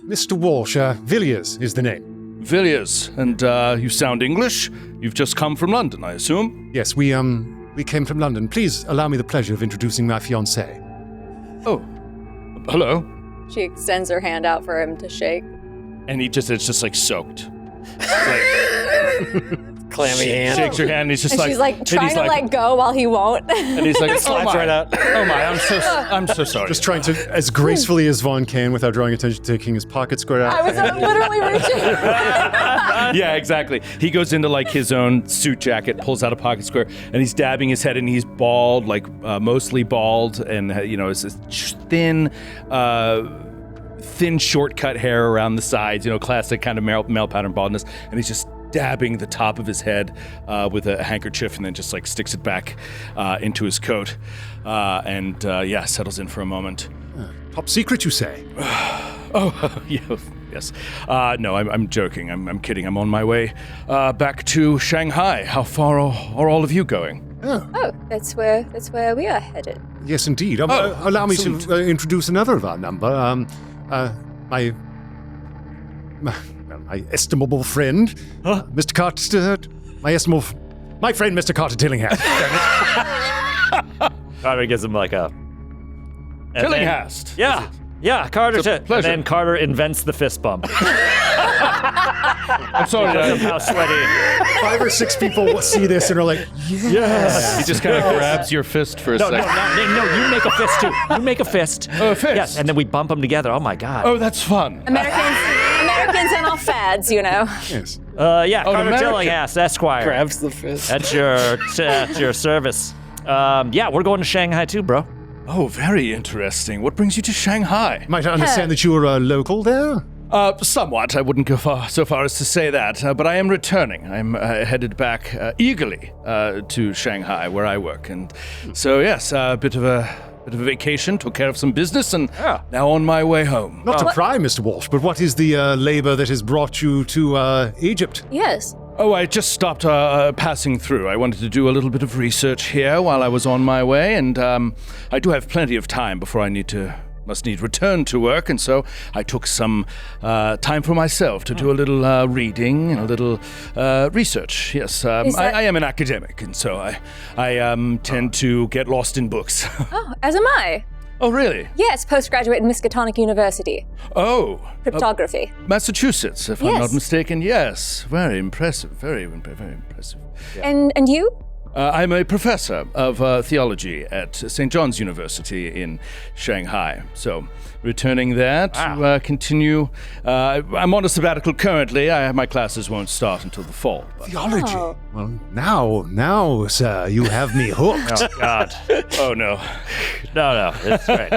Mr. Walsh, Villiers is the name. Villiers. And you sound English. You've just come from London, I assume? Yes, we came from London. Please allow me the pleasure of introducing my fiancée. Oh, hello. She extends her hand out for him to shake. And it's just soaked. Clammy hand. Shakes your hand and he's just and she's trying to let go while he won't. And he's like, slides right out. Oh my, I'm so sorry. Just trying to, as gracefully as Vaughn can, without drawing attention, taking his pocket square out. I was literally reaching. Yeah, exactly. He goes into his own suit jacket, pulls out a pocket square, and he's dabbing his head, and he's bald, mostly bald, and it's this thin, shortcut hair around the sides, classic kind of male pattern baldness, and he's just dabbing the top of his head with a handkerchief, and then just sticks it back into his coat, and settles in for a moment. Top secret, you say? Yes. No, I'm joking. I'm kidding. I'm on my way back to Shanghai. How far are all of you going? Oh, that's where we are headed. Yes, indeed. Allow me to introduce another of our number. My estimable friend, Mr. Carter. My friend, Mr. Carter Tillinghast. Carter gives him a Tillinghast. Yeah. Yeah, Carter. It's a And pleasure. then Carter invents the fist bump. I'm sorry. Because of how sweaty. 5 or 6 people see this and are like, yes. He just kind of grabs your fist for a No, second. no, you make a fist too. You make a fist. Oh, a fist. Yes, and then we bump them together. Oh my God. Oh, that's fun. Americans and all fads, you know. Yes. Yeah, Oh, Carter American. Tillinghast, Esquire. Grabs the fist. At your service. Yeah, we're going to Shanghai too, bro. Oh, very interesting. What brings you to Shanghai? Might I understand that you are a local there? Somewhat. I wouldn't go so far as to say that, but I am returning. I'm headed back eagerly to Shanghai, where I work, and so yes, a bit of a vacation, took care of some business, and now on my way home. Not to pry, Mr. Walsh, but what is the labor that has brought you to Egypt? Yes. Oh, I just stopped passing through. I wanted to do a little bit of research here while I was on my way, and I do have plenty of time before I must need return to work, and so I took some time for myself to do a little reading and a little research. Yes, I am an academic, and so I tend to get lost in books. Oh, as am I. Oh, really? Yes, postgraduate in Miskatonic University. Oh, Cryptography. Massachusetts, if I'm Yes. not mistaken. Yes, very impressive. Very impressive. And you? I'm a professor of theology at St. John's University in Shanghai. So, returning there to continue. I'm on a sabbatical currently. My classes won't start until the fall. but- Theology. Oh. Well, now, sir, you have me hooked. Oh God. Oh, no. No, it's great.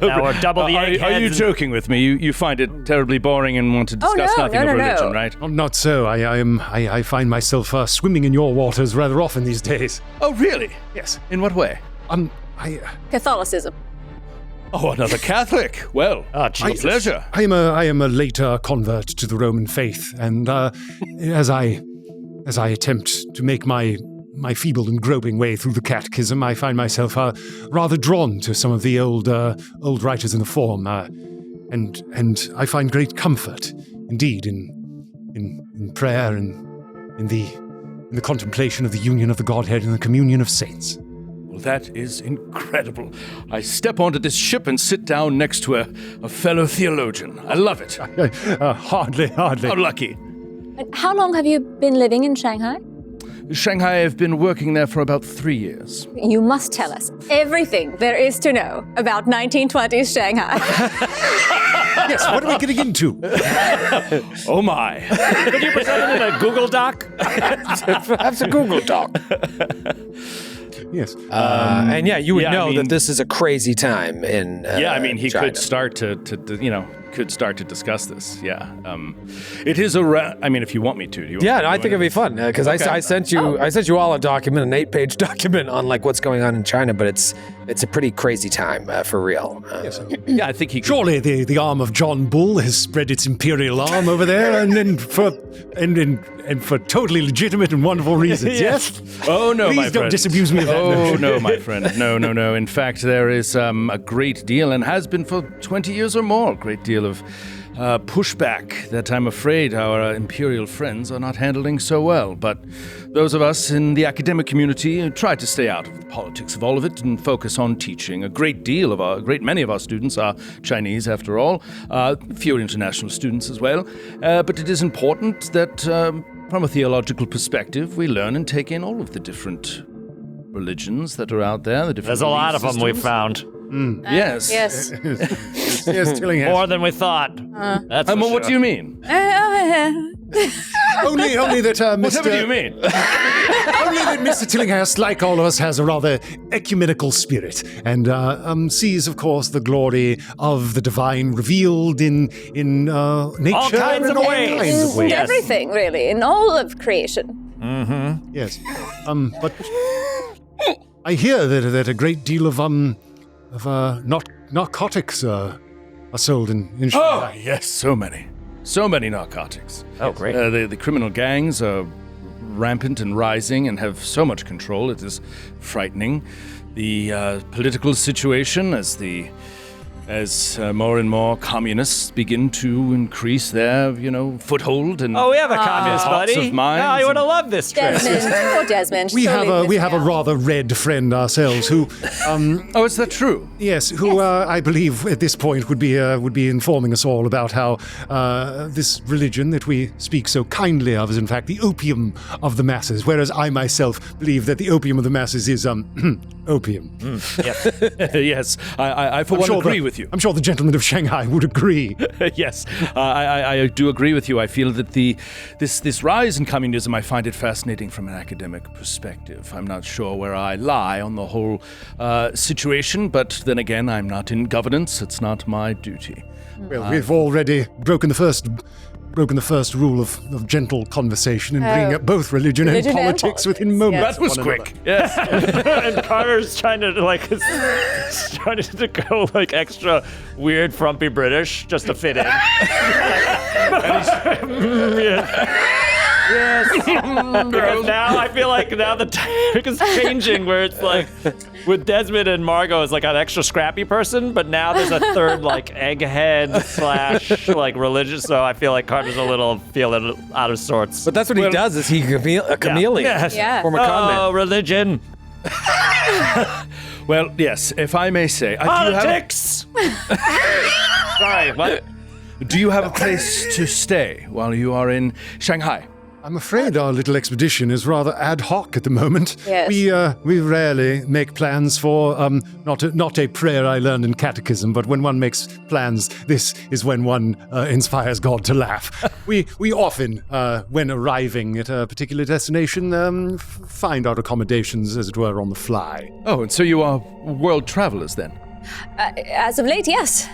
Now we're double the Are eggheads you and- joking with me? You find it terribly boring and want to discuss no, nothing no, of no, religion, no. right? Oh, not so. I find myself swimming in your waters rather often these days. Oh, really? Yes. In what way? Catholicism. Oh, another Catholic. Well, Oh, a Jesus. pleasure. I am a later convert to the Roman faith, and as I attempt to make my feeble and groping way through the catechism, I find myself rather drawn to some of the old writers in the form, and I find great comfort, indeed, in prayer and in the contemplation of the union of the Godhead and the communion of saints. Well, that is incredible. I step onto this ship and sit down next to a fellow theologian. I love it. Hardly. How lucky. And how long have you been living in Shanghai? Shanghai, I've been working there for about 3 years. You must tell us everything there is to know about 1920s Shanghai. Yes, what are we getting into? Oh my. Could you present it in a Google Doc? That's a Google Doc. Yes. And yeah, you would yeah, I know mean- that this is a crazy time in Yeah, I mean, he China. could start to discuss this. Yeah. It is I mean, if you want me to. Do you Yeah, want no, I to think it'd be fun because I sent you all a document, an 8-page document on like what's going on in China, but it's a pretty crazy time for real. Yeah, I think he could. Surely the arm of John Bull has spread its imperial arm over there, and for totally legitimate and wonderful reasons. Yes. Oh, no, Please my don't friend. disabuse me of that Oh, notion. no, my friend. No. In fact, there is a great deal, and has been for 20 years or more, a great deal of pushback that I'm afraid our imperial friends are not handling so well. But those of us in the academic community try to stay out of the politics of all of it and focus on teaching. A great many of our students are Chinese, after all, fewer international students as well. But it is important that from a theological perspective, we learn and take in all of the different religions that are out there. The different There's a lot of belief them we've systems. found. Yes. Yes. Yes, Tillinghast. More than we thought. That's for What sure. do you mean? Only that Mr. Whatever do you mean? Only that Mr. Tillinghast, like all of us, has a rather ecumenical spirit, and sees, of course, the glory of the divine revealed in nature, All kinds in of all ways. kinds of In ways. everything, really, in all of creation. Yes, but I hear that a great deal of narcotics are sold in Oh, Shanghai. yes, so many narcotics. Oh, great. The criminal gangs are rampant and rising and have so much control. It is frightening. The political situation, as as more and more communists begin to increase their, foothold and Oh, we have a communist hearts buddy. of minds No, you would have and- loved this trip. Desmond. Oh, Desmond. We surely have this a now. rather red friend ourselves who, Oh, is that true? yes, who I believe at this point would be informing us all about how this religion that we speak so kindly of is in fact the opium of the masses, whereas I myself believe that the opium of the masses is opium. Yes, I for one agree with you. I'm sure the gentlemen of Shanghai would agree. Yes, I do agree with you. I feel that this rise in communism, I find it fascinating from an academic perspective. I'm not sure where I lie on the whole situation, but then again, I'm not in governance. It's not my duty. Well, we've already broken the first rule of gentle conversation and bringing up both religion and Religion and politics politics, within moments. That was of one quick. Yes. And Carter's trying to starting to go like extra weird, frumpy British just to fit in. Yes. Because now I feel like now the dynamic is changing where it's like with Desmond and Margot is like an extra scrappy person, but now there's a third like egghead / like religious. So I feel like Carter's feeling out of sorts. But that's what he does. Is he a chameleon? Yes. Yeah. Former con man. Oh, religion. Well, yes, if I may say, Politics. Sorry, what? do you have a place to stay while you are in Shanghai? I'm afraid our little expedition is rather ad hoc at the moment. Yes. We rarely make plans for not a prayer I learned in catechism, but when one makes plans, this is when one inspires God to laugh. We often, when arriving at a particular destination, find our accommodations, as it were, on the fly. Oh, and so you are world travelers then? As of late, yes.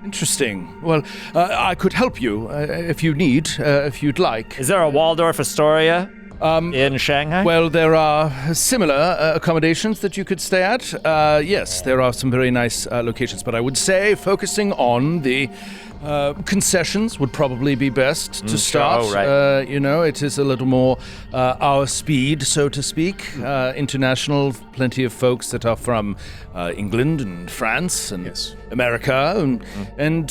Interesting. Well, I could help you if you need, if you'd like. Is there a Waldorf Astoria in Shanghai? Well, there are similar accommodations that you could stay at. Yes, there are some very nice locations, but I would say focusing on the concessions would probably be best to start. oh, right. It is a little more our speed, so to speak. International, plenty of folks that are from England and France and America. And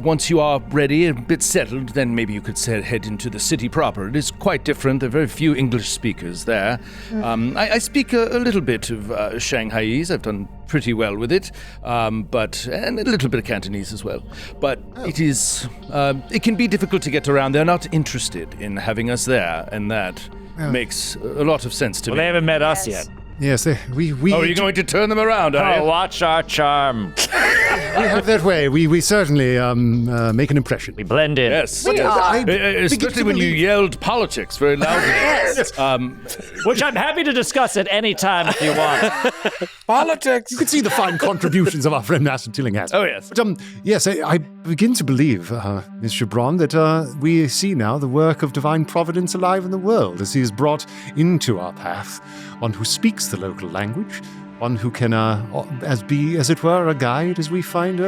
once you are ready and a bit settled, then maybe you could head into the city proper. It is quite different. There are very few English speakers there. I speak a little bit of Shanghaise. I've done pretty well with it, and a little bit of Cantonese as well. But it can be difficult to get around. They're not interested in having us there, and that makes a lot of sense to Well, me. they haven't met us yet. Yes, we Oh, you're going to turn them around, are you? Oh, watch our charm. we have that way. We certainly make an impression. We blend in. Yes. We are. Especially when you yelled politics very loudly. Yes. Which I'm happy to discuss at any time if you want. Politics. You can see the fine contributions of our friend Master Tillinghast. Oh, yes. But, yes, I begin to believe, Miss Chabron, that we see now the work of divine providence alive in the world as he is brought into our path. One who speaks the local language, one who can be, as it were, a guide as we find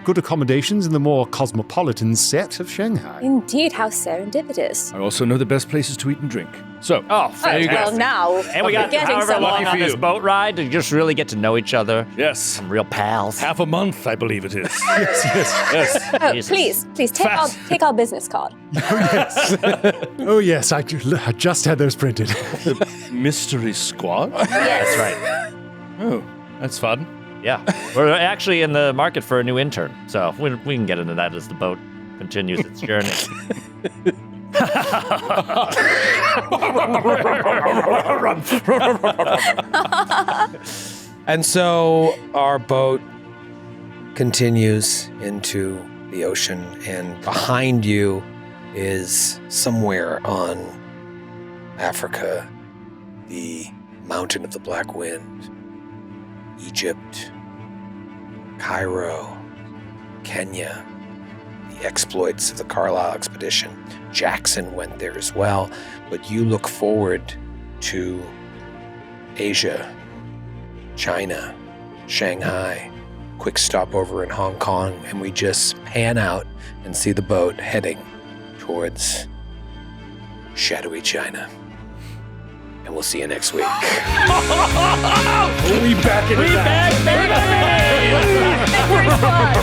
good accommodations in the more cosmopolitan set of Shanghai. Indeed, how serendipitous. I also know the best places to eat and drink. So, Oh, there you Well, go. now And we got getting however somewhere. long Lucky on for this you. boat ride to just really get to know each other. Yes. Some real pals. Half a month, I believe it is. Yes. Oh, Jesus. please take our business card. Oh, yes, I just had those printed. Mystery Squad? Yes. That's right. Oh, that's fun. Yeah. We're actually in the market for a new intern, so we can get into that as the boat continues its journey. And so our boat continues into the ocean, and behind you is somewhere on Africa, the Mountain of the Black Wind, Egypt, Cairo, Kenya, the exploits of the Carlisle expedition. Jackson went there as well, but you look forward to Asia, China, Shanghai, quick stopover in Hong Kong, and we just pan out and see the boat heading towards shadowy China. And we'll see you next week. We back in We back, baby! Victory Squad.